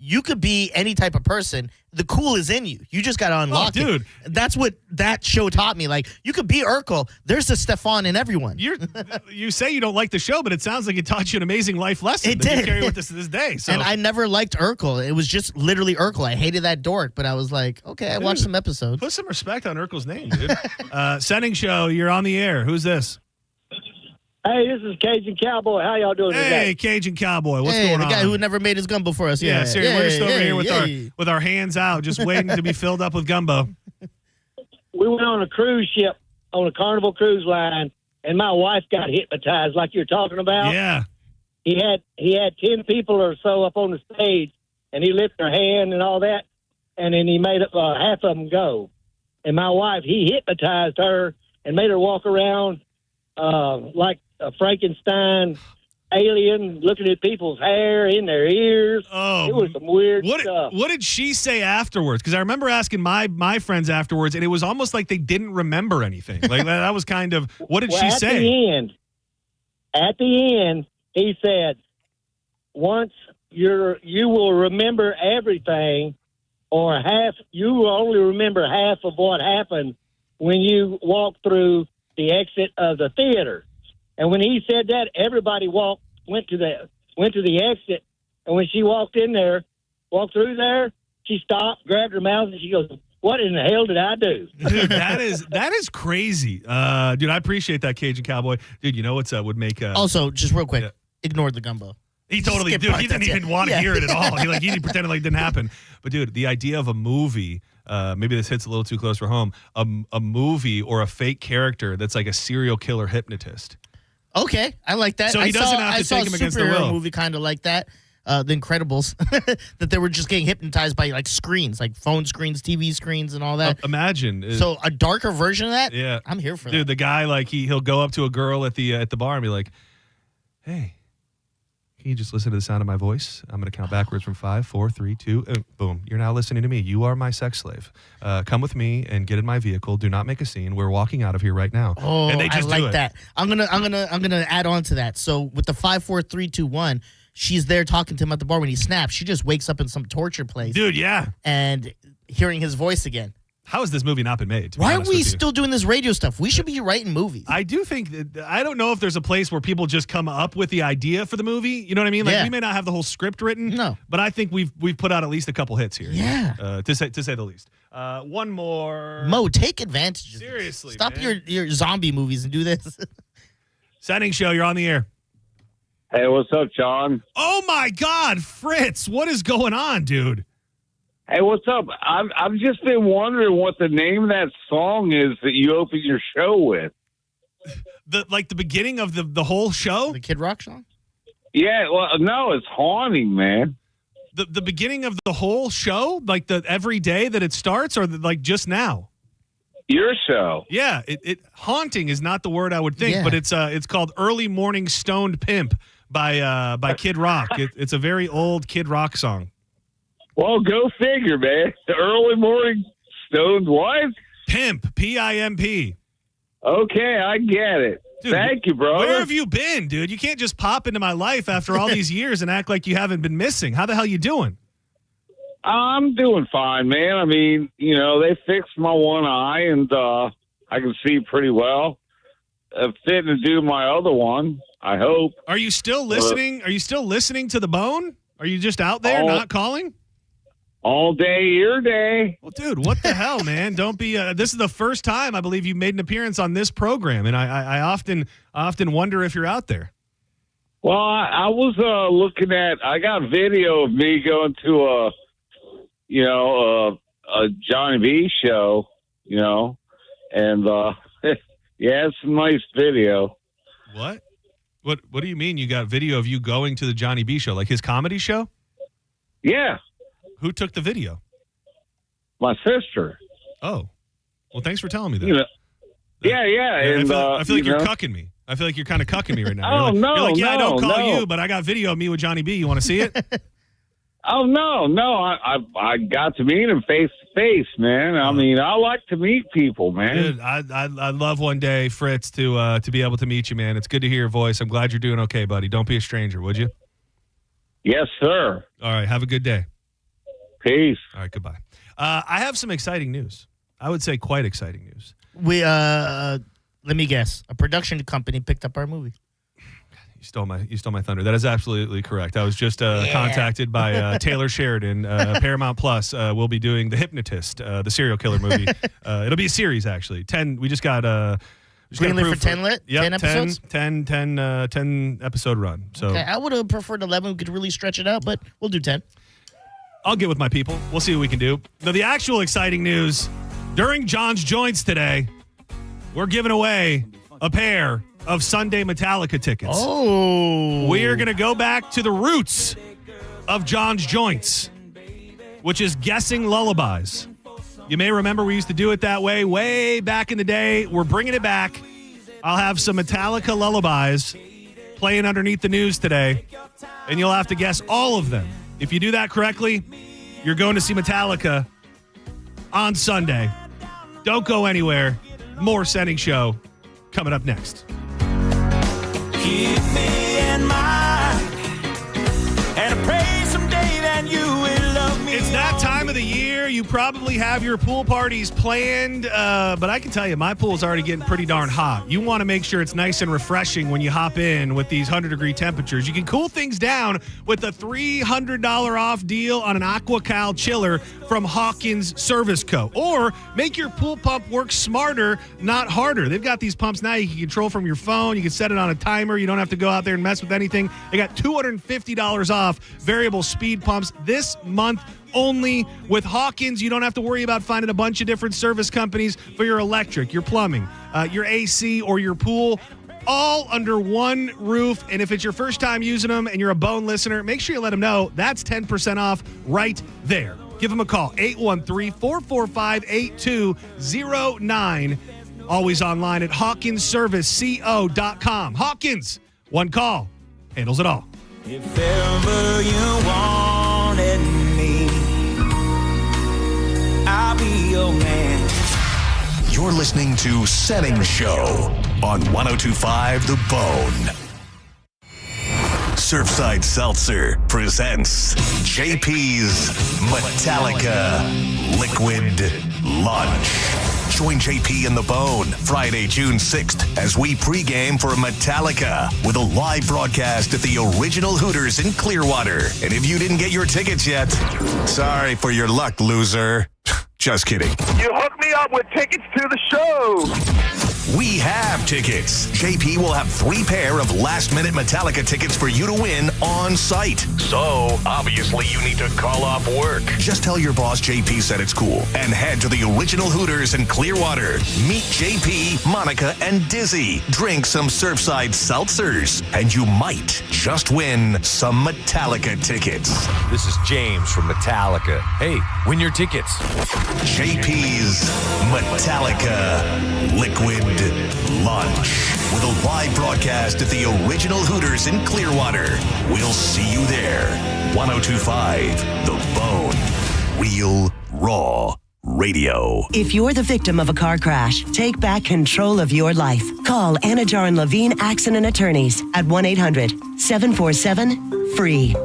You could be any type of person. The cool is in you. You just got to unlock it. Dude. That's what that show taught me. Like, you could be Urkel. There's a Stefan in everyone. You say you don't like the show, but it sounds like it taught you an amazing life lesson. It did. You carry with us to this day. So. And I never liked Urkel. It was just literally Urkel. I hated that dork, but I was like, okay, I watched some episodes. Put some respect on Urkel's name, dude. Senning Show, you're on the air. Who's this? Hey, this is Cajun Cowboy. How y'all doing today? Hey, Cajun Cowboy. What's going on? The guy who never made his gumbo for us. Yeah, seriously. We're just over here with our hands out, just waiting to be filled up with gumbo. We went on a cruise ship on a Carnival cruise line, and my wife got hypnotized like you're talking about. Yeah. He had 10 people or so up on the stage, and he lifted her hand and all that, and then he made half of them go. And my wife, he hypnotized her and made her walk around like a Frankenstein alien, looking at people's hair in their ears. Oh, it was some weird stuff. What did she say afterwards? Because I remember asking my friends afterwards, and it was almost like they didn't remember anything. Like that was kind of what did she say? At the end, he said, "Once you will remember everything, or you will only remember half of what happened when you walk through the exit of the theater." And when he said that, everybody went to the exit. And when she walked through there, she stopped, grabbed her mouth, and she goes, "What in the hell did I do?" Dude, that is crazy. Dude, I appreciate that, Cajun Cowboy. Dude, you know what's would make also, just real quick, ignore the gumbo. He totally, dude, he didn't even want to hear it at all. He pretended like it didn't happen. But dude, the idea of a movie, maybe this hits a little too close for home, a movie or a fake character that's like a serial killer hypnotist. Okay, I like that. So he doesn't have to take him against their will. I saw a movie kind of like that, The Incredibles, that they were just getting hypnotized by like screens, like phone screens, TV screens, and all that. Imagine. So a darker version of that? Yeah. I'm here for that. Dude, the guy, like, he'll go up to a girl at the bar and be like, "Hey, can you just listen to the sound of my voice? I'm going to count backwards from 5, 4, 3, 2, and boom. You're now listening to me. You are my sex slave. Come with me and get in my vehicle. Do not make a scene. We're walking out of here right now." Oh, and they just I like do it. that. I'm gonna add on to that. So with the 5, 4, 3, 2, 1, she's there talking to him at the bar when he snaps. She just wakes up in some torture place. Dude, yeah. And hearing his voice again. How has this movie not been made? Why are we still doing this radio stuff? We should be writing movies. I do think that, I don't know if there's a place where people just come up with the idea for the movie. You know what I mean? Like we may not have the whole script written. No. But I think we've put out at least a couple hits here. Yeah. To say the least. One more. Mo, take advantage of Seriously, Stop man. your zombie movies and do this. Senning Show, you're on the air. Hey, what's up, John? Oh my God, Fritz, what is going on, dude? Hey, what's up? I've just been wondering what the name of that song is that you open your show with. The beginning of the whole show? The Kid Rock song? Yeah, well, no, it's Haunting, man. The beginning of the whole show? Like the every day that it starts, or like just now? Your show. Yeah, Haunting is not the word I would think, but it's called Early Morning Stoned Pimp by Kid Rock. It's a very old Kid Rock song. Well, go figure, man. The Early Morning Stoned what? Pimp, P-I-M-P. Okay, I get it. Dude, Thank you, brother. Where have you been, dude? You can't just pop into my life after all these years and act like you haven't been missing. How the hell you doing? I'm doing fine, man. I mean, they fixed my one eye, and I can see pretty well. Fitting to do my other one, I hope. Are you still listening? Are you still listening to the bone? Are you just out there not calling? All day, your day. Well, dude, what the hell, man? Don't be. This is the first time I believe you made an appearance on this program, and I often wonder if you're out there. Well, I was looking at. I got video of me going to a Johnny B show, and yeah, it's a nice video. What? What do you mean? You got video of you going to the Johnny B show, like his comedy show? Yeah. Who took the video? My sister. Oh, well, thanks for telling me that. Yeah. And I feel like you're cucking me. I feel like you're kind of cucking me right now. Oh, no, you're like, yeah, I don't call no. you, but I got video of me with Johnny B. You want to see it? Oh, no. I got to meet him face to face, man. I mean, I like to meet people, man. Dude, I'd love one day, Fritz, to be able to meet you, man. It's good to hear your voice. I'm glad you're doing okay, buddy. Don't be a stranger, would you? Yes, sir. All right. Have a good day. Peace. All right. Goodbye. I have some exciting news. I would say quite exciting news. We let me guess. A production company picked up our movie. You stole my thunder. That is absolutely correct. I was just contacted by Taylor Sheridan. Paramount Plus will be doing The Hypnotist, the serial killer movie. It'll be a series, actually. 10. We just got Greenlit for 10 lit? Yep, 10 episodes? 10 episode run. So okay, I would have preferred 11. We could really stretch it out, but we'll do 10. I'll get with my people. We'll see what we can do. Now, the actual exciting news, during John's Joints today, we're giving away a pair of Sunday Metallica tickets. Oh. We are going to go back to the roots of John's Joints, which is guessing lullabies. You may remember we used to do it that way back in the day. We're bringing it back. I'll have some Metallica lullabies playing underneath the news today, and you'll have to guess all of them. If you do that correctly, you're going to see Metallica on Sunday. Don't go anywhere. More Senning Show coming up next. Keep me in mind, and I pray someday that you will love me. It's that time of the year. You probably have your pool parties planned, but I can tell you, my pool's already getting pretty darn hot. You want to make sure it's nice and refreshing when you hop in with these 100-degree temperatures. You can cool things down with a $300 off deal on an AquaCal chiller from Hawkins Service Co. Or make your pool pump work smarter, not harder. They've got these pumps now you can control from your phone. You can set it on a timer. You don't have to go out there and mess with anything. They got $250 off variable speed pumps this month only with Hawkins. You don't have to worry about finding a bunch of different service companies for your electric, your plumbing, your AC, or your pool, all under one roof. And if it's your first time using them and you're a Bone listener, make sure you let them know that's 10% off right there. Give them a call, 813-445-8209. Always online at hawkinsserviceco.com. Hawkins, one call, handles it all. If ever you wanted me, I'll be your man. You're listening to Senning Show on 102.5 The Bone. Surfside Seltzer presents JP's Metallica Liquid Lunch. Join JP and The Bone Friday, June 6th as we pregame for Metallica with a live broadcast at the original Hooters in Clearwater. And if you didn't get your tickets yet, sorry for your luck, loser. Just kidding. You hooked me up with tickets to the show. We have tickets. JP will have 3 pair of last-minute Metallica tickets for you to win on site. So, obviously, you need to call off work. Just tell your boss JP said it's cool and head to the original Hooters in Clearwater. Meet JP, Monica, and Dizzy. Drink some Surfside Seltzers, and you might just win some Metallica tickets. This is James from Metallica. Hey, win your tickets. JP's Metallica Liquid Lunch with a live broadcast at the original Hooters in Clearwater. We'll see you there. 102.5 The Bone. Real, raw Radio. If you're the victim of a car crash, take back control of your life. Call Anna Jar and Levine Accident Attorneys at 1-800-747-FREE.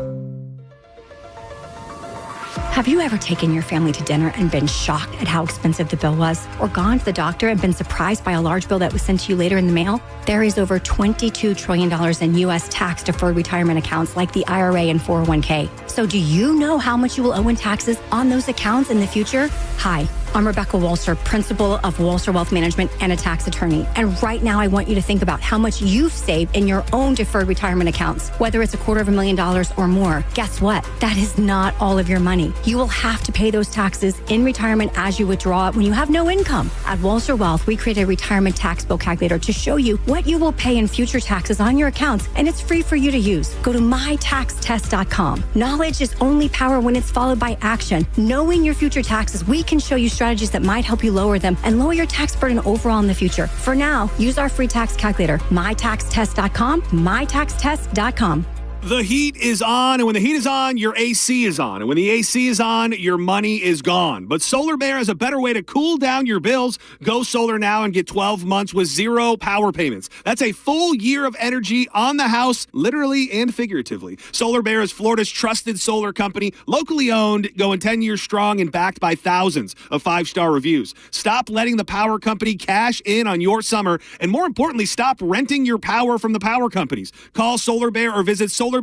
Have you ever taken your family to dinner and been shocked at how expensive the bill was? Or gone to the doctor and been surprised by a large bill that was sent to you later in the mail? There is over $22 trillion in U.S. tax-deferred retirement accounts like the IRA and 401k. So do you know how much you will owe in taxes on those accounts in the future? Hi, I'm Rebecca Walser, principal of Walser Wealth Management and a tax attorney. And right now, I want you to think about how much you've saved in your own deferred retirement accounts, whether it's $250,000 or more. Guess what? That is not all of your money. You will have to pay those taxes in retirement as you withdraw it when you have no income. At Walser Wealth, we created a retirement tax bill calculator to show you what you will pay in future taxes on your accounts, and it's free for you to use. Go to mytaxtest.com. Knowledge is only power when it's followed by action. Knowing your future taxes, we can show you strategies that might help you lower them and lower your tax burden overall in the future. For now, use our free tax calculator, mytaxtest.com, mytaxtest.com. The heat is on, and when the heat is on, your AC is on. And when the AC is on, your money is gone. But Solar Bear has a better way to cool down your bills. Go solar now and get 12 months with zero power payments. That's a full year of energy on the house, literally and figuratively. Solar Bear is Florida's trusted solar company, locally owned, going 10 years strong and backed by thousands of 5-star reviews. Stop letting the power company cash in on your summer, and more importantly, stop renting your power from the power companies. Call Solar Bear or visit solarbear.com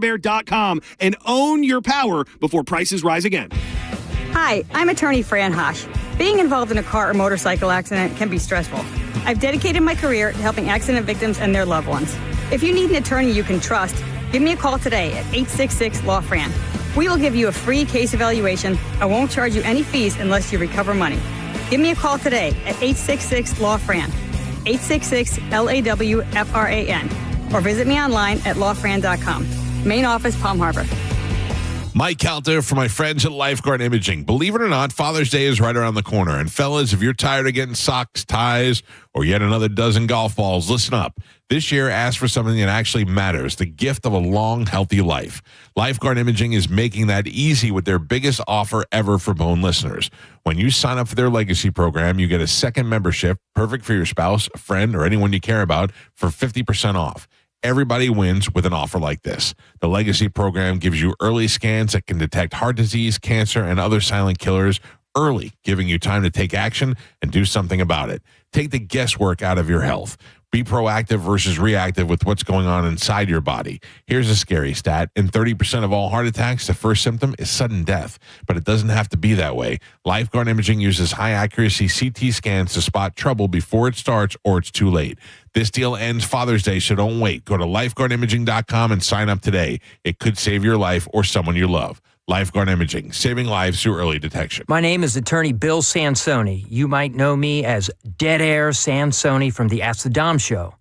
and own your power before prices rise again. Hi, I'm attorney Fran Hosh. Being involved in a car or motorcycle accident can be stressful. I've dedicated my career to helping accident victims and their loved ones. If you need an attorney you can trust, give me a call today at 866-LAW-FRAN. We will give you a free case evaluation and won't charge you any fees unless you recover money. Give me a call today at 866-LAW-FRAN, 866-LAW-FRAN, or visit me online at lawfran.com. Main office, Palm Harbor. Mike Calter for my friends at Lifeguard Imaging. Believe it or not, Father's Day is right around the corner. And fellas, if you're tired of getting socks, ties, or yet another dozen golf balls, listen up. This year, ask for something that actually matters, the gift of a long, healthy life. Lifeguard Imaging is making that easy with their biggest offer ever for Bone listeners. When you sign up for their legacy program, you get a second membership, perfect for your spouse, a friend, or anyone you care about, for 50% off. Everybody wins with an offer like this. The Legacy program gives you early scans that can detect heart disease, cancer, and other silent killers early, giving you time to take action and do something about it. Take the guesswork out of your health. Be proactive versus reactive with what's going on inside your body. Here's a scary stat. In 30% of all heart attacks, the first symptom is sudden death. But it doesn't have to be that way. Lifeguard Imaging uses high-accuracy CT scans to spot trouble before it starts or it's too late. This deal ends Father's Day, so don't wait. Go to lifeguardimaging.com and sign up today. It could save your life or someone you love. Lifeguard Imaging, saving lives through early detection. My name is attorney Bill Sansoni. You might know me as Dead Air Sansoni from the Ask the Dom Show.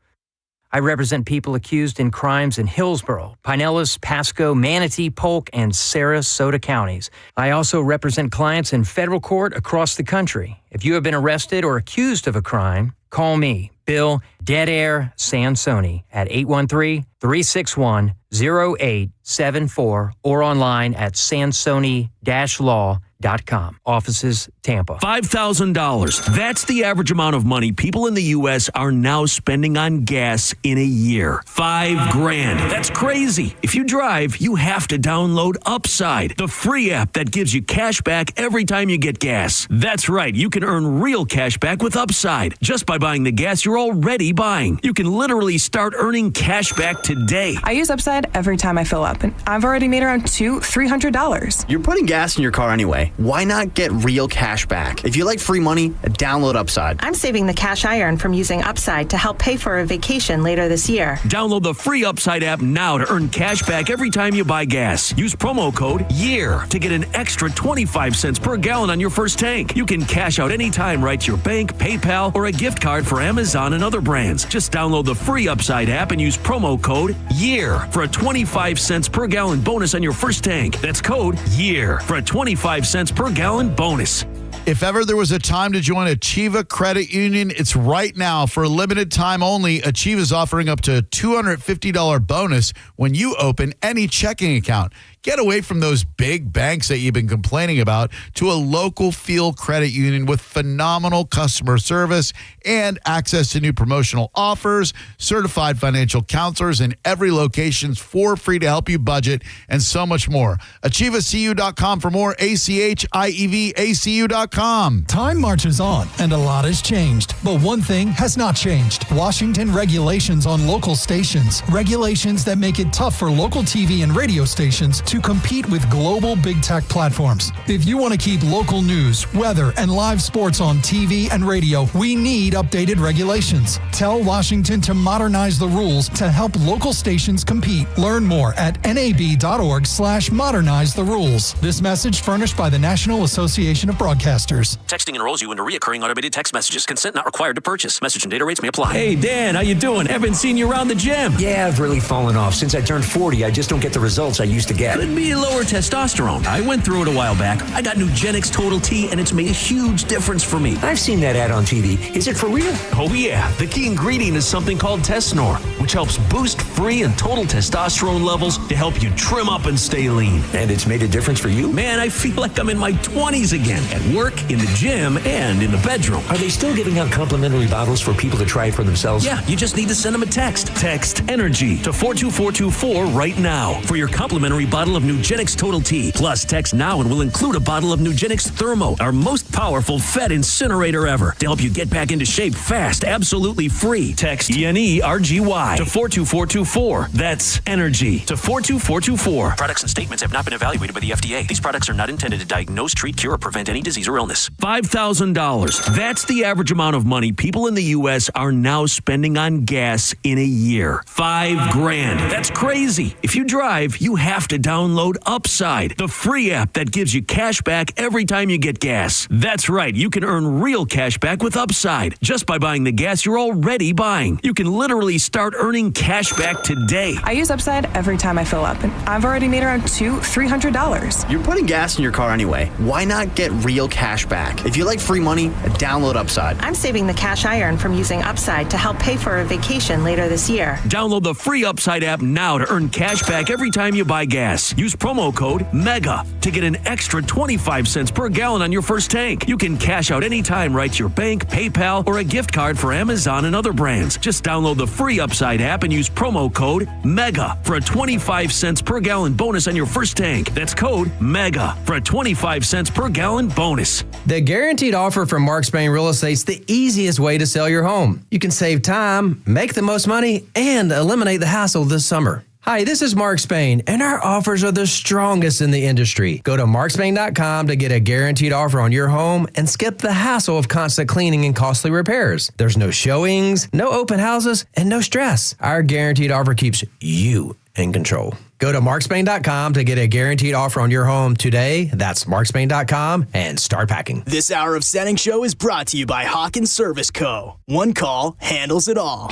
I represent people accused in crimes in Hillsborough, Pinellas, Pasco, Manatee, Polk, and Sarasota counties. I also represent clients in federal court across the country. If you have been arrested or accused of a crime, call me, Bill Dead Air Sansoni, at 813-361-0874 or online at sansoni-law.com. Offices, Tampa. $5,000. That's the average amount of money people in the U.S. are now spending on gas in a year. $5,000. That's crazy. If you drive, you have to download Upside, the free app that gives you cash back every time you get gas. That's right. You can earn real cash back with Upside just by buying the gas you're already buying. You can literally start earning cash back today. I use Upside every time I fill up, and I've already made around $200-$300. You're putting gas in your car anyway. Why not get real cash back? If you like free money, download Upside. I'm saving the cash I earn from using Upside to help pay for a vacation later this year. Download the free Upside app now to earn cash back every time you buy gas. Use promo code YEAR to get an extra 25 cents per gallon on your first tank. You can cash out anytime right to your bank, PayPal, or a gift card for Amazon and other brands. Just download the free Upside app and use promo code YEAR for a 25 cents per gallon bonus on your first tank. That's code YEAR for a 25 cents per gallon bonus. If ever there was a time to join Achieva Credit Union, it's right now. For a limited time only, Achieva is offering up to a $250 bonus when you open any checking account. Get away from those big banks that you've been complaining about to a local field credit union with phenomenal customer service and access to new promotional offers, certified financial counselors in every location for free to help you budget, and so much more. AchieveACU.com for more. ACHIEVACU.com. Time marches on, and a lot has changed. But one thing has not changed. Washington regulations on local stations. Regulations that make it tough for local TV and radio stations to compete with global big tech platforms. If you want to keep local news, weather, and live sports on TV and radio, we need updated regulations. Tell Washington to modernize the rules to help local stations compete. Learn more at nab.org/modernize the rules. This message furnished by the National Association of Broadcasters. Texting enrolls you into recurring automated text messages. Consent not required to purchase. Message and data rates may apply. Hey, Dan, how you doing? Haven't seen you around the gym. Yeah, I've really fallen off. Since I turned 40, I just don't get the results I used to get. Could be lower testosterone. I went through it a while back. I got Nugenix Total T, and it's made a huge difference for me. I've seen that ad on TV. Is it for real? Oh, yeah. The key ingredient is something called Tesnor, which helps boost free and total testosterone levels to help you trim up and stay lean. And it's made a difference for you? Man, I feel like I'm in my 20s again. At work, in the gym, and in the bedroom. Are they still giving out complimentary bottles for people to try it for themselves? Yeah, you just need to send them a text. Text ENERGY to 42424 right now for your complimentary bottle of Nugenix Total T. Plus, text now and we'll include a bottle of Nugenix Thermo, our most powerful fat incinerator ever, to help you get back into shape fast, absolutely free. Text ENERGY to 42424. That's ENERGY to 42424. Products and statements have not been evaluated by the FDA. These products are not intended to diagnose, treat, cure, or prevent any disease or illness. $5,000. That's the average amount of money people in the U.S. are now spending on gas in a year. $5,000. That's crazy. If you drive, you have to download Upside, the free app that gives you cash back every time you get gas. That's right. You can earn real cash back with Upside just by buying the gas you're already buying. You can literally start earning cash back today. I use Upside every time I fill up, and I've already made around $200-$300. You're putting gas in your car anyway. Why not get real cash back? If you like free money, download Upside. I'm saving the cash I earn from using Upside to help pay for a vacation later this year. Download the free Upside app now to earn cash back every time you buy gas. Use promo code MEGA to get an extra 25 cents per gallon on your first tank. You can cash out anytime right to your bank, PayPal, or a gift card for Amazon and other brands. Just download the free Upside app and use promo code MEGA for a 25 cents per gallon bonus on your first tank. That's code MEGA for a 25 cents per gallon bonus. The guaranteed offer from Mark Spain Real Estate's the easiest way to sell your home. You can save time, make the most money, and eliminate the hassle this summer. Hi, this is Mark Spain, and our offers are the strongest in the industry. Go to markspain.com to get a guaranteed offer on your home and skip the hassle of constant cleaning and costly repairs. There's no showings, no open houses, and no stress. Our guaranteed offer keeps you in control. Go to markspain.com to get a guaranteed offer on your home today. That's markspain.com and start packing. This hour of Senning Show is brought to you by Hawkins Service Co. One call handles it all.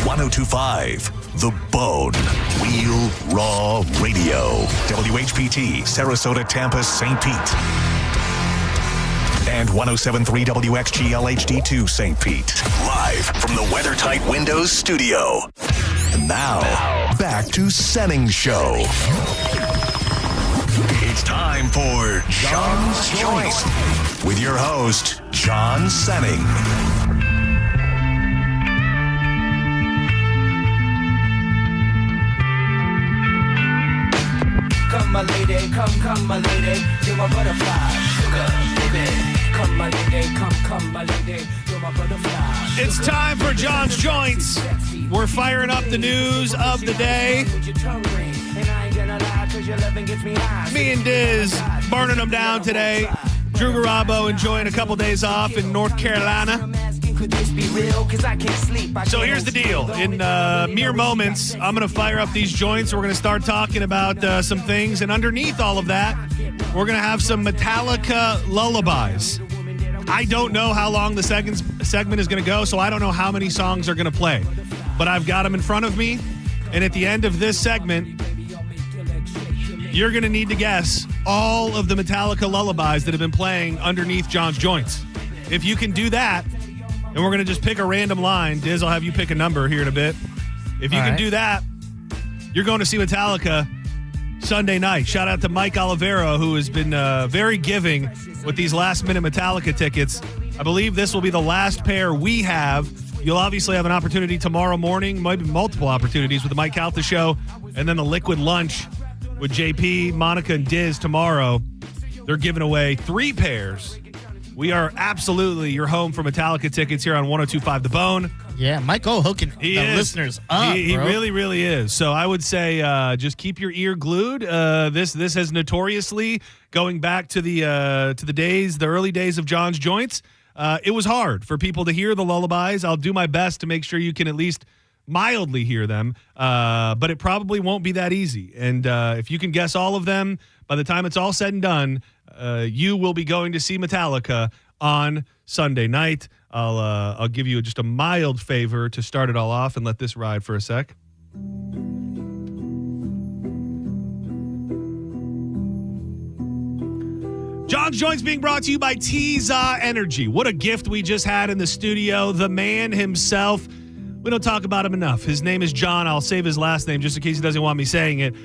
1025 The Bone. Real Raw Radio. WHPT, Sarasota, Tampa, St. Pete. And 1073 WXGL HD2 St. Pete. Live from the WeatherTight Windows studio. And now, back to Senning Show. It's time for John's Joint with your host, John Senning. Come my lady, come my lady, you're my butterfly, sugar, baby. Come my lady, come my lady, you're my butterfly. It's time for John's Joints. We're firing up the news of the day. Me and Diz burning them down today. Drew Garabo enjoying a couple days off in North Carolina. So here's the deal. In mere moments, I'm going to fire up these joints. We're going to start talking about some things. And underneath all of that, we're going to have some Metallica lullabies. I don't know how long the second segment is going to go, so I don't know how many songs are going to play. But I've got them in front of me. And at the end of this segment, you're going to need to guess all of the Metallica lullabies that have been playing underneath John's Joints. If you can do that, and we're going to just pick a random line. Diz, I'll have you pick a number here in a bit. If you can do that, you're going to see Metallica Sunday night. Shout out to Mike Olivero, who has been very giving with these last-minute Metallica tickets. I believe this will be the last pair we have. You'll obviously have an opportunity tomorrow morning, maybe multiple opportunities with the Mike Calta Show, and then the Liquid Lunch with JP, Monica, and Diz tomorrow. They're giving away 3 pairs. We are absolutely your home for Metallica tickets here on 102.5 The Bone. Yeah, Michael hooking listeners up. He really, really is. So I would say just keep your ear glued. This has notoriously, going back to the early days of John's Joints, it was hard for people to hear the lullabies. I'll do my best to make sure you can at least mildly hear them, but it probably won't be that easy. And if you can guess all of them, by the time it's all said and done, you will be going to see Metallica on Sunday night. I'll give you just a mild favor to start it all off and let this ride for a sec. John's Joints being brought to you by Tiza Energy. What a gift we just had in the studio. The man himself. We don't talk about him enough. His name is John. I'll save his last name just in case he doesn't want me saying it.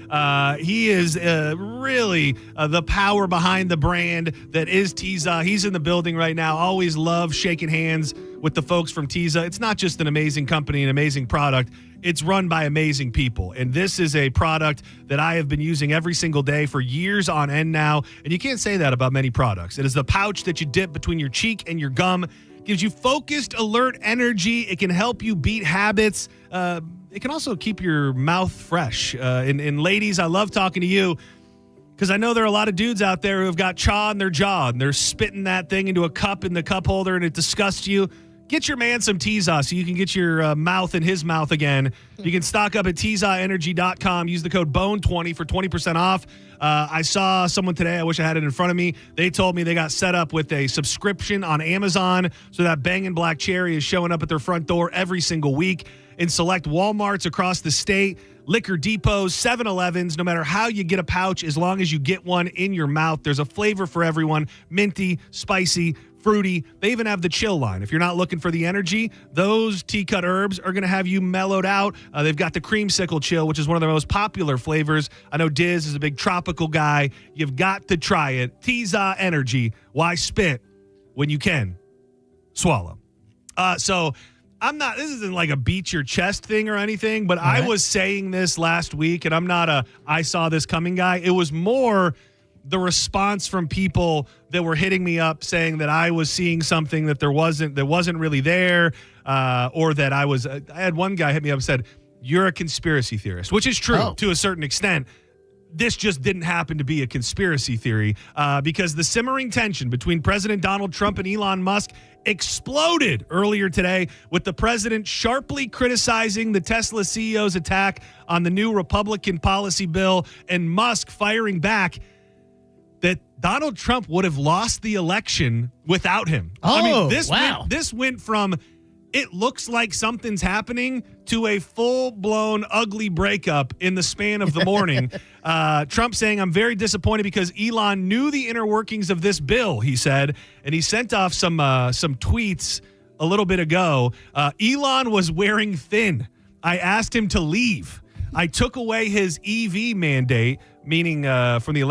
He is really the power behind the brand that is Tiza. He's in the building right now. Always love shaking hands with the folks from Tiza. It's not just an amazing company, an amazing product. It's run by amazing people. And this is a product that I have been using every single day for years on end now. And you can't say that about many products. It is the pouch that you dip between your cheek and your gum. Gives you focused, alert energy. It can help you beat habits. It can also keep your mouth fresh. And ladies, I love talking to you because I know there are a lot of dudes out there who have got chaw in their jaw and they're spitting that thing into a cup in the cup holder and it disgusts you. Get your man some Tiza so you can get your mouth in his mouth again. You can stock up at TizaEnergy.com. Use the code BONE20 for 20% off. I saw someone today, I wish I had it in front of me. They told me they got set up with a subscription on Amazon, so that Bangin' Black Cherry is showing up at their front door every single week in select Walmarts across the state, liquor depots, 7-Elevens. No matter how you get a pouch, as long as you get one in your mouth, there's a flavor for everyone. Minty, spicy, fruity. They even have the chill line. If you're not looking for the energy, those tea-cut herbs are going to have you mellowed out. They've got the creamsicle chill, which is one of their most popular flavors. I know Diz is a big tropical guy. You've got to try it. Tiza Energy. Why spit when you can swallow? So I'm not, this isn't like a beat your chest thing or anything, but I was saying this last week, and I'm not a I saw this coming guy. It was more the response from people that were hitting me up saying that I was seeing something that wasn't really there, or that I had one guy hit me up and said, "You're a conspiracy theorist," which is true to a certain extent. This just didn't happen to be a conspiracy theory, because the simmering tension between President Donald Trump and Elon Musk exploded earlier today, with the president sharply criticizing the Tesla CEO's attack on the new Republican policy bill, and Musk firing back that Donald Trump would have lost the election without him. This went from it looks like something's happening to a full-blown ugly breakup in the span of the morning. Trump saying, "I'm very disappointed because Elon knew the inner workings of this bill," he said, and he sent off some tweets a little bit ago. Elon was wearing thin. I asked him to leave. I took away his EV mandate, meaning from the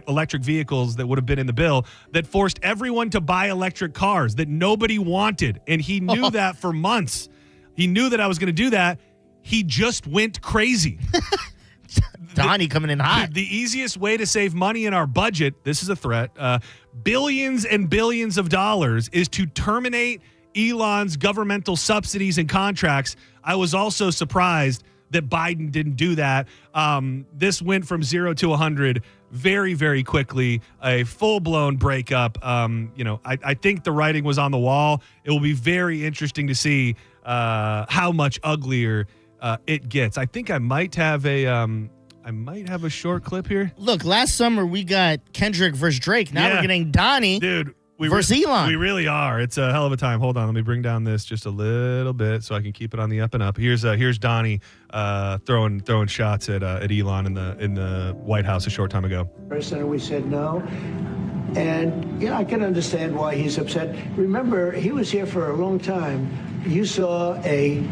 electric vehicles that would have been in the bill, that forced everyone to buy electric cars that nobody wanted. And he knew that for months. He knew that I was going to do that. He just went crazy. Donnie coming in hot. The easiest way to save money in our budget, this is a threat, billions and billions of dollars, is to terminate Elon's governmental subsidies and contracts. I was also surprised that Biden didn't do that. This went from 0 to 100 very, very quickly, a full-blown breakup. I think the writing was on the wall. It will be very interesting to see how much uglier it gets. I think I might have a short clip here. Look, last summer we got Kendrick versus Drake. Now we're getting Donnie versus Elon. We really are. It's a hell of a time. Hold on. Let me bring down this just a little bit so I can keep it on the up and up. Here's Donnie throwing shots at Elon in the White House a short time ago. And we said no. And, I can understand why he's upset. Remember, he was here for a long time. You saw a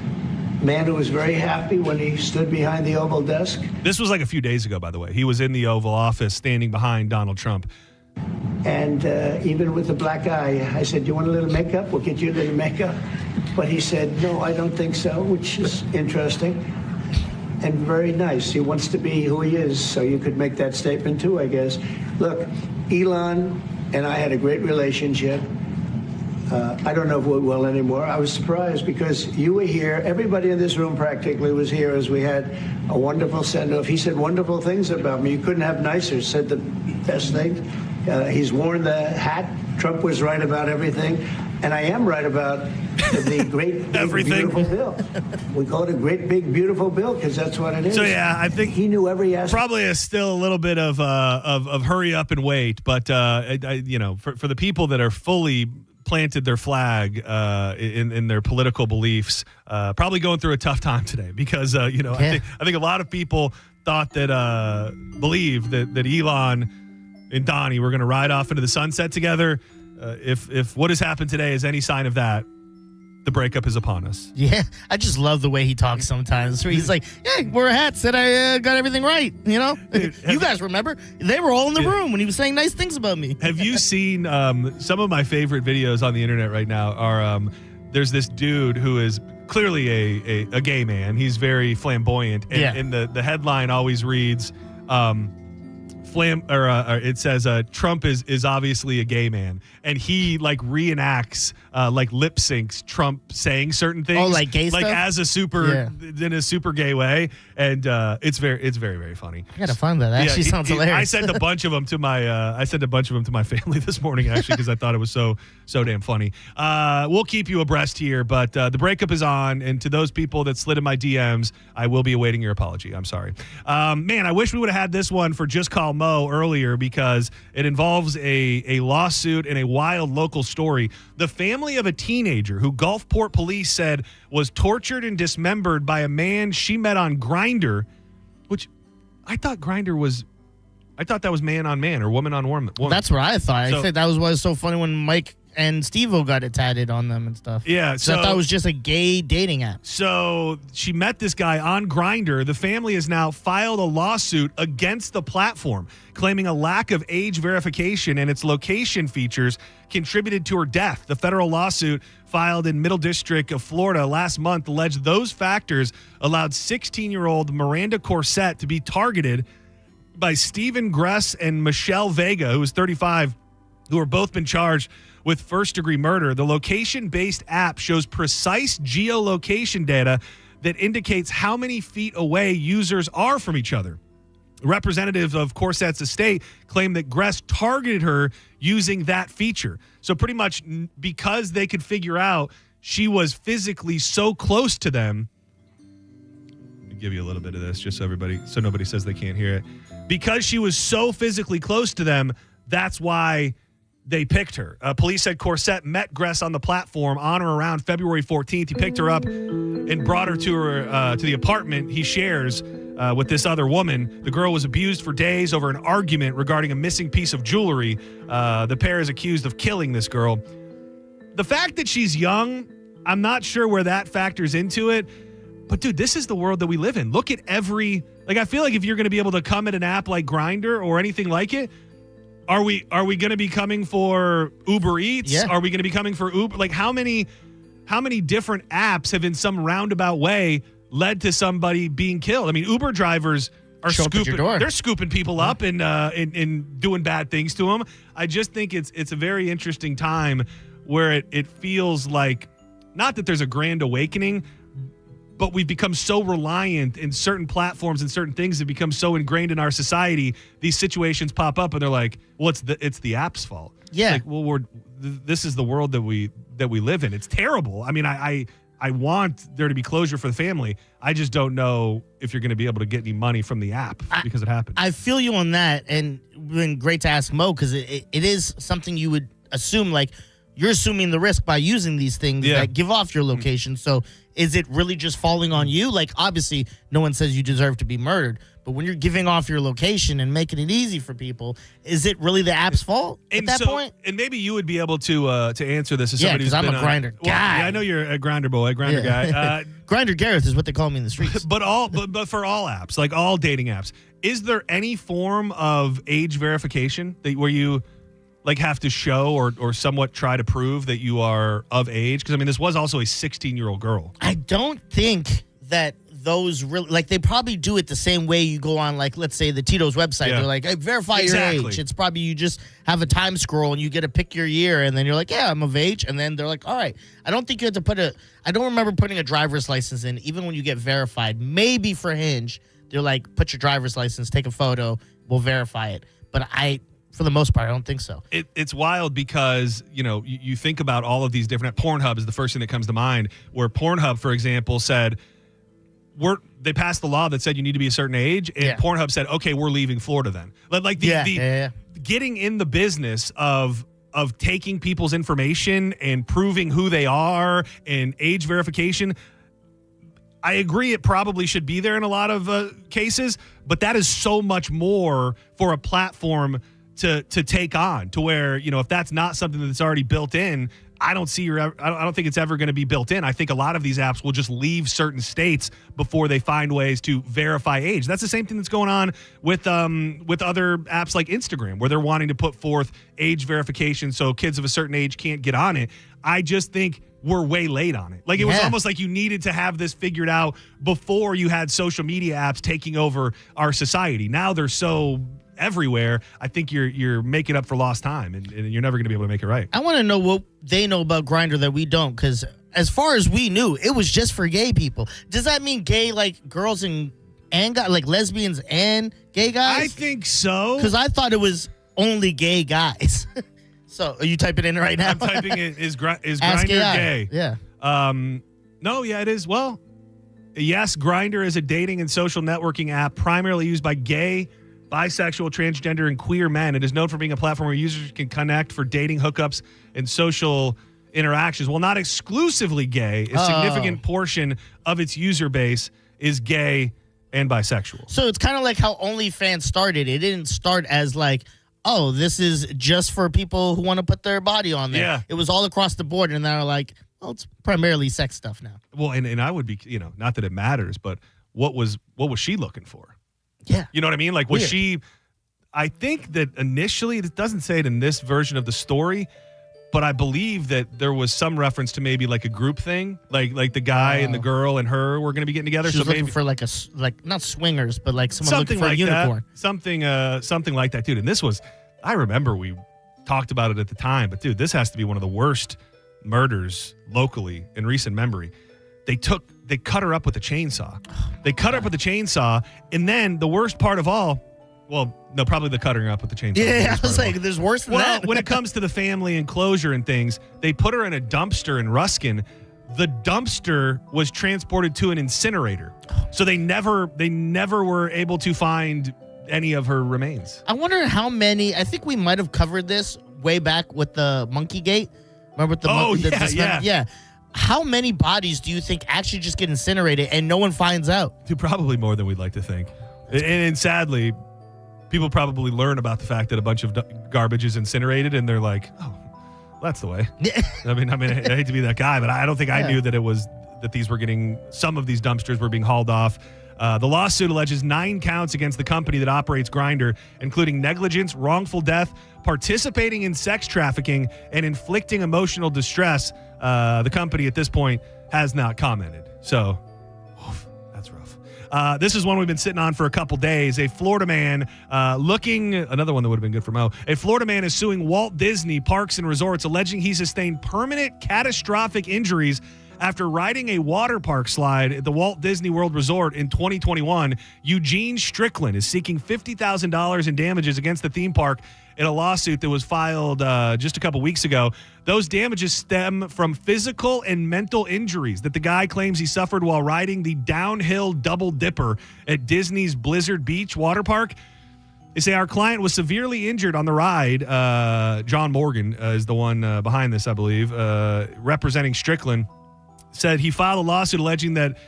man who was very happy when he stood behind the Oval desk. This was like a few days ago, by the way. He was in the Oval Office standing behind Donald Trump. And even with the black eye, I said, "You want a little makeup? We'll get you a little makeup." But he said, "No, I don't think so," which is interesting and very nice. He wants to be who he is, so you could make that statement too, I guess. Look, Elon and I had a great relationship. I don't know if we will anymore. I was surprised because you were here. Everybody in this room practically was here as we had a wonderful send-off. He said wonderful things about me. You couldn't have nicer. Said the best things. He's worn the hat. Trump was right about everything. And I am right about the great, big, beautiful bill. We call it a great, big, beautiful bill because that's what it is. So, yeah, I think he knew every aspect. Probably is still a little bit of hurry up and wait. But, for the people that are fully planted their flag in their political beliefs, probably going through a tough time today because, I think a lot of people thought that, believe that Elon and Donnie were going to ride off into the sunset together. If what has happened today is any sign of that, the breakup is upon us. Yeah, I just love the way he talks sometimes. He's like, "Yeah, wear a hat, said I got everything right." You know, you guys remember? They were all in the room when he was saying nice things about me. Have you seen some of my favorite videos on the internet right now? Are there's this dude who is clearly a gay man. He's very flamboyant, and the headline always reads. It says Trump is obviously a gay man, and he like reenacts like lip syncs Trump saying certain things, like gay stuff? as a in a super gay way, and it's very very funny. I gotta find that. That actually sounds hilarious. I sent a bunch of them to my family this morning actually because I thought it was so damn funny. We'll keep you abreast here, but the breakup is on, and to those people that slid in my DMs, I will be awaiting your apology. I'm sorry, man. I wish we would have had this one for Just Call Mo earlier because it involves a lawsuit and a wild local story. The family of a teenager who Gulfport police said was tortured and dismembered by a man she met on Grindr, which I thought that was man on man or woman on woman. That's what I thought. I think that was what was so funny when Mike and Steve-O got it tatted on them and stuff. Yeah. So I thought it was just a gay dating app. So she met this guy on Grindr. The family has now filed a lawsuit against the platform, claiming a lack of age verification and its location features contributed to her death. The federal lawsuit filed in Middle District of Florida last month alleged those factors allowed 16-year-old Miranda Corsett to be targeted by Stephen Gress and Michelle Vega, who is 35, who have both been charged with first-degree murder. The location-based app shows precise geolocation data that indicates how many feet away users are from each other. Representatives of Corsett's estate claim that Gress targeted her using that feature. So pretty much because they could figure out she was physically so close to them. Let me give you a little bit of this just so nobody says they can't hear it. Because she was so physically close to them, that's why they picked her. Police said Corsett met Gress on the platform on or around February 14th. He picked her up and brought her to the apartment he shares with this other woman. The girl was abused for days over an argument regarding a missing piece of jewelry. The pair is accused of killing this girl. The fact that she's young, I'm not sure where that factors into it. But, dude, this is the world that we live in. Look at I feel like if you're going to be able to come at an app like Grindr or anything like it, Are we going to be coming for Uber Eats? Yeah. Are we going to be coming for Uber? Like how many different apps have in some roundabout way led to somebody being killed? I mean, Uber drivers are scooping. They're scooping people up and doing bad things to them. I just think it's a very interesting time where it feels like not that there's a grand awakening, but we've become so reliant in certain platforms and certain things that become so ingrained in our society. These situations pop up and they're like, well, it's the app's fault. Yeah. Like, well, this is the world that we live in. It's terrible. I mean, I want there to be closure for the family. I just don't know if you're going to be able to get any money from the app because it happened. I feel you on that, and it's been great to ask Mo because it is something you would assume, like, you're assuming the risk by using these things that give off your location. So is it really just falling on you? Like, obviously, no one says you deserve to be murdered. But when you're giving off your location and making it easy for people, is it really the app's fault at that point? And maybe you would be able to answer this as somebody who's I'm been a Grindr guy. Yeah, I know you're a Grindr boy, Grindr guy. Grindr Gareth is what they call me in the streets. But for all apps, like all dating apps, is there any form of age verification where you like have to show or somewhat try to prove that you are of age? Because I mean, this was also a 16-year-old girl. I don't think that those really, like, they probably do it the same way you go on, like, let's say the Tito's website. Yeah. They're like, hey, verify Exactly. your age. It's probably you just have a time scroll and you get to pick your year, and then you're like, yeah, I'm of age. And then they're like, all right. I don't think you have to I don't remember putting a driver's license in, even when you get verified. Maybe for Hinge, they're like, put your driver's license, take a photo, we'll verify it. But for the most part, I don't think so. It's wild because, you think about all of these different, Pornhub is the first thing that comes to mind, where Pornhub, for example, said, they passed the law that said you need to be a certain age, and Pornhub said, okay, we're leaving Florida then. Like getting in the business of taking people's information and proving who they are and age verification. I agree it probably should be there in a lot of cases, but that is so much more for a platform to take on, to where, if that's not something that's already built in, I don't think it's ever going to be built in. I think a lot of these apps will just leave certain states before they find ways to verify age. That's the same thing that's going on with other apps like Instagram, where they're wanting to put forth age verification so kids of a certain age can't get on it. I just think we're way late on it. Like, it was almost like you needed to have this figured out before you had social media apps taking over our society. Now they're so everywhere. I think you're making up for lost time, and you're never going to be able to make it right. I want to know what they know about Grindr that we don't, because as far as we knew, it was just for gay people. Does that mean gay, like girls and guys, like lesbians and gay guys? I think so. Because I thought it was only gay guys. So, are you typing it in right now? I'm typing it. Is Ask Grindr AI. gay? Yeah. No, yeah, it is. Well, yes, Grindr is a dating and social networking app primarily used by gay, bisexual, transgender, and queer men. It is known for being a platform where users can connect for dating, hookups, and social interactions. While not exclusively gay, a significant portion of its user base is gay and bisexual. So it's kind of like how OnlyFans started. It didn't start as like, oh, this is just for people who want to put their body on there. Yeah. It was all across the board, and they're like, well, it's primarily sex stuff now. Well, and I would be, not that it matters, but what was she looking for? Yeah. You know what I mean? Like, was she, I think that initially, it doesn't say it in this version of the story, but I believe that there was some reference to maybe like a group thing, like the guy and the girl and her were going to be getting together. She was looking maybe for like not swingers, but like someone looking something for like a unicorn. that. Something like that, dude. And this was, I remember we talked about it at the time, but dude, this has to be one of the worst murders locally in recent memory. They cut her up with a chainsaw. They cut her up with a chainsaw, and then the worst part of all, well, no, probably the cutting her up with the chainsaw. Yeah, I was like, there's worse than that. When it comes to the family and closure and things, they put her in a dumpster in Ruskin. The dumpster was transported to an incinerator, so they never were able to find any of her remains. I wonder how many. I think we might have covered this way back with the Monkey Gate. Remember with the yeah. How many bodies do you think actually just get incinerated and no one finds out? Dude, probably more than we'd like to think. And sadly, people probably learn about the fact that a bunch of garbage is incinerated, and they're like, oh, that's the way. I mean, I hate to be that guy, but I don't think I knew that it was that some of these dumpsters were being hauled off. The lawsuit alleges 9 counts against the company that operates Grindr, including negligence, wrongful death, participating in sex trafficking, and inflicting emotional distress. The company at this point has not commented. So, that's rough. This is one we've been sitting on for a couple days. A Florida man another one that would have been good for Mo. A Florida man is suing Walt Disney Parks and Resorts, alleging he sustained permanent catastrophic injuries after riding a water park slide at the Walt Disney World Resort in 2021. Eugene Strickland is seeking $50,000 in damages against the theme park in a lawsuit that was filed just a couple weeks ago. Those damages stem from physical and mental injuries that the guy claims he suffered while riding the downhill Double Dipper at Disney's Blizzard Beach water park. They say our client was severely injured on the ride. John Morgan is the one behind this, I believe, representing Strickland. said he filed a lawsuit alleging that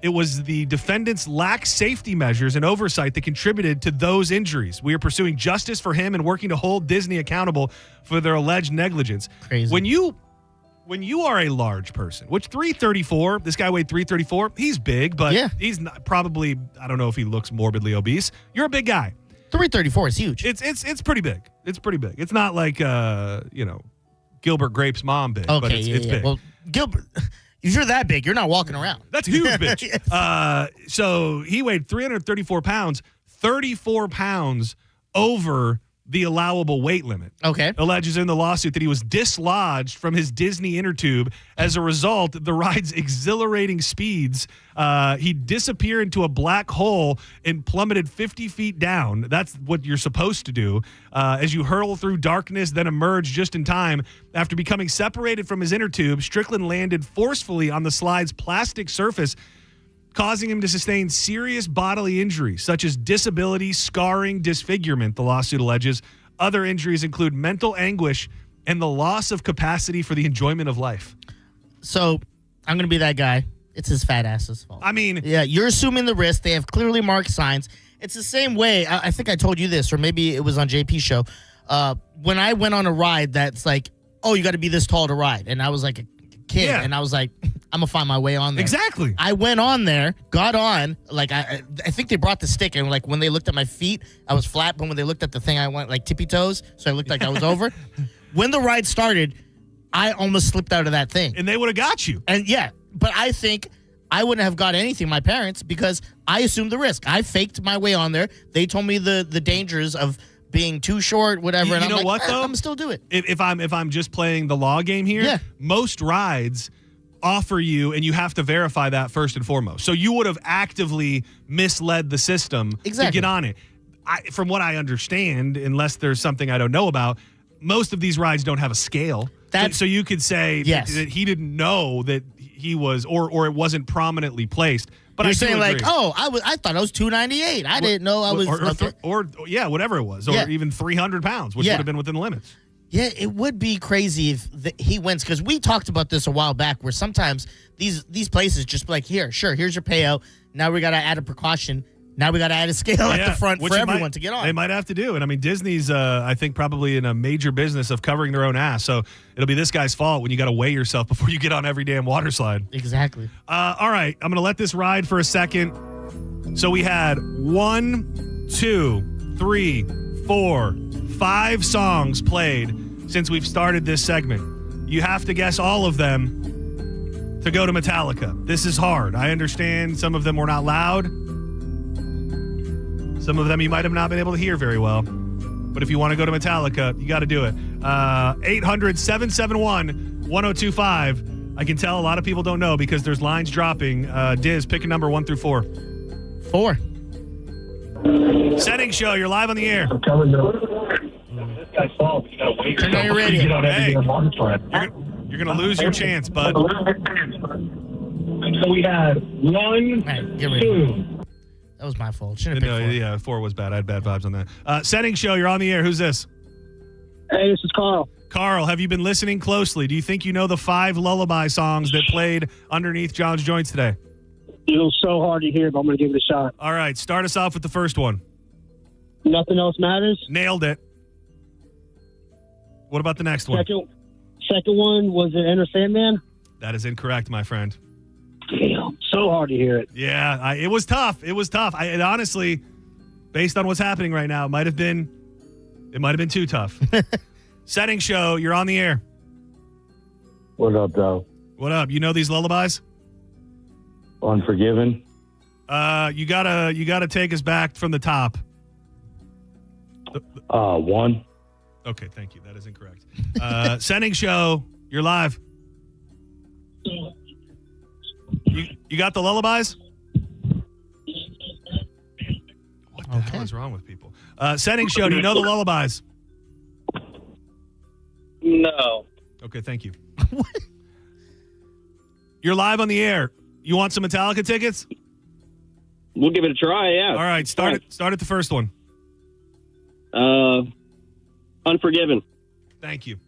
it was the defendant's lax safety measures and oversight that contributed to those injuries. We are pursuing justice for him and working to hold Disney accountable for their alleged negligence. Crazy. When you are a large person, which 334, this guy weighed 334, he's big, but he's not, probably, I don't know if he looks morbidly obese. You're a big guy. 334 is huge. It's pretty big. It's pretty big. It's not like Gilbert Grape's mom big, but it's big. Well, Gilbert, if you're that big, you're not walking around. That's huge, bitch. So he weighed 334 pounds, 34 pounds over the allowable weight limit. Okay. Alleges in the lawsuit that he was dislodged from his Disney inner tube. As a result, the ride's exhilarating speeds, he disappeared into a black hole and plummeted 50 feet down. That's what you're supposed to do. As you hurtle through darkness, then emerge just in time. After becoming separated from his inner tube, Strickland landed forcefully on the slide's plastic surface, causing him to sustain serious bodily injuries, such as disability, scarring, disfigurement, the lawsuit alleges. Other injuries include mental anguish and the loss of capacity for the enjoyment of life. So I'm going to be that guy. It's his fat ass's fault. I mean... Yeah, you're assuming the risk. They have clearly marked signs. It's the same way. I think I told you this, or maybe it was on JP's show. When I went on a ride that's like, oh, you got to be this tall to ride. And I was like a kid, and I was like, I'm going to find my way on there. Exactly. I went on there, got on, like I think they brought the stick, and like when they looked at my feet, I was flat, but when they looked at the thing, I went like tippy toes, so I looked like I was over. When the ride started, I almost slipped out of that thing. And they would have got you. And but I think I wouldn't have got anything, my parents, because I assumed the risk. I faked my way on there. They told me the dangers of being too short, whatever. You and I'm know like, what, though? I'm still do it. If I'm just playing the law game here, most rides offer you, and you have to verify that first and foremost. So you would have actively misled the system to get on it. From what I understand, unless there's something I don't know about, most of these rides don't have a scale. So you could say that he didn't know that he was, or it wasn't prominently placed. But You're saying like, I thought I was 298. I didn't know I was. Or whatever it was, or even 300 pounds, which would have been within the limits. Yeah, it would be crazy if he wins, because we talked about this a while back, where sometimes these places just be like, here's your payout. Now we got to add a precaution. Now we got to add a scale at the front for everyone to get on. They might have to do. And I mean, Disney's, I think, probably in a major business of covering their own ass. So it'll be this guy's fault when you got to weigh yourself before you get on every damn water slide. Exactly. All right. I'm going to let this ride for a second. So we had 1, 2, 3, 4, 5 songs played since we've started this segment. You have to guess all of them to go to Metallica. This is hard. I understand some of them were not loud. Some of them you might have not been able to hear very well. But if you want to go to Metallica, you got to do it. 800-771-1025. I can tell a lot of people don't know because there's lines dropping. Diz, pick a number 1 through 4. 4. Senning Show, you're live on the air. I'm telling you. This guy's fault. You got to wait. Turn on your radio. Hey, you're going to lose your chance, bud. So we had 1, 2. That was my fault. Shouldn't have picked 4. Yeah, 4 was bad. I had bad vibes on that. Senning Show, you're on the air. Who's this? Hey, this is Carl. Carl, have you been listening closely? Do you think you know the 5 lullaby songs that played underneath John's joints today? It was so hard to hear, but I'm going to give it a shot. All right, start us off with the first one. Nothing Else Matters. Nailed it. What about the next one? Second one, was it Enter Sandman? That is incorrect, my friend. Damn, so hard to hear it. Yeah, it was tough. It was tough. It honestly, based on what's happening right now, it might have been too tough. Senning Show, you're on the air. What up, though? What up? You know these lullabies? Unforgiven. You gotta take us back from the top. 1. Okay, thank you. That is incorrect. Senning Show, you're live. You got the lullabies? What the hell is wrong with people? Senning Show, do you know the lullabies? No. Okay, thank you. You're live on the air. You want some Metallica tickets? We'll give it a try, yeah. All right, start at the first one. Unforgiven. Thank you.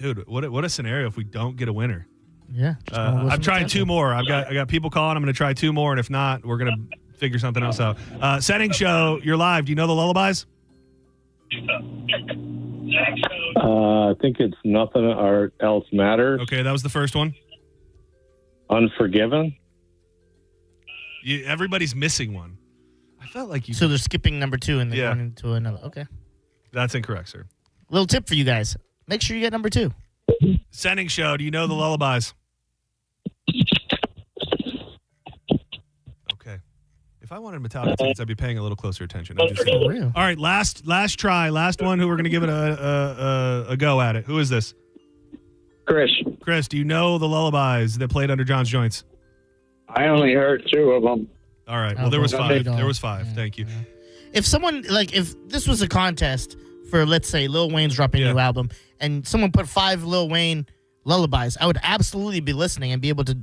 Dude, what a scenario if we don't get a winner. Yeah. I'm trying two more. I got people calling. I'm going to try two more, and if not, we're going to figure something else out. Senning Show, you're live. Do you know the lullabies? I think it's Nothing Else Matters. Okay, that was the first one. Unforgiven. Everybody's missing one. I felt like you. So they're skipping number 2 and they're going into another. Okay. That's incorrect, sir. Little tip for you guys. Make sure you get number 2. Senning Show, do you know the lullabies? Okay. If I wanted Metallica tickets, I'd be paying a little closer attention. I'm just saying. Real. All right, last try, last one. Who we're going to give it a go at it? Who is this? Chris. Chris, do you know the lullabies that played under John's Joints? I only heard 2 of them. All right. Well, there was 5. There was 5. Thank you. If someone, if this was a contest for, let's say, Lil Wayne's dropping a new album, and someone put 5 Lil Wayne lullabies, I would absolutely be listening and be able to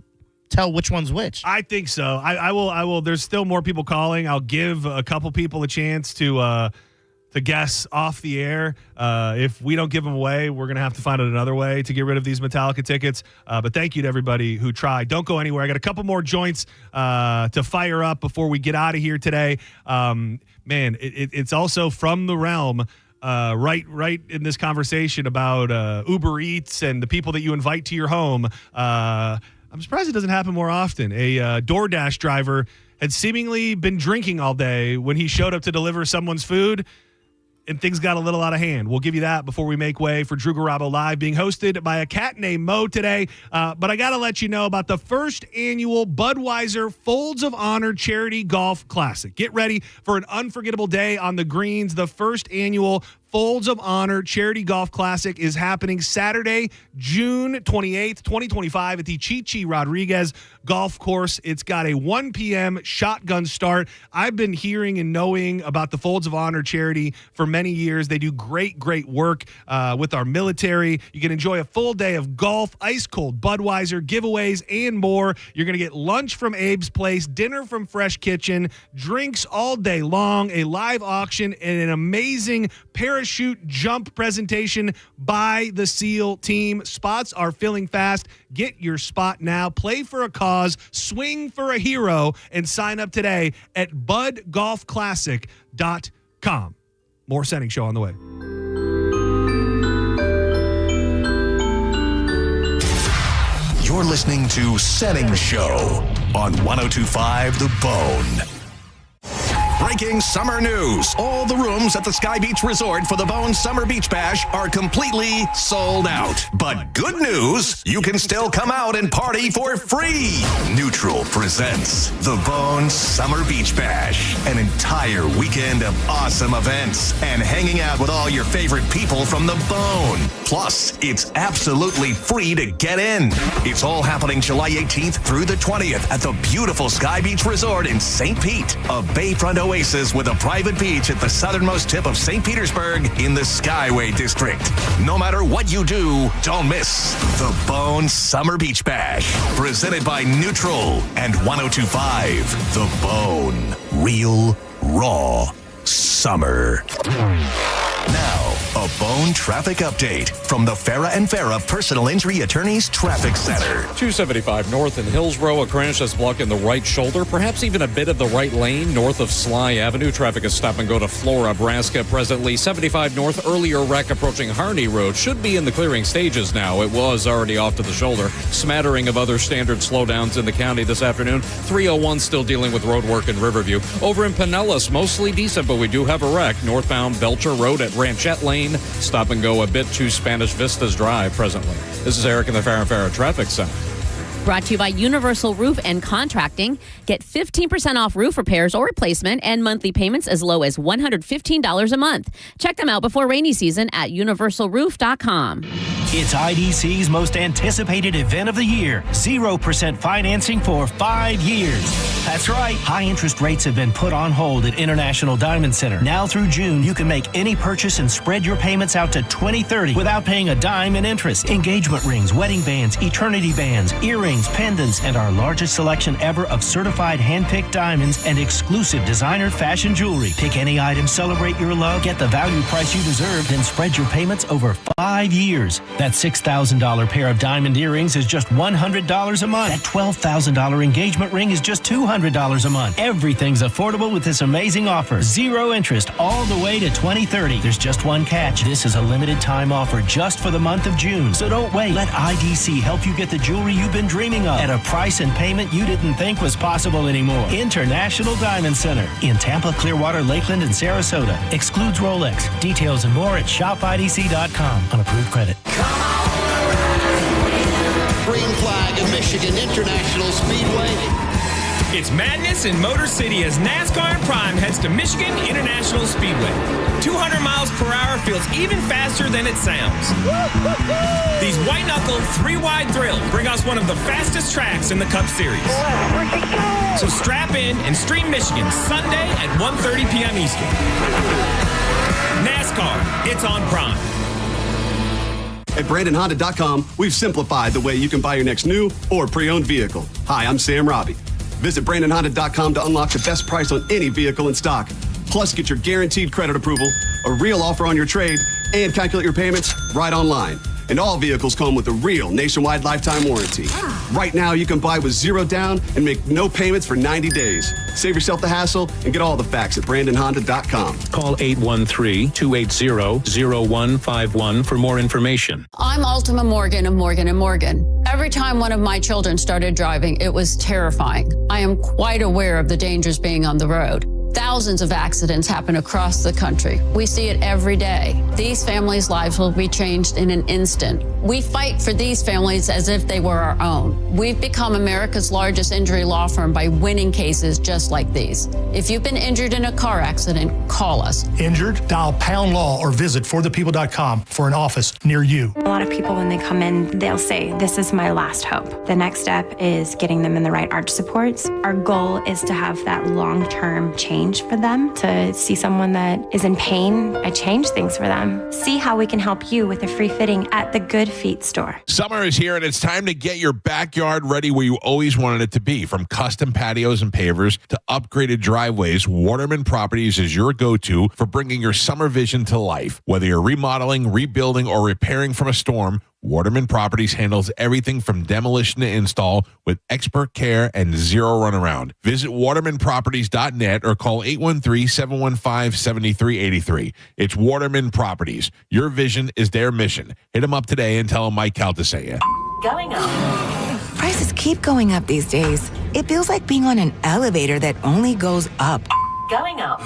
tell which one's which. I think so. I will. There's still more people calling. I'll give a couple people a chance to guess off the air. If we don't give them away, we're going to have to find another way to get rid of these Metallica tickets. But thank you to everybody who tried. Don't go anywhere. I got a couple more joints to fire up before we get out of here today. Man, it's also from the realm. Right in this conversation about Uber Eats and the people that you invite to your home. I'm surprised it doesn't happen more often. A DoorDash driver had seemingly been drinking all day when he showed up to deliver someone's food, and things got a little out of hand. We'll give you that before we make way for Drew Garabo Live, being hosted by a cat named Mo today. But I got to let you know about the first annual Budweiser Folds of Honor Charity Golf Classic. Get ready for an unforgettable day on the greens. The first annual Folds of Honor Charity Golf Classic is happening Saturday, June 28th, 2025 at the Chichi Rodriguez Golf Course. It's got a 1 p.m. shotgun start. I've been hearing and knowing about the Folds of Honor charity for many years. They do great work with our military. You can enjoy a full day of golf, ice-cold Budweiser, giveaways, and more. You're going to get lunch from Abe's Place, dinner from Fresh Kitchen, drinks all day long, a live auction, and an amazing parachute jump presentation by the SEAL team. Spots are filling fast. Get your spot now. Play for a cause, swing for a hero, and sign up today at budgolfclassic.com. More Senning Show on the way. You're listening to Senning Show on 102.5 The Bone. Breaking summer news. All the rooms at the Sky Beach Resort for the Bone Summer Beach Bash are completely sold out. But good news, you can still come out and party for free. Neutral presents the Bone Summer Beach Bash. An entire weekend of awesome events and hanging out with all your favorite people from the Bone. Plus, it's absolutely free to get in. It's all happening July 18th through the 20th at the beautiful Sky Beach Resort in St. Pete, a bayfront oasis with a private beach at the southernmost tip of St. Petersburg in the Skyway District. No matter what you do, don't miss the Bone Summer Beach Bash, presented by Neutral and 102.5 The Bone. Real, raw summer. Now, a Bone traffic update from the Farah and Farah Personal Injury Attorneys Traffic Center. 275 north in Hillsborough, a crash that's blocking the right shoulder, perhaps even a bit of the right lane north of Sly Avenue. Traffic is stop and go to Flora, Nebraska presently. 75 north, earlier wreck approaching Harney Road. Should be in the clearing stages now. It was already off to the shoulder. Smattering of other standard slowdowns in the county this afternoon. 301 still dealing with road work in Riverview. Over in Pinellas, mostly decent, but we do have a wreck. Northbound Belcher Road at Ranchette Lane. Stop and go a bit to Spanish Vistas Drive presently. This is Eric in the Farah and Farah Traffic Center. Brought to you by Universal Roof and Contracting. Get 15% off roof repairs or replacement and monthly payments as low as $115 a month. Check them out before rainy season at universalroof.com. It's IDC's most anticipated event of the year. 0% financing for 5 years. That's right. High interest rates have been put on hold at International Diamond Center. Now through June, you can make any purchase and spread your payments out to 2030 without paying a dime in interest. Engagement rings, wedding bands, eternity bands, earrings, earrings, pendants, and our largest selection ever of certified hand-picked diamonds and exclusive designer fashion jewelry. Pick any item, celebrate your love, get the value price you deserve, then spread your payments over 5 years. That $6,000 pair of diamond earrings is just $100 a month. That $12,000 engagement ring is just $200 a month. Everything's affordable with this amazing offer. 0 interest all the way to 2030. There's just one catch. This is a limited time offer just for the month of June. So don't wait. Let IDC help you get the jewelry you've been dreaming of at a price and payment you didn't think was possible anymore. International Diamond Center in Tampa, Clearwater, Lakeland, and Sarasota. Excludes Rolex. Details and more at shopidc.com on approved credit. Green flag in Michigan International Speedway. It's madness in Motor City as NASCAR Prime heads to Michigan International Speedway. 200 miles per hour feels even faster than it sounds. These white-knuckle, 3-wide thrills bring us one of the fastest tracks in the Cup Series. So strap in and stream Michigan Sunday at 1:30 p.m. Eastern. NASCAR, it's on Prime. At BrandonHonda.com, we've simplified the way you can buy your next new or pre-owned vehicle. Hi, I'm Sam Robbie. Visit BrandonHonda.com to unlock the best price on any vehicle in stock. Plus, get your guaranteed credit approval, a real offer on your trade, and calculate your payments right online. And all vehicles come with a real nationwide lifetime warranty. Right now, you can buy with 0 down and make no payments for 90 days. Save yourself the hassle and get all the facts at BrandonHonda.com. Call 813-280-0151 for more information. I'm Ultima Morgan of Morgan & Morgan. Every time one of my children started driving, it was terrifying. I am quite aware of the dangers being on the road. Thousands of accidents happen across the country. We see it every day. These families' lives will be changed in an instant. We fight for these families as if they were our own. We've become America's largest injury law firm by winning cases just like these. If you've been injured in a car accident, call us. Injured? Dial Pound Law or visit forthepeople.com for an office near you. A lot of people, when they come in, they'll say, "This is my last hope." The next step is getting them in the right arch supports. Our goal is to have that long-term change for them, to see someone that is in pain. I change things for them. See how we can help you with a free fitting at the Good Feet store. Summer is here, and it's time to get your backyard ready where you always wanted it to be. From custom patios and pavers to upgraded driveways, Waterman Properties is your go-to for bringing your summer vision to life. Whether you're remodeling, rebuilding, or repairing from a storm, Waterman Properties handles everything from demolition to install with expert care and zero runaround. Visit watermanproperties.net or call 813-715-7383. It's Waterman Properties. Your vision is their mission. Hit them up today and tell them Mike Calta sent you. Going up. Prices keep going up these days. It feels like being on an elevator that only goes up. Going up.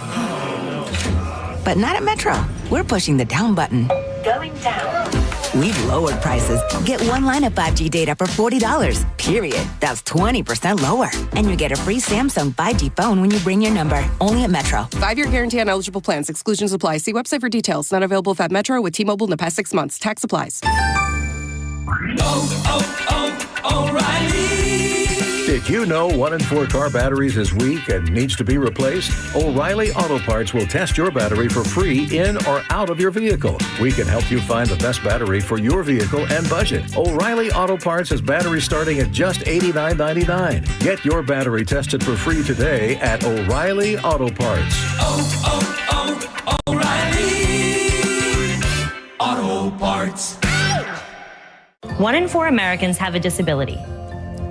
But not at Metro. We're pushing the down button. Going down. We've lowered prices. Get one line of 5G data for $40, period. That's 20% lower. And you get a free Samsung 5G phone when you bring your number. Only at Metro. 5-year guarantee on eligible plans. Exclusions apply. See website for details. Not available at Metro with T-Mobile in the past 6 months. Tax applies. O'Reilly. Did you know 1 in 4 car batteries is weak and needs to be replaced? O'Reilly Auto Parts will test your battery for free in or out of your vehicle. We can help you find the best battery for your vehicle and budget. O'Reilly Auto Parts has batteries starting at just $89.99. Get your battery tested for free today at O'Reilly Auto Parts. O'Reilly Auto Parts. 1 in 4 Americans have a disability.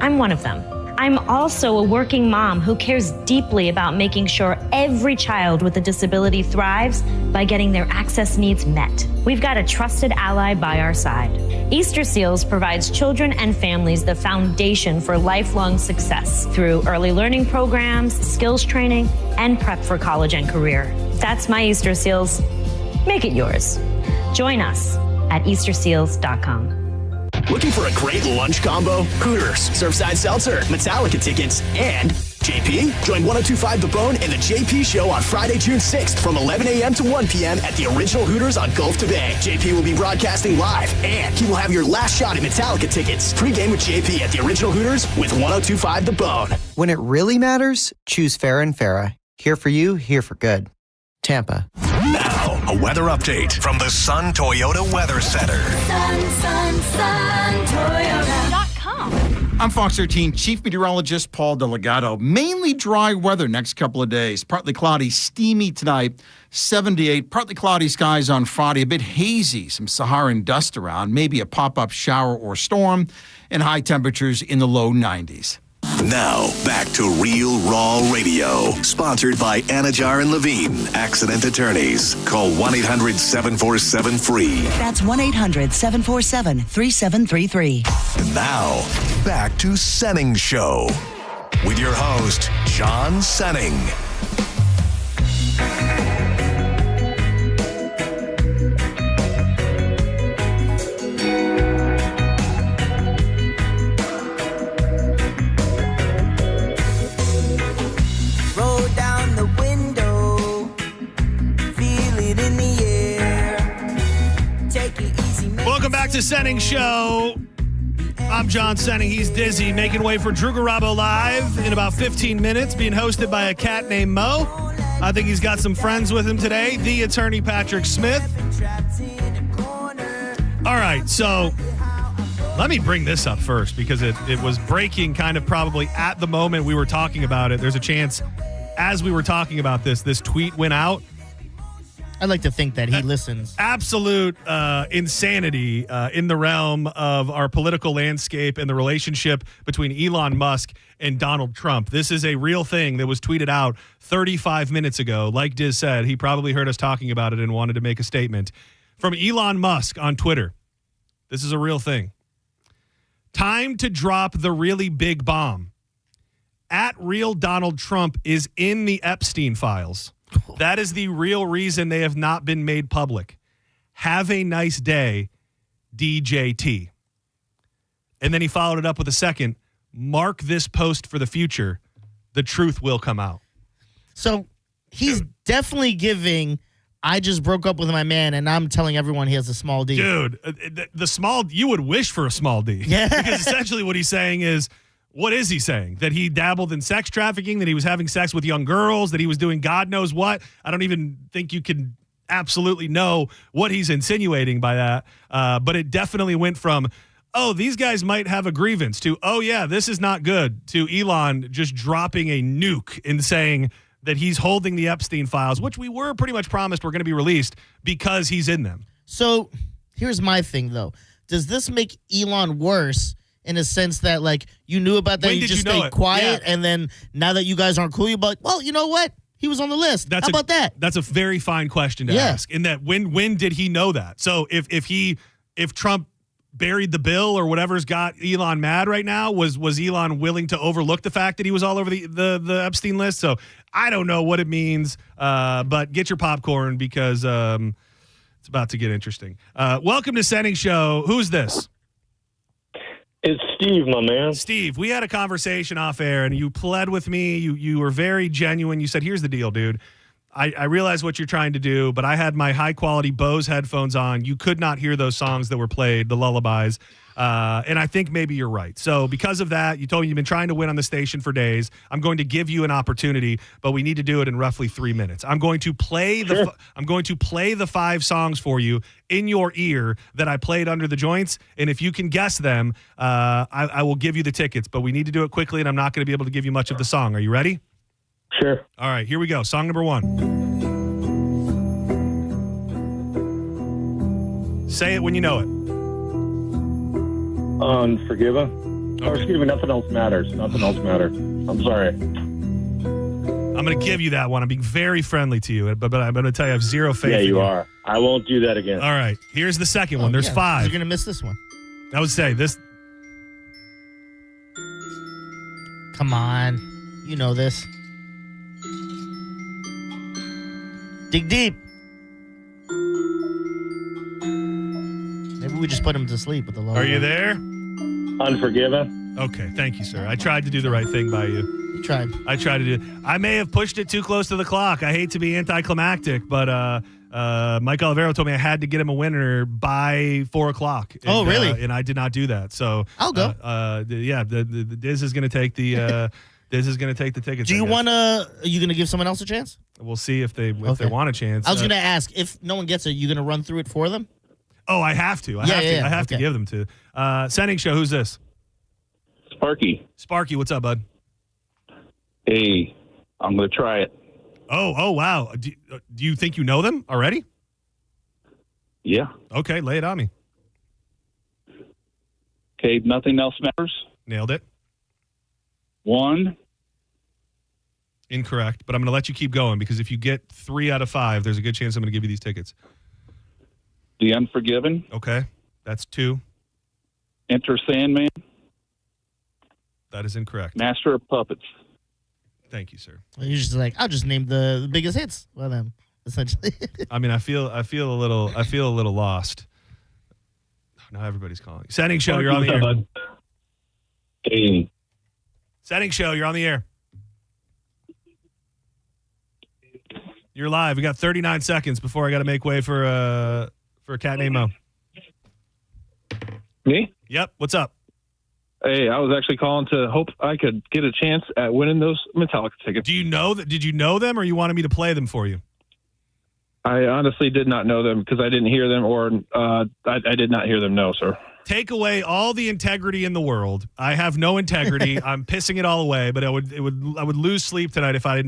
I'm one of them. I'm also a working mom who cares deeply about making sure every child with a disability thrives by getting their access needs met. We've got a trusted ally by our side. Easter Seals provides children and families the foundation for lifelong success through early learning programs, skills training, and prep for college and career. That's my Easter Seals. Make it yours. Join us at easterseals.com. Looking for a great lunch combo? Hooters, Surfside Seltzer, Metallica tickets, and JP? Join 1025 The Bone and the JP Show on Friday, June 6th from 11 a.m. to 1 p.m. at the original Hooters on Gulf to Bay. JP will be broadcasting live, and he will have your last shot at Metallica tickets. Pre-game with JP at the original Hooters with 1025 The Bone. When it really matters, choose Farrah and Farrah. Here for you, here for good. Tampa. Now, a weather update from the Sun Toyota Weather Center. Sun Toyota.com. I'm Fox 13 Chief Meteorologist Paul Delgado. Mainly dry weather next couple of days. Partly cloudy, steamy tonight, 78. Partly cloudy skies on Friday, a bit hazy, some Saharan dust around, maybe a pop-up shower or storm, and high temperatures in the low 90s. Now, back to Real Raw Radio, sponsored by Anajar and Levine, accident attorneys. Call 1-800-747-FREE. That's 1-800-747-3733. And now, back to Senning Show with your host, John Senning. Welcome back to Senning Show. I'm John Senning. He's Dizzy, making way for Drew Garabo live in about 15 minutes, being hosted by a cat named Mo. I think he's got some friends with him today. The attorney, Patrick Smith. All right, so let me bring this up first because it was breaking kind of probably at the moment we were talking about it. There's a chance as we were talking about this tweet went out. I'd like to think that he listens. Absolute insanity in the realm of our political landscape and the relationship between Elon Musk and Donald Trump. This is a real thing that was tweeted out 35 minutes ago. Like Diz said, he probably heard us talking about it and wanted to make a statement. From Elon Musk on Twitter. This is a real thing. Time to drop the really big bomb. At real Donald Trump is in the Epstein files. That is the real reason they have not been made public. Have a nice day, DJT. And then he followed it up with a second. Mark this post for the future. The truth will come out. So he's definitely giving, I just broke up with my man and I'm telling everyone he has a small D. Dude, the small, you would wish for a small D. Yeah. Because essentially what he's saying is, what is he saying? That he dabbled in sex trafficking, that he was having sex with young girls, that he was doing God knows what? I don't even think you can absolutely know what he's insinuating by that. But it definitely went from, oh, these guys might have a grievance, to, oh, yeah, this is not good, to Elon just dropping a nuke and saying that he's holding the Epstein files, which we were pretty much promised were going to be released because he's in them. So here's my thing, though. Does this make Elon worse? In a sense that, like, you knew about that, When you did just you know stayed it? quiet, Yeah. and then now that you guys aren't cool, you're like, well, you know what? He was on the list. How about that? That's a very fine question to ask. In that, when did he know that? So if Trump buried the bill or whatever's got Elon mad right now, was Elon willing to overlook the fact that he was all over the Epstein list? So I don't know what it means, but get your popcorn because it's about to get interesting. Welcome to Senning Show. Who's this? It's Steve, my man. Steve, we had a conversation off air, and you pled with me. You were very genuine. You said, here's the deal, dude. I realize what you're trying to do, but I had my high-quality Bose headphones on. You could not hear those songs that were played, the lullabies, and I think maybe you're right. So because of that, you told me you've been trying to win on the station for days. I'm going to give you an opportunity, but we need to do it in roughly 3 minutes. I'm going to play the 5 songs for you in your ear that I played under the joints, and if you can guess them, I will give you the tickets, but we need to do it quickly, and I'm not going to be able to give you much of the song. Are you ready? Sure. All right, here we go. Song number 1. Say it when you know it. Unforgiven. Okay. Or excuse me, nothing else matters. Nothing else matters. I'm sorry. I'm going to give you that one. I'm being very friendly to you, but I'm going to tell you I have zero faith Yeah, in you are. I won't do that again. All right, here's the second one. There's 5. You're going to miss this one. I would say this. Come on. You know this. Dig deep. Maybe we just put him to sleep with the logo. Are you there? Unforgiven. Okay, thank you, sir. I tried to do the right thing by you. You tried. I tried to do. I may have pushed it too close to the clock. I hate to be anticlimactic, but Mike Olivero told me I had to get him a winner by 4:00. And, oh, really? And I did not do that. So I'll go. The Diz is going to take the. Diz is going to take the tickets. Do you want to? Are you going to give someone else a chance? We'll see if they want a chance. I was going to ask, if no one gets it, you going to run through it for them? Oh, I have to. I have to give them to. Senning Show, who's this? Sparky. Sparky, what's up, bud? Hey, I'm going to try it. Oh, wow. Do you think you know them already? Yeah. Okay, lay it on me. Okay, Nothing Else Matters. Nailed it. 1. Incorrect, but I'm going to let you keep going because if you get 3 out of 5, there's a good chance I'm going to give you these tickets. The Unforgiven. Okay, that's 2. Enter Sandman. That is incorrect. Master of Puppets. Thank you, sir. You're just like, I'll just name the biggest hits by them, essentially. I mean, I feel a little lost. Now everybody's calling. Senning Show, you're on the air. Hey. Senning Show, you're on the air. You're live. We got 39 seconds before I got to make way for a cat named Mo. Me? Yep. What's up? Hey, I was actually calling to hope I could get a chance at winning those Metallica tickets. Do you know that? Did you know them, or you wanted me to play them for you? I honestly did not know them because I didn't hear them, or I did not hear them. No, sir. Take away all the integrity in the world. I have no integrity. I'm pissing it all away. But I would lose sleep tonight if I did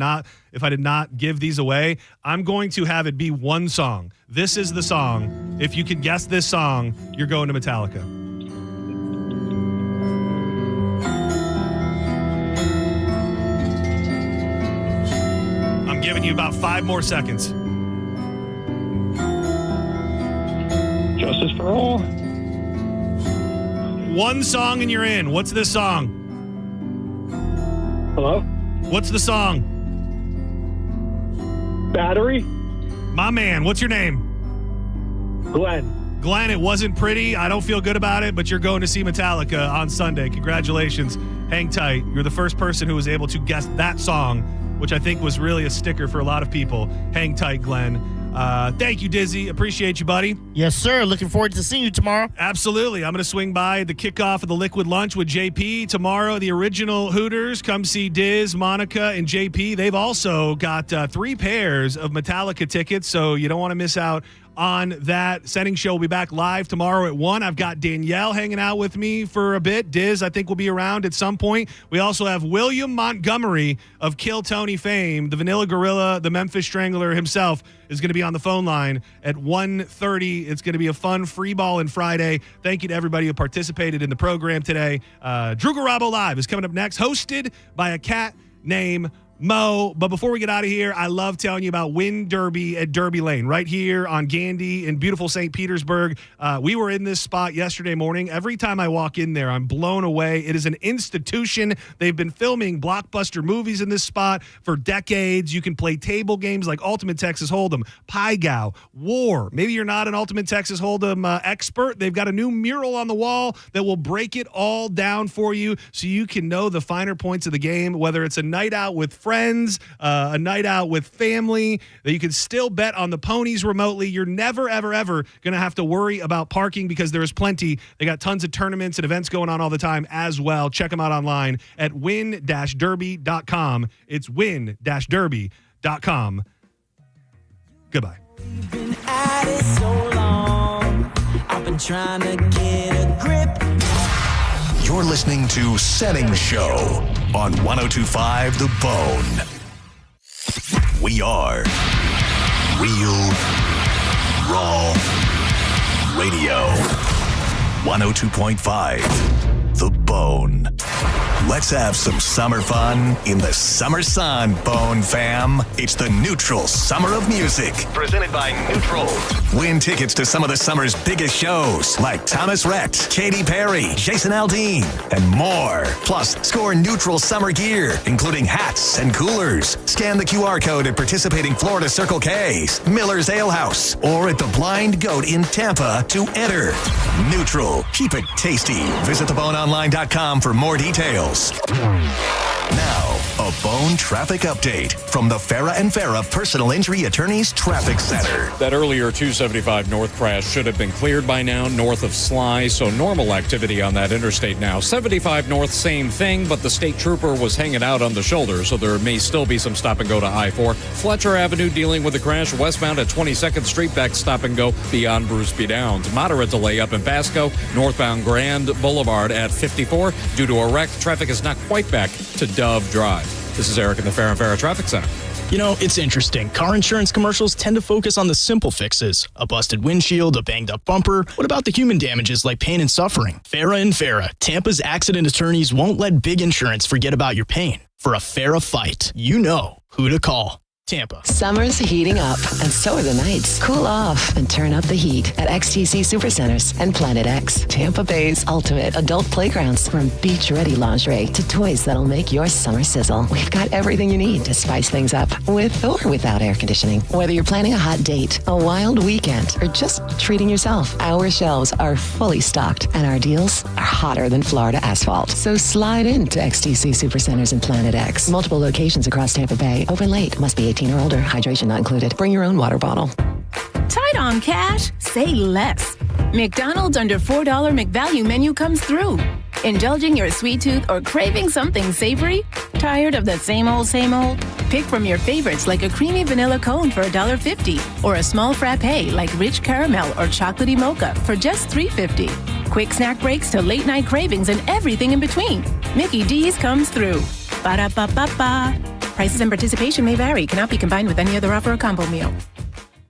not give these away. I'm going to have it be one song. This is the song. If you can guess this song, you're going to Metallica. I'm giving you about 5 more seconds. Justice for All. One song and you're in. What's this song? Hello? What's the song? Battery? My man, what's your name? Glenn. Glenn, it wasn't pretty. I don't feel good about it, but you're going to see Metallica on Sunday. Congratulations. Hang tight. You're the first person who was able to guess that song, which I think was really a sticker for a lot of people. Hang tight, Glenn. Thank you, Dizzy. Appreciate you, buddy. Yes, sir. Looking forward to seeing you tomorrow. Absolutely. I'm going to swing by the kickoff of the Liquid Lunch with JP tomorrow. The original Hooters. Come see Diz, Monica, and JP. They've also got 3 pairs of Metallica tickets, so you don't want to miss out on that. Senning Show will be back live tomorrow at 1. I've got Danielle hanging out with me for a bit. Diz, I think, will be around at some point. We also have William Montgomery of Kill Tony fame, the Vanilla Gorilla, the Memphis Strangler himself, is going to be on the phone line at 1:30. It's going to be a fun free ball and Friday. Thank you to everybody who participated in the program today. Drew Garabo Live is coming up next, hosted by a cat named Mo. But before we get out of here, I love telling you about Win Derby at Derby Lane right here on Gandy in beautiful St. Petersburg. We were in this spot yesterday morning. Every time I walk in there, I'm blown away. It is an institution. They've been filming blockbuster movies in this spot for decades. You can play table games like Ultimate Texas Hold'em, Pai Gow, War. Maybe you're not an Ultimate Texas Hold'em expert. They've got a new mural on the wall that will break it all down for you so you can know the finer points of the game, whether it's a night out with friends, a night out with family, that you can still bet on the ponies remotely. You're never, ever, ever going to have to worry about parking because there is plenty. They got tons of tournaments and events going on all the time as well. Check them out online at win-derby.com. It's win-derby.com. Goodbye. We've been at it so long. I've been trying to get a grip. You're listening to Senning Show on 102.5 The Bone. We are Real Raw Radio. 102.5 The Bone. Let's have some summer fun in the summer sun, Bone fam. It's the Neutral Summer of Music. Presented by Neutral. Win tickets to some of the summer's biggest shows like Thomas Rhett, Katy Perry, Jason Aldean, and more. Plus, score Neutral summer gear, including hats and coolers. Scan the QR code at participating Florida Circle K's, Miller's Ale House, or at the Blind Goat in Tampa to enter. Neutral. Keep it tasty. Visit theboneonline.com for more details. Now, A Bone traffic update from the Farah and Farah Personal Injury Attorneys Traffic Center. That earlier 275 north crash should have been cleared by now north of Sly, so normal activity on that interstate now. 75 north, same thing, but the state trooper was hanging out on the shoulder, so there may still be some stop and go to I-4. Fletcher Avenue dealing with the crash westbound at 22nd Street, back stop and go beyond Bruce B. Downs. Moderate delay up in Pasco, northbound Grand Boulevard at 54. Due to a wreck, traffic is not quite back to Dove Drive. This is Eric in the Farah and Farah Traffic Center. You know, it's interesting. Car insurance commercials tend to focus on the simple fixes. A busted windshield, a banged up bumper. What about the human damages like pain and suffering? Farah and Farah, Tampa's accident attorneys won't let big insurance forget about your pain. For a Farah fight, you know who to call. Tampa. Summer's heating up, and so are the nights. Cool off and turn up the heat at XTC Supercenters and Planet X, Tampa Bay's ultimate adult playgrounds. From beach-ready lingerie to toys that'll make your summer sizzle, we've got everything you need to spice things up with or without air conditioning. Whether you're planning a hot date, a wild weekend, or just treating yourself, our shelves are fully stocked, and our deals are hotter than Florida asphalt. So slide into XTC Supercenters and Planet X. Multiple locations across Tampa Bay. Open late. Must be 18 or older. Hydration not included. Bring your own water bottle. Tight on cash? Say less. McDonald's under $4 McValue menu comes through. Indulging your sweet tooth or craving something savory? Tired of the same old, same old? Pick from your favorites like a creamy vanilla cone for $1.50 or a small frappe like rich caramel or chocolatey mocha for just $3.50. Quick snack breaks to late night cravings and everything in between. Mickey D's comes through. Ba-da-ba-ba-ba. Prices and participation may vary. Cannot be combined with any other offer or combo meal.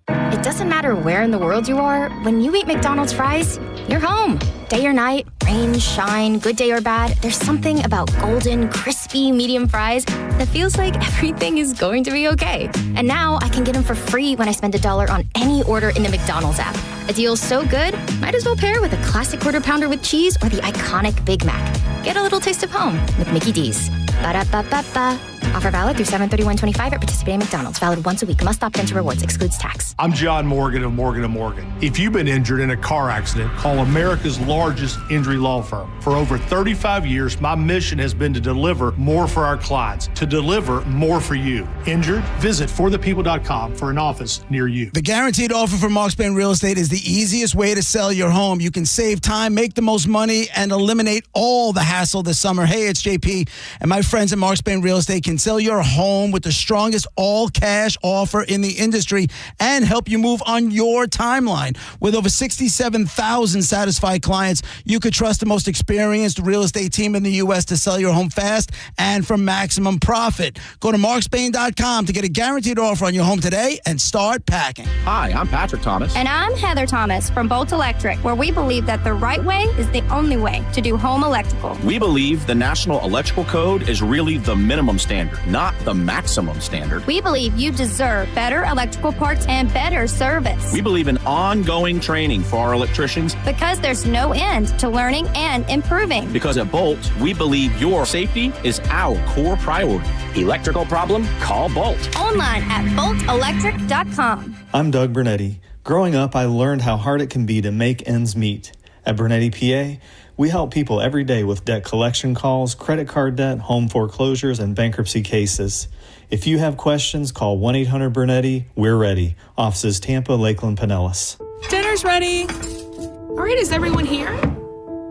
It doesn't matter where in the world you are. When you eat McDonald's fries, you're home. Day or night, rain, shine, good day or bad, there's something about golden, crispy, medium fries that feels like everything is going to be okay. And now I can get them for free when I spend $1 on any order in the McDonald's app. A deal so good, might as well pair with a classic quarter pounder with cheese or the iconic Big Mac. Get a little taste of home with Mickey D's. Ba-da-ba-ba-ba. Offer valid through 7/31/25 at participating McDonald's. Valid once a week. Must opt into rewards. Excludes tax. I'm John Morgan of Morgan & Morgan. If you've been injured in a car accident, call America's largest injury law firm. For over 35 years, my mission has been to deliver more for our clients, to deliver more for you. Injured? Visit forthepeople.com for an office near you. The guaranteed offer from Mark Spain Real Estate is the easiest way to sell your home. You can save time, make the most money, and eliminate all the hassle this summer. Hey, it's JP, and my friends at Mark Spain Real Estate can sell your home with the strongest all-cash offer in the industry and help you move on your timeline. With over 67,000 satisfied clients, you could trust the most experienced real estate team in the U.S. to sell your home fast and for maximum profit. Go to markspain.com to get a guaranteed offer on your home today and start packing. Hi, I'm Patrick Thomas. And I'm Heather Thomas from Bolt Electric, where we believe that the right way is the only way to do home electrical. We believe the National Electrical Code is really the minimum standard, not the maximum standard. We believe you deserve better electrical parts and better service. We believe in ongoing training for our electricians. Because there's no end to learning and improving. Because at Bolt, we believe your safety is our core priority. Electrical problem? Call Bolt. Online at boltelectric.com. I'm Doug Bernetti. Growing up, I learned how hard it can be to make ends meet. At Bernetti PA, we help people every day with debt collection calls, credit card debt, home foreclosures, and bankruptcy cases. If you have questions, call 1-800-BERNETTI. We're ready. Offices Tampa, Lakeland, Pinellas. Dinner's ready. All right, is everyone here?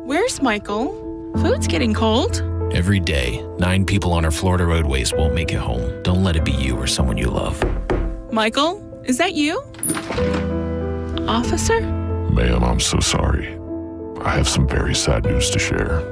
Where's Michael? Food's getting cold. Every day, 9 people on our Florida roadways won't make it home. Don't let it be you or someone you love. Michael, is that you? Officer? Ma'am, I'm so sorry. I have some very sad news to share.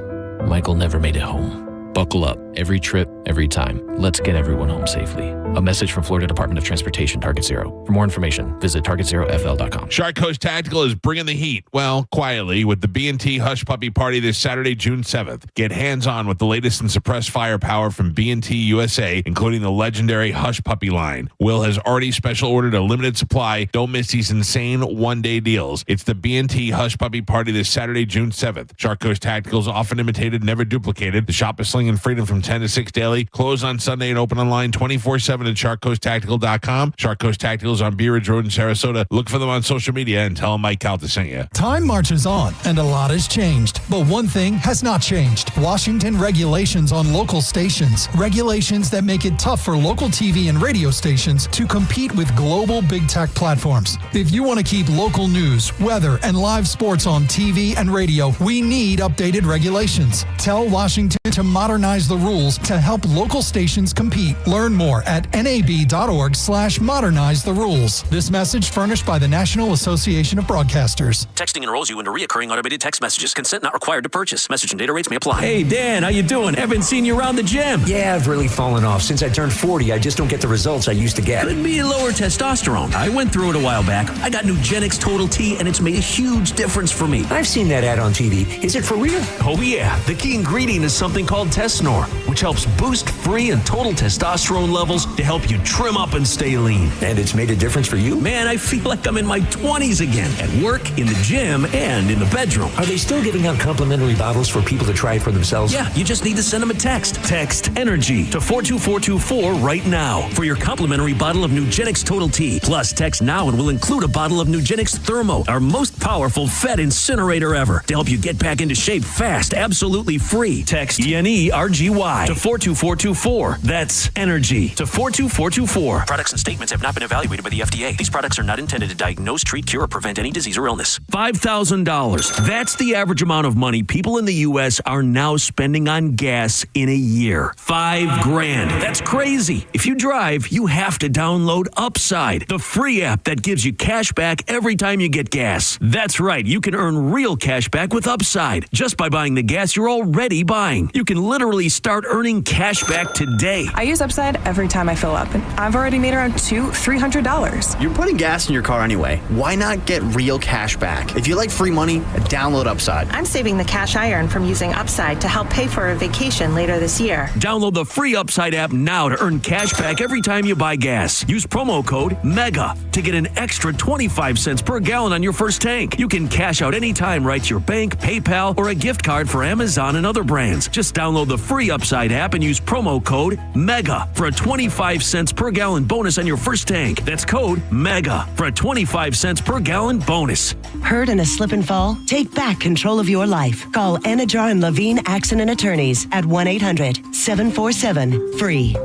Michael never made it home. Buckle up. Every trip, every time. Let's get everyone home safely. A message from Florida Department of Transportation, Target Zero. For more information, visit targetzerofl.com. Shark Coast Tactical is bringing the heat, well, quietly, with the B&T Hush Puppy Party this Saturday, June 7th. Get hands-on with the latest in suppressed firepower from B&T USA, including the legendary Hush Puppy line. Will has already special ordered a limited supply. Don't miss these insane one-day deals. It's the B&T Hush Puppy Party this Saturday, June 7th. Shark Coast Tactical is often imitated, never duplicated. The shop is wrestling and freedom from 10 to 6 daily. Close on Sunday and open online 24/7 at SharkCoastTactical.com. Shark Coast Tactical is on Bee Ridge Road in Sarasota. Look for them on social media and tell them Mike Calta sent you. Time marches on, and a lot has changed. But one thing has not changed. Washington regulations on local stations. Regulations that make it tough for local TV and radio stations to compete with global big tech platforms. If you want to keep local news, weather, and live sports on TV and radio, we need updated regulations. Tell Washington to modernize the rules to help local stations compete. Learn more at nab.org/modernize the rules. This message furnished by the National Association of Broadcasters. Texting enrolls you into recurring automated text messages. Consent not required to purchase. Message and data rates may apply. Hey, Dan, how you doing? Haven't seen you around the gym. Yeah, I've really fallen off. Since I turned 40, I just don't get the results I used to get. Could be lower testosterone. I went through it a while back. I got Nugenix Total T, and it's made a huge difference for me. I've seen that ad on TV. Is it for real? Oh, yeah. The key ingredient is something called Tesnor, which helps boost free and total testosterone levels to help you trim up and stay lean. And it's made a difference for you? Man, I feel like I'm in my 20s again, at work, in the gym, and in the bedroom. Are they still giving out complimentary bottles for people to try it for themselves? Yeah, you just need to send them a text. Text ENERGY to 42424 right now for your complimentary bottle of Nugenix Total T. Plus, text now and we'll include a bottle of Nugenix Thermo, our most powerful fat incinerator ever, to help you get back into shape fast, absolutely free. Text ENERGY to 42424. That's ENERGY to 42424. Products and statements have not been evaluated by the FDA. These products are not intended to diagnose, treat, cure, or prevent any disease or illness. $5,000. That's the average amount of money people in the U.S. are now spending on gas in a year. $5,000. That's crazy. If you drive, you have to download Upside, the free app that gives you cash back every time you get gas. That's right. You can earn real cash back with Upside just by buying the gas you're already buying. You can literally start earning cash back today. I use Upside every time I fill up, and I've already made around $200-$300. You're putting gas in your car anyway. Why not get real cash back? If you like free money, download Upside. I'm saving the cash I earn from using Upside to help pay for a vacation later this year. Download the free Upside app now to earn cash back every time you buy gas. Use promo code MEGA to get an extra 25 cents per gallon on your first tank. You can cash out anytime right to your bank, PayPal, or a gift card for Amazon and other brands. Just download the free Upside app and use promo code MEGA for a 25 cents per gallon bonus on your first tank. That's code MEGA for a 25 cents per gallon bonus. Hurt in a slip and fall? Take back control of your life. Call Anajar and Levine Accident Attorneys at 1-800-747-FREE.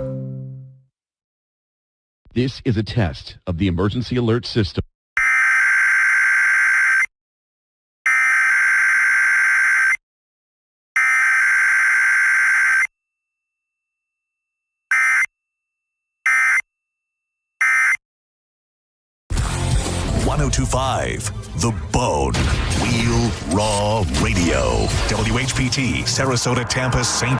This is a test of the emergency alert system. The Bone. Wheel Raw Radio. WHPT, Sarasota, Tampa, St.